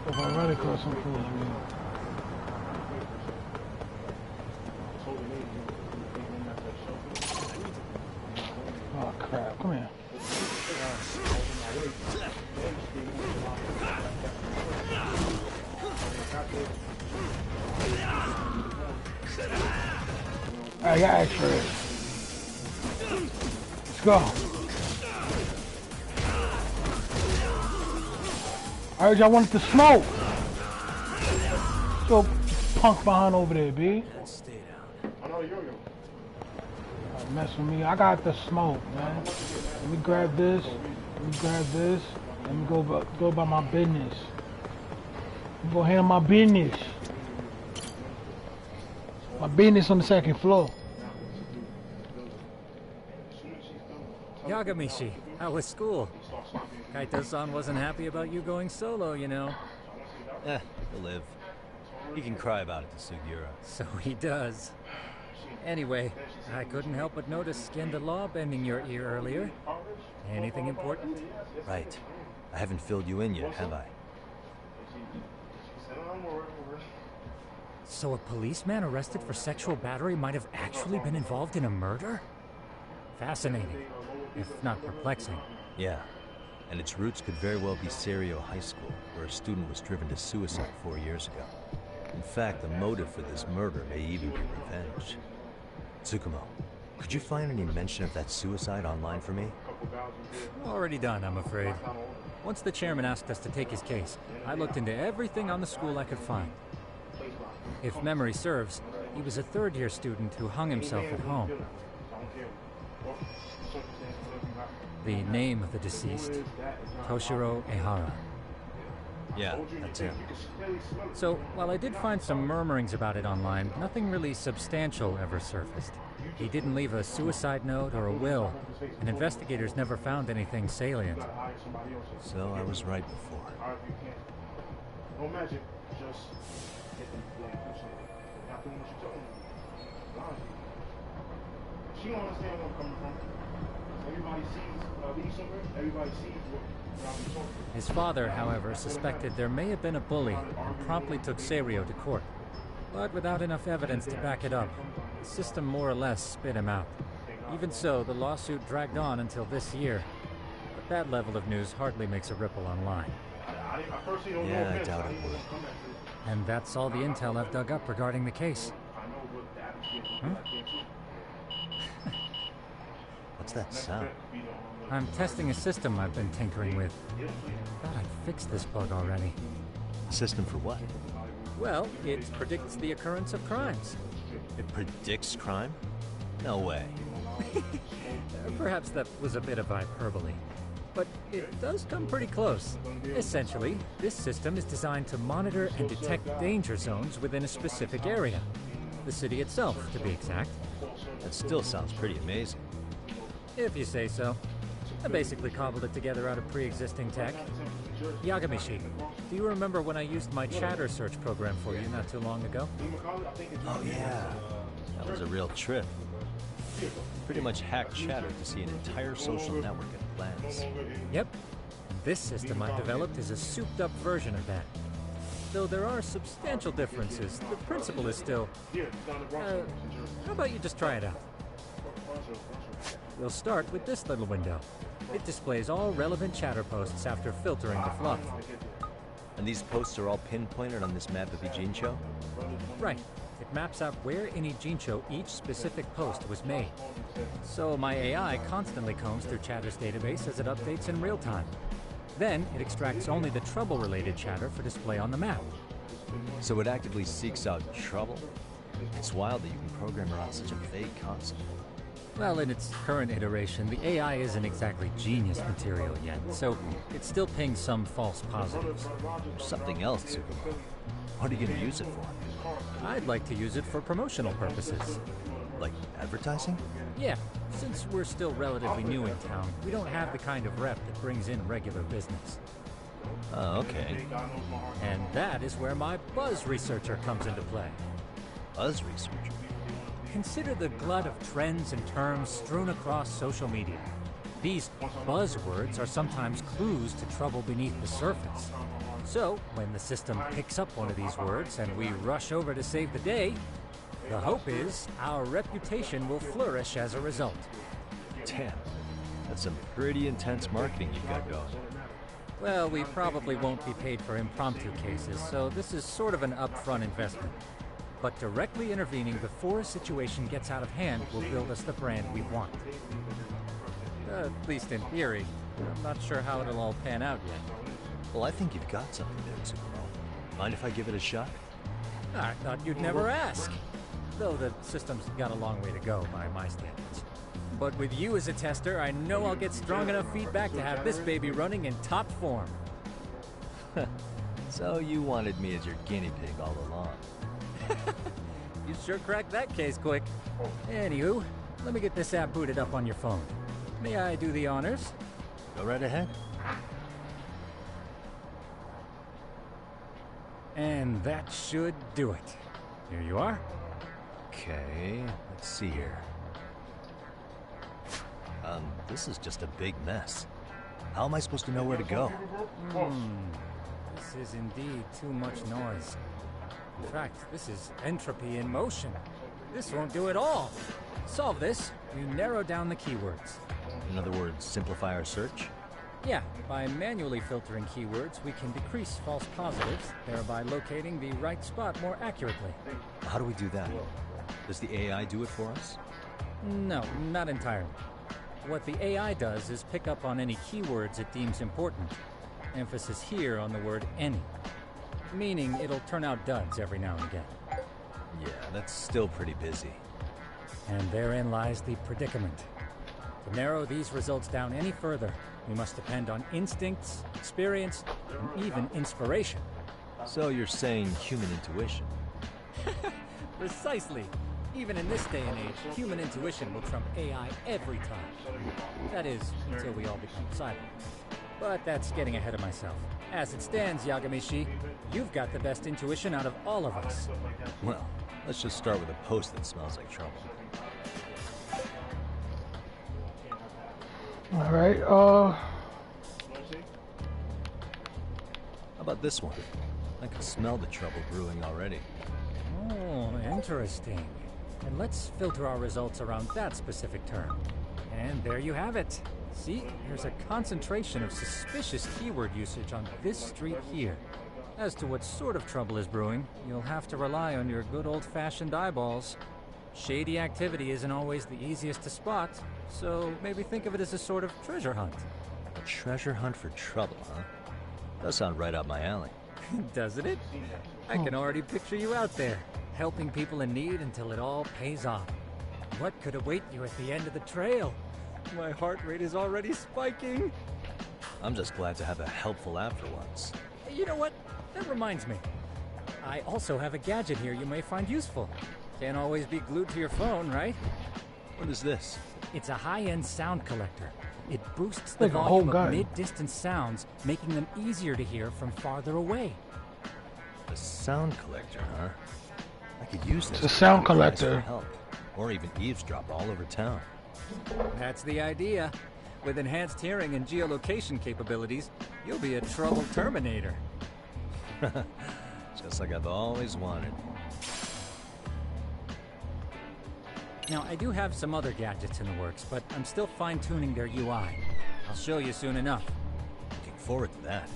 If I run across some food, I mean. Oh crap, come here. I got extra. Let's go. I heard y'all wanted to smoke. So punk behind over there, B. Mess with me. I got the smoke, man. Let me grab this. Let me grab this. Let me go by my business. I'm gonna handle my business. My business on the second floor. Yagamishi, how was school? Kaito-san wasn't happy about you going solo, you know. He'll live. He can cry about it to Sugiura. So he does. Anyway, I couldn't help but notice Skenda Law bending your ear earlier. Anything important? Right. I haven't filled you in yet, have I? So a policeman arrested for sexual battery might have actually been involved in a murder? Fascinating, if not perplexing. Yeah, and its roots could very well be Serio High School, where a student was driven to suicide 4 years ago. In fact, the motive for this murder may even be revenge. Tsukumo, could you find any mention of that suicide online for me? Already done, I'm afraid. Once the chairman asked us to take his case, I looked into everything on the school I could find. If memory serves, he was a third-year student who hung himself at home. The name of the deceased, Toshiro Ehara. Yeah, that's him. So, while I did find some murmurings about it online, nothing really substantial ever surfaced. He didn't leave a suicide note or a will, and investigators never found anything salient. So I was right before. No magic, just hit them not doing what you told them. She don't understand where I'm coming from. Everybody sees everybody sees what I'm talking. His father, however, suspected there may have been a bully and promptly took Serio to court. But without enough evidence to back it up, the system more or less spit him out. Even so, the lawsuit dragged on until this year. But that level of news hardly makes a ripple online. Yeah, I doubt it would. And that's all the intel I've dug up regarding the case. What's that sound? I'm testing a system I've been tinkering with. Thought I'd fixed this bug already. System for what? Well, it predicts the occurrence of crimes. It predicts crime? No way. Perhaps that was a bit of hyperbole. But it does come pretty close. Essentially, this system is designed to monitor and detect danger zones within a specific area. The city itself, to be exact. That still sounds pretty amazing. If you say so. I basically cobbled it together out of pre-existing tech. Yagamishi, do you remember when I used my chatter search program for you not too long ago? Oh yeah, that was a real trip. Pretty much hacked chatter to see an entire social network at a glance. Yep. This system I've developed is a souped-up version of that. Though there are substantial differences, the principle is still... how about you just try it out? We'll start with this little window. It displays all relevant chatter posts after filtering the fluff. And these posts are all pinpointed on this map of Ijincho? Right. It maps out where in Ijincho each specific post was made. So my AI constantly combs through Chatter's database as it updates in real time. Then it extracts only the trouble-related chatter for display on the map. So it actively seeks out trouble? It's wild that you can program around such a vague concept. Well, in its current iteration, the AI isn't exactly genius material yet, so it still pings some false positives. There's something else, Tsukumo. What are you going to use it for? I'd like to use it for promotional purposes. Like advertising? Yeah, since we're still relatively new in town, we don't have the kind of rep that brings in regular business. Oh, okay. And that is where my buzz researcher comes into play. Buzz researcher? Consider the glut of trends and terms strewn across social media. These buzzwords are sometimes clues to trouble beneath the surface. So, when the system picks up one of these words and we rush over to save the day, the hope is our reputation will flourish as a result. Damn, that's some pretty intense marketing you've got going. Well, we probably won't be paid for impromptu cases, so this is sort of an upfront investment. But directly intervening before a situation gets out of hand will build us the brand we want. At least in theory. I'm not sure how it'll all pan out yet. Well, I think you've got something there, Tsukumo. Mind if I give it a shot? I thought you'd never ask. Though the system's got a long way to go by my standards. But with you as a tester, I know I'll get strong enough feedback to have this baby running in top form. So you wanted me as your guinea pig all along. You sure cracked that case quick. Anywho, let me get this app booted up on your phone. May I do the honors? Go right ahead. And that should do it. Here you are. Okay, let's see here. This is just a big mess. How am I supposed to know where to go? This is indeed too much noise. In fact, this is entropy in motion. This won't do it all. To solve this, you narrow down the keywords. In other words, simplify our search? Yeah, by manually filtering keywords, we can decrease false positives, thereby locating the right spot more accurately. How do we do that? Does the AI do it for us? No, not entirely. What the AI does is pick up on any keywords it deems important. Emphasis here on the word any. Meaning it'll turn out duds every now and again. Yeah, that's still pretty busy. And therein lies the predicament. To narrow these results down any further, we must depend on instincts, experience, and even inspiration. So you're saying human intuition? Precisely. Even in this day and age, human intuition will trump AI every time. That is, until we all become cyborgs. But that's getting ahead of myself. As it stands, Yagami-shi, you've got the best intuition out of all of us. Well, let's just start with a post that smells like trouble. Alright, How about this one? I can smell the trouble brewing already. Oh, interesting. And let's filter our results around that specific term. And there you have it. See, there's a concentration of suspicious keyword usage on this street here. As to what sort of trouble is brewing, you'll have to rely on your good old-fashioned eyeballs. Shady activity isn't always the easiest to spot, so maybe think of it as a sort of treasure hunt. A treasure hunt for trouble, huh? Does sound right up my alley. Doesn't it? I can already picture you out there, helping people in need until it all pays off. What could await you at the end of the trail? My heart rate is already spiking. I'm just glad to have a helpful app for once. You know what? That reminds me. I also have a gadget here you may find useful. Can't always be glued to your phone, right? What is this? It's a high-end sound collector. It boosts the volume of mid-distance sounds, making them easier to hear from farther away. A sound collector, huh? I could use this. It's a sound collector. For help, or even eavesdrop all over town. That's the idea. With enhanced hearing and geolocation capabilities, you'll be a trouble terminator. Just like I've always wanted. Now, I do have some other gadgets in the works, but I'm still fine-tuning their UI. I'll show you soon enough. Looking forward to that.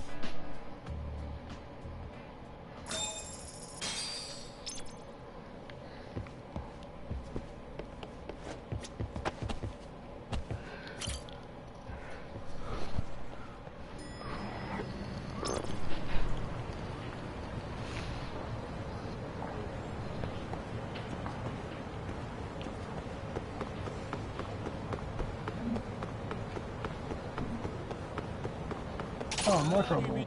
Oh, more trouble.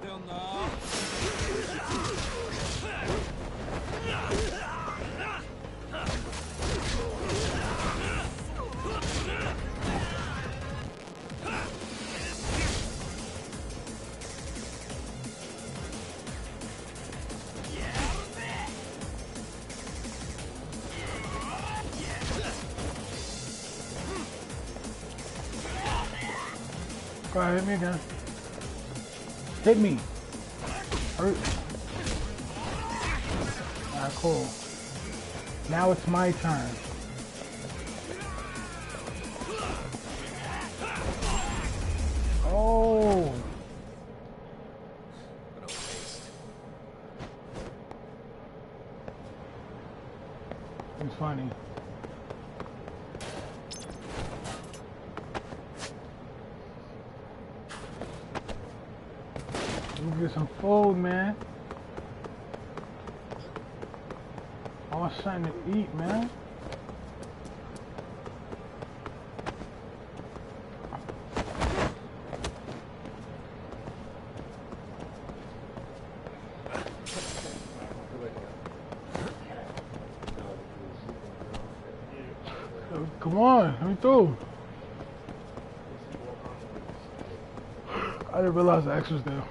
Go ahead, hit me again. Hit me. Hurt. Alright, cool. Now it's my turn. Oh. It's funny. Let me get some food, man. I want something to eat, man. Come on, let me through. I didn't realize the X was there.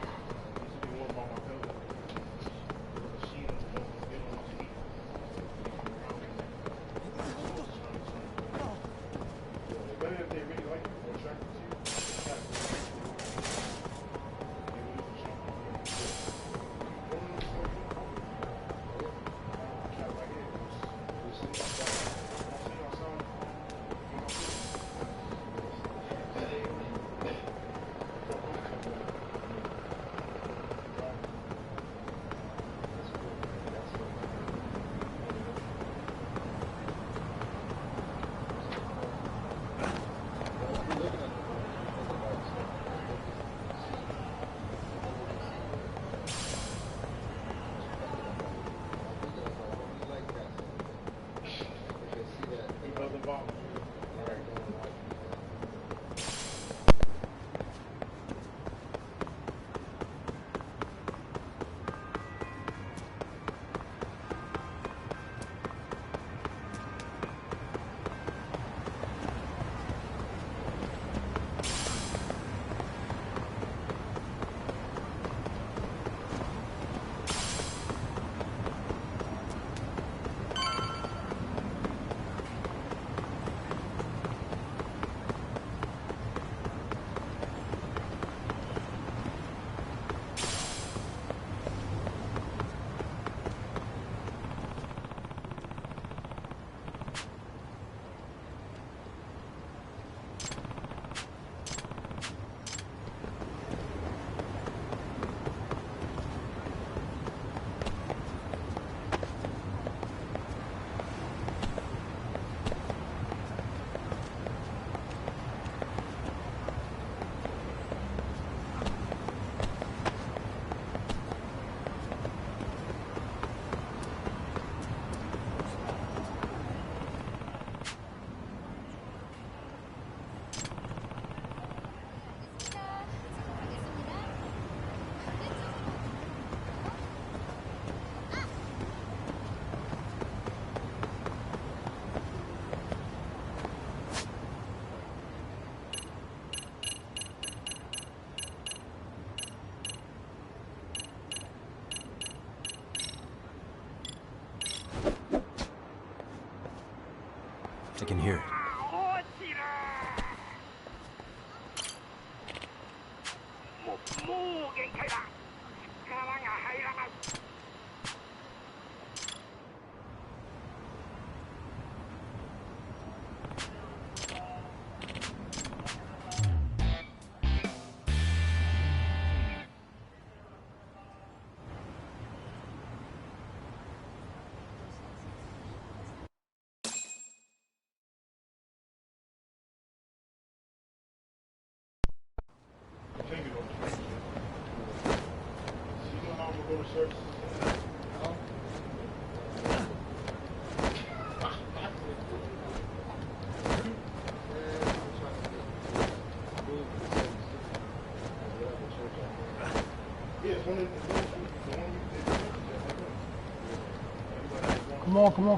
I can hear it.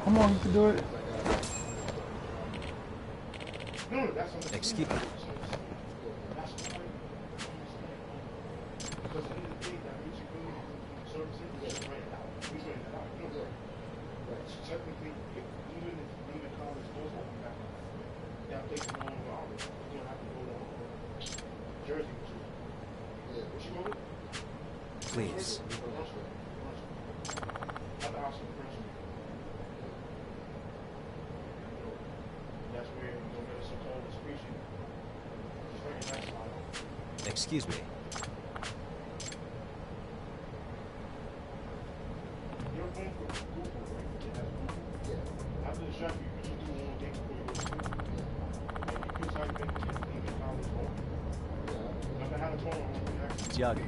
Come on, you can do it. Excuse me. Please. Excuse me. It's Yagi.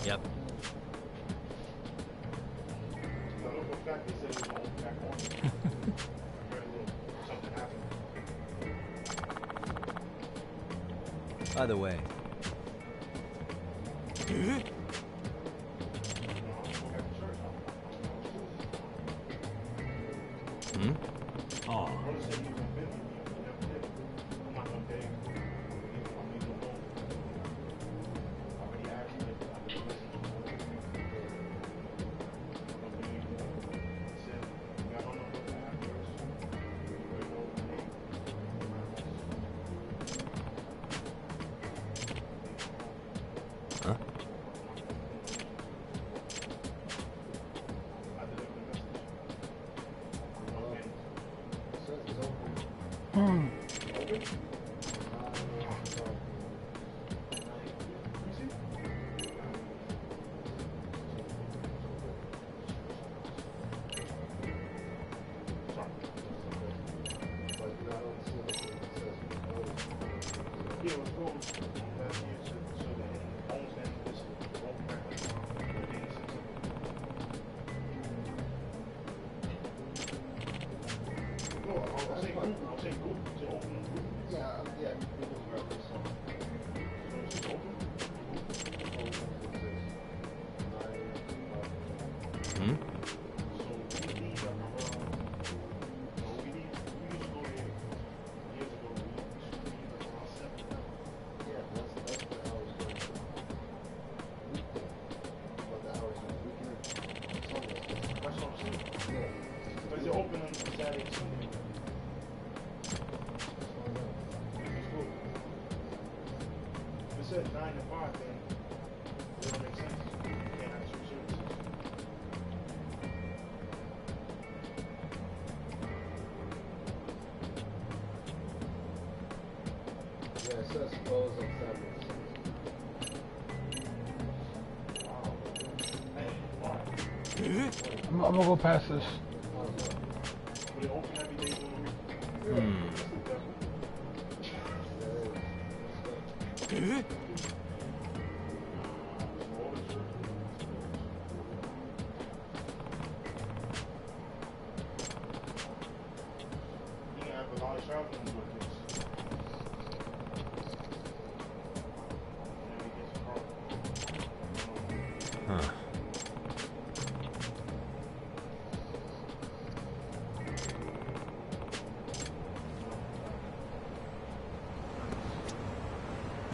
Yep. By the way. Hmm? Oh. Huh? Hmm? I'm gonna go past this. Huh.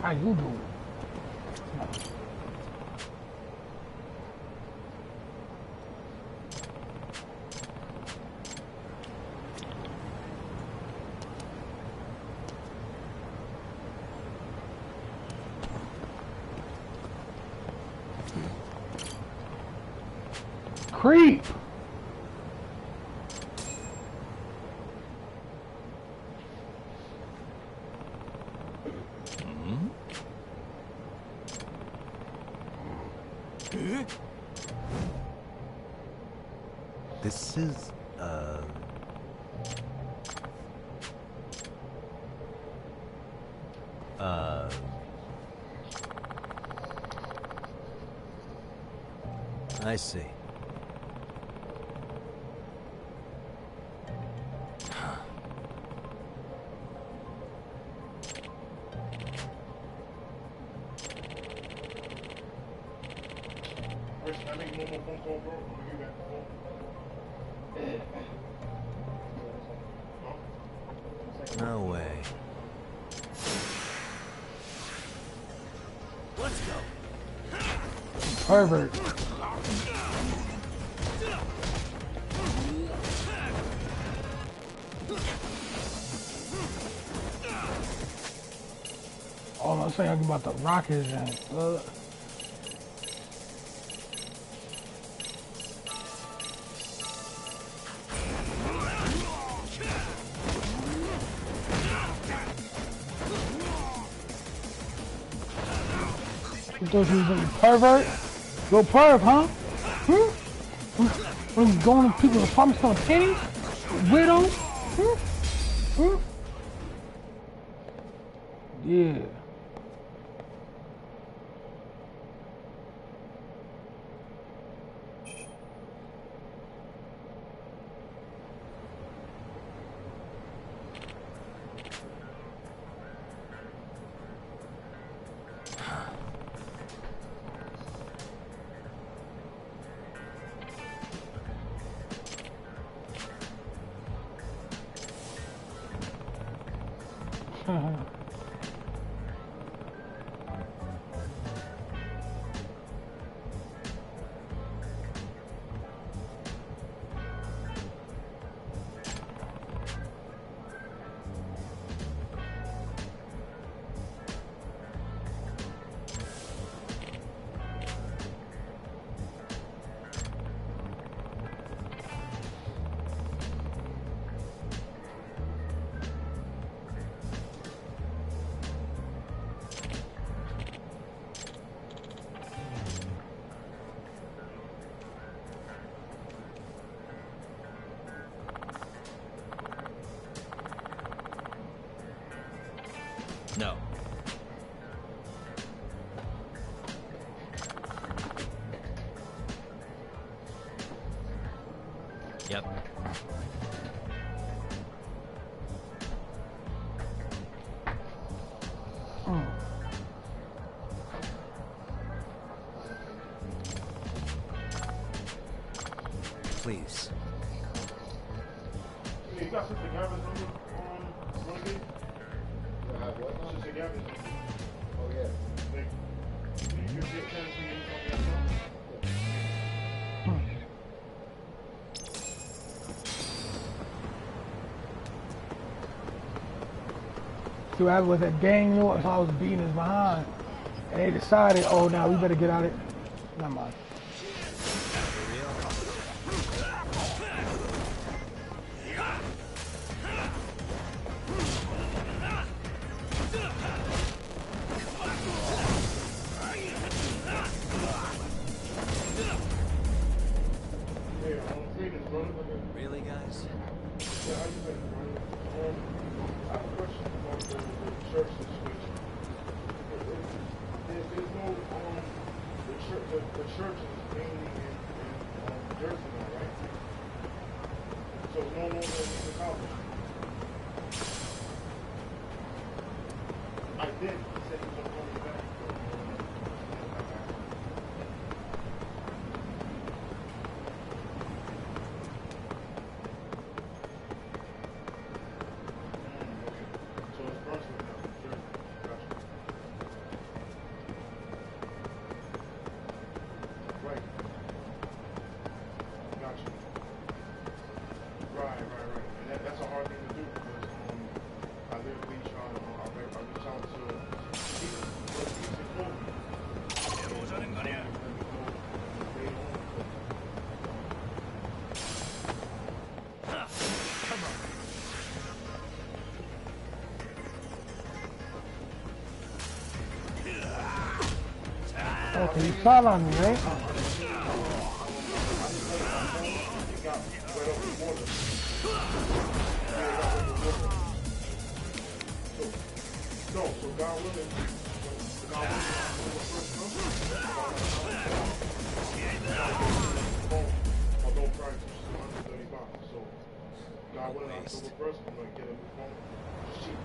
How you do? creep. This is, I see. No way. Let's go. Pervert. Oh, I'm saying about the rockets and you thought you was a pervert? Go perv, huh? When you going to people's apartments on pennies? Widow? Yeah. No. Yep. Please. Yeah, you got Sister Gavin's number on one game? Sister Gavin's number. Oh, yeah. Like, you can get 10 to you on See what happened with that gang, you know, so I was beating his behind. And they decided, oh, now we better get out of it. Never mind. Really, guys? Yeah, how you been, brother? I have a question about the church situation. There's no, the church is mainly in Jersey now, right? So no longer in the college. I did. He said he was going to back. So it's Brunswick now, Jersey. Gotcha. Right. Gotcha. Right. And that's a hard thing to do because I literally trying to, I reached out to You saw on me, right? No, so God willing, I don't practice 135. So God willing, October 1st, I'm gonna get a new phone. It's cheap.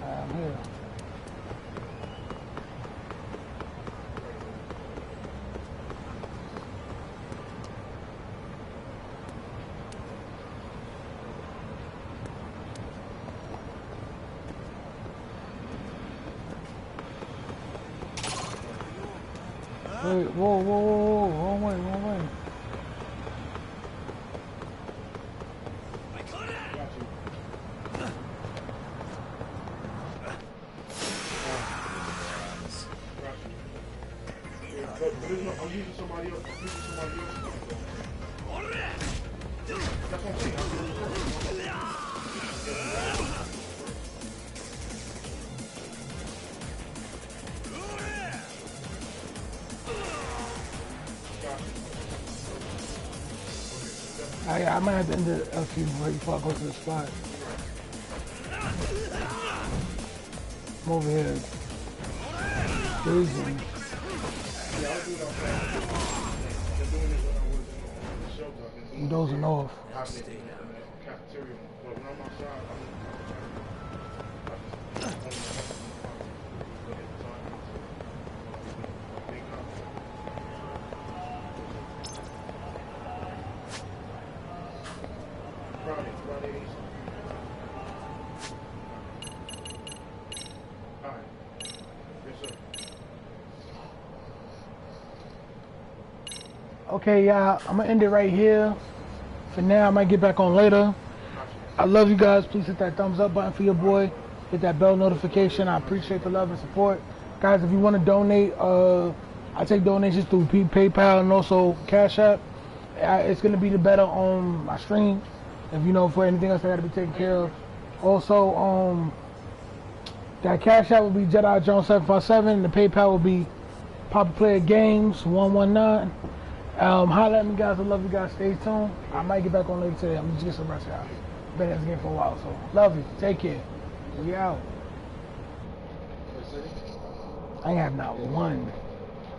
I'm here. Wait, whoa, wrong way. I'm using somebody else. That's what I'm saying. I might have to end a few before I go to the spot. I'm over here. Freezing. I'm dozing off. Okay, y'all, I'm gonna end it right here. For now, I might get back on later. I love you guys. Please hit that thumbs up button for your boy. Hit that bell notification. I appreciate the love and support. Guys, if you want to donate, I take donations through PayPal and also Cash App. It's gonna be the better on my stream. If you know, for anything else I gotta be taken care of. Also, that Cash App will be Jedi Jones 757. The PayPal will be PoppaPlayaGames 119. Holla at me, guys. I love you guys. Stay tuned. I might get back on later today. I'm just getting some rest out. Been in this game for a while, so love you. Take care. We out. I ain't have not one.